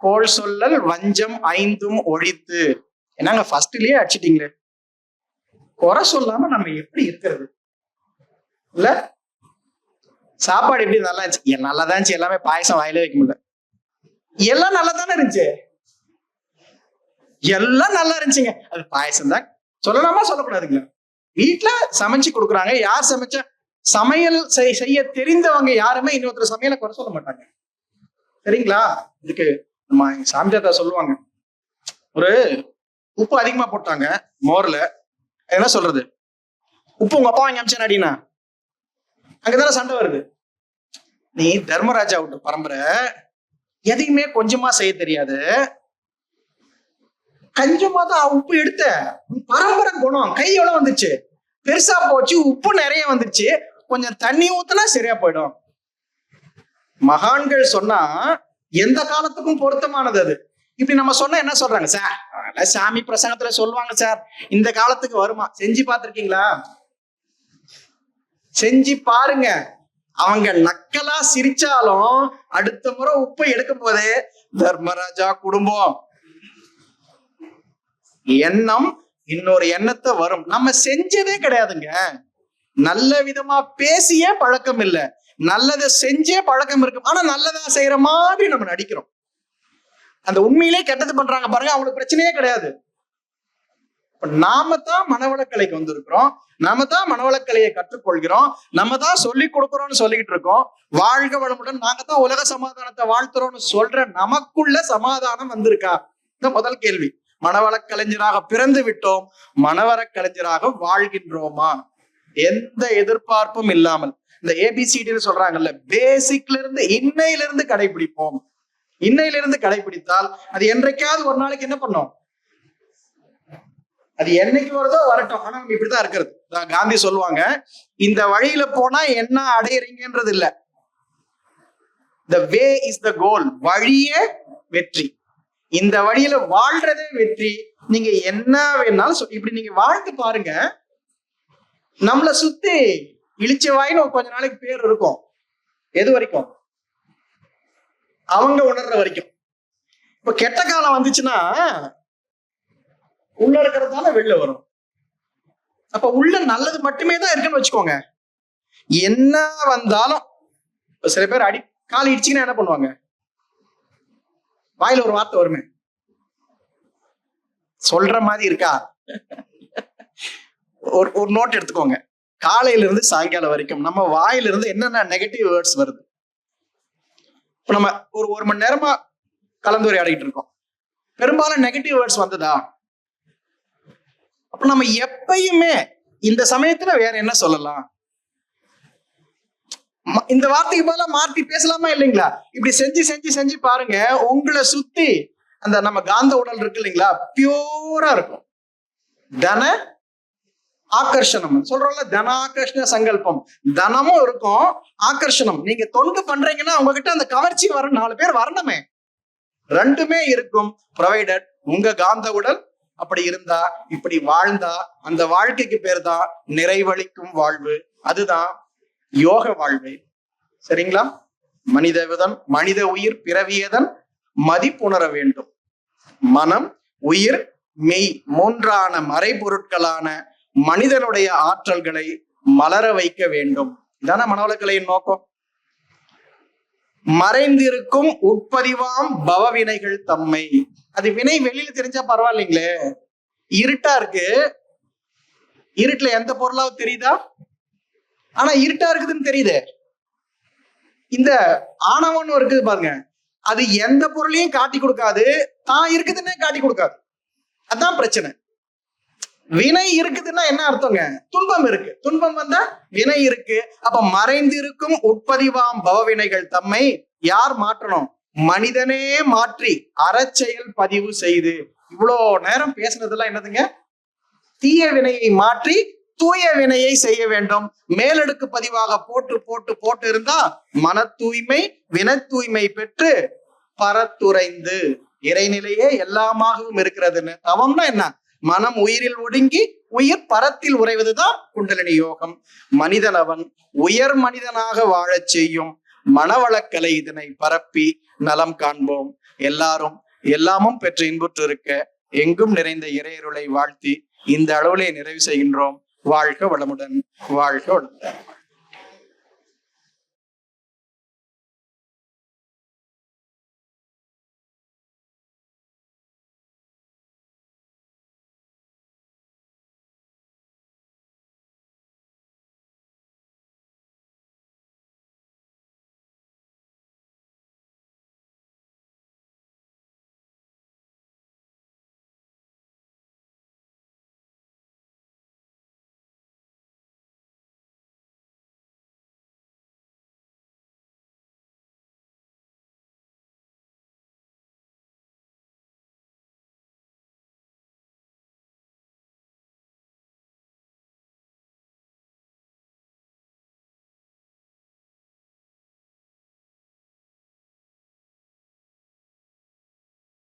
கோள் சொல்லல் வஞ்சம் 5ம் ஒழித்து. என்னங்க ஃபர்ஸ்ட்லயே அடிச்சிட்டீங்களே. குறை சொல்லாம நம்ம எப்படி இருக்கிறது? இல்ல சாப்பாடு எப்படி நல்லா இருந்துச்சு? நல்லாதான் இருந்துச்சு, எல்லாமே பாயசம் வாயில வைக்க முடியல. எல்லாம் நல்லா தானே இருந்துச்சு, எல்லாம் நல்லா இருந்துச்சுங்க, அது பாயசம் தான் சொல்லலாமா சொல்லக்கூடாதுங்களா? வீட்டுல சமைச்சு கொடுக்குறாங்க. யார் சமைச்சா? சமையல் செய்ய தெரிந்தவங்க யாருமே இன்னொருத்தர் சமையலை குறை சொல்ல மாட்டாங்க. சரிங்களா? இதுக்கு நம்ம சாமி தாத்தா சொல்லுவாங்க, ஒரு உப்பு அதிகமா போட்டாங்க மோர்ல, என்ன சொல்றது? உப்பு உங்க அப்பா வாங்கி அமிச்சேன் அடினா, அங்கதானே சண்டை வருது. நீ தர்மராஜா விட்டு பரம்பரை, எதையுமே கொஞ்சமா செய்ய தெரியாது, கொஞ்சமா தான் உப்பு எடுத்த. பரம்பரை குணம் கை எவ்வளவு வந்துச்சு, பெருசா போச்சு, உப்பு நிறைய வந்துச்சு, கொஞ்சம் தண்ணி ஊத்துனா சரியா போயிடும். மகான்கள் சொன்னா எந்த காலத்துக்கும் பொருத்தமானது அது. இப்படி நம்ம சொன்னா என்ன சொல்றாங்க? சார் சாமி பிரசங்கத்துல சொல்லுவாங்க சார், இந்த காலத்துக்கு வருமா? செஞ்சு பார்த்திருக்கீங்களா? செஞ்சு பாருங்க. அவங்க நக்கலா சிரிச்சாலும் அடுத்த முறை உப்பை எடுக்கும் போதே தர்மராஜா குடும்பம் எண்ணம் இன்னொரு எண்ணத்தை வரும். நம்ம செஞ்சதே கிடையாதுங்க. நல்ல விதமா பேசியே பழக்கம் இல்லை, நல்லதை செஞ்சே பழக்கம் இருக்கு. ஆனா நல்லதா செய்யற மாதிரி நம்ம நடிக்கிறோம். அந்த உண்மையிலே கெட்டது பண்றாங்க பாருங்க, அவங்களுக்கு பிரச்சனையே கிடையாது. நாம தான் மனவளக்கலைக்கு வந்திருக்கிறோம், நாம தான் மனவளக்கலையை கற்றுக்கொள்கிறோம், நம்ம தான் சொல்லி கொடுக்குறோம்னு சொல்லிக்கிட்டு இருக்கோம். வாழ்க வளமுடன், நாங்க தான் உலக சமாதானத்தை வாழ்த்துறோம்னு சொல்ற நமக்குள்ள சமாதானம் வந்திருக்கா? இந்த முதல் கேள்வி. மனவளக்கலைஞராக பிறந்து விட்டோம், மனவளக்கலைஞராக வாழ்கின்றோமா? எந்த எதிர்பார்ப்பும் இல்லாமல். இந்த ஏபிசிடின்னு சொல்றாங்கல்ல, பேசிக்ல இருந்து இன்னையில இருந்து கடைபிடிப்போம். இன்னையில இருந்து கடைபிடித்தால் அது என்றைக்காவது ஒரு நாளைக்கு என்ன பண்ணும்? அது என்னைக்கு வருதோ வரட்டும். ஆனா நம்ம இப்படிதான் இருக்கிறது. காந்தி சொல்லுவாங்க, இந்த வழியில போனா என்ன அடையறீங்கன்றது இல்ல, the way is the goal. வழியே வெற்றி. இந்த வழியில வாழ்றதே வெற்றி. நீங்க என்ன வேணாலும் இப்படி நீங்க வாழ்ந்து பாருங்க. நம்மளை சுத்தி இளிச்சவாயின்னு கொஞ்ச நாளைக்கு பேர் இருக்கும். எது வரைக்கும்? அவங்க உணர்ற வரைக்கும். இப்ப கெட்ட காலம் வந்துச்சுன்னா உள்ள இருக்கிறதால வெளில வரும். அப்ப உள்ள நல்லது மட்டுமே தான் இருக்குன்னு வச்சுக்கோங்க. என்ன வந்தாலும் சில பேர் கால் இடிச்சுன்னா என்ன பண்ணுவாங்க? வாயில ஒரு வார்த்தை வருமே, சொல்ற மாதிரி இருக்கா? ஒரு நோட் எடுத்துக்கோங்க. காலையில இருந்து சாயங்காலம் வரைக்கும் நம்ம வாயில இருந்து என்னென்ன நெகட்டிவ் வேர்ட்ஸ் வருது. இப்ப நம்ம ஒரு மணி நேரமா கலந்துரையாடிட்டு இருக்கோம், பெரும்பாலும் நெகட்டிவ் வேர்ட்ஸ் வந்ததா? அப்ப நம்ம எப்பயுமே இந்த சமயத்துல வேற என்ன சொல்லலாம், இந்த வார்த்தைக்கு போல மாற்றி பேசலாமா இல்லைங்களா? இப்படி செஞ்சு செஞ்சு செஞ்சு பாருங்க. உங்களை சுத்தி அந்த நம்ம காந்த உடல் இருக்கு இல்லைங்களா, பியூரா இருக்கும். தன ஆகர்ஷணம் சொல்றோம்ல, தனாகர்ஷண சங்கல்பம். தனமும் இருக்கும், ஆகர்ஷணம். நீங்க தொண்டு பண்றீங்கன்னா உங்ககிட்ட அந்த கவர்ச்சி வர 4 பேர் வரணுமே. ரெண்டுமே இருக்கும், ப்ரொவைடட் உங்க காந்த உடல் அப்படி இருந்தா, இப்படி வாழ்ந்தா, அந்த வாழ்க்கைக்கு பேர் தான் நிறைவளிக்கும் வாழ்வு. அதுதான் யோக வாழ்வு. சரிங்களா? மனித உயிர் பிறவியதன் மதிப்புணர வேண்டும். மனம், உயிர், மெய் மூன்றான மறைபொருட்களான மனிதனுடைய ஆற்றல்களை மலர வைக்க வேண்டும். இதான மனவளக்கலையின் நோக்கம். மறைந்திருக்கும் உட்பதிவாம் பவவினைகள் தம்மை. அது வினை வெளியில தெரிஞ்சா பரவாயில்லைங்களே, இருட்டா இருக்கு, இருட்டுல எந்த பொருளாவது தெரியுதா? ஆனா இருட்டா இருக்குதுன்னு தெரியுது. இந்த ஆணவம்னு இருக்குது பாருங்க, அது எந்த பொருளையும் காட்டி கொடுக்காது, தான் இருக்குதுன்னே காட்டி கொடுக்காது. அதான் பிரச்சனை. வினை இருக்குதுன்னா என்ன அர்த்தங்க? துன்பம் இருக்கு. துன்பம் வந்தா வினை இருக்கு. அப்ப மறைந்திருக்கும் உட்பதிவாம் பவவினைகள் தம்மை யார் மாற்றணும்? மனிதனே மாற்றி அறச்செயல் பதிவு செய்து. இவ்வளோ நேரம் பேசுனதெல்லாம் என்னதுங்க? தீய வினையை மாற்றி தூய வினையை செய்ய வேண்டும். மேலடுக்கு பதிவாக போட்டு போட்டு போட்டு இருந்தா மன தூய்மை வின தூய்மை பெற்று பரத்துரைந்து இறைநிலையே எல்லாமாகவும் இருக்கிறதுன்னு. தவம்னா என்ன? மனம் உயிரில் ஒடுங்கி உயிர் பரத்தில் உறைவதுதான் குண்டலினி யோகம். மனிதன் அவன் உயர் மனிதனாக வாழச் செய்யும் மனவளக்கலை இதனை பரப்பி நலம் காண்போம். எல்லாரும் எல்லாமும் பெற்று இன்புற்று இருக்க எங்கும் நிறைந்த இறையருளை வாழ்த்தி இந்த அளவிலே நிறைவு செய்கின்றோம். வாழ்க வளமுடன், வாழ்க வளமுடன்.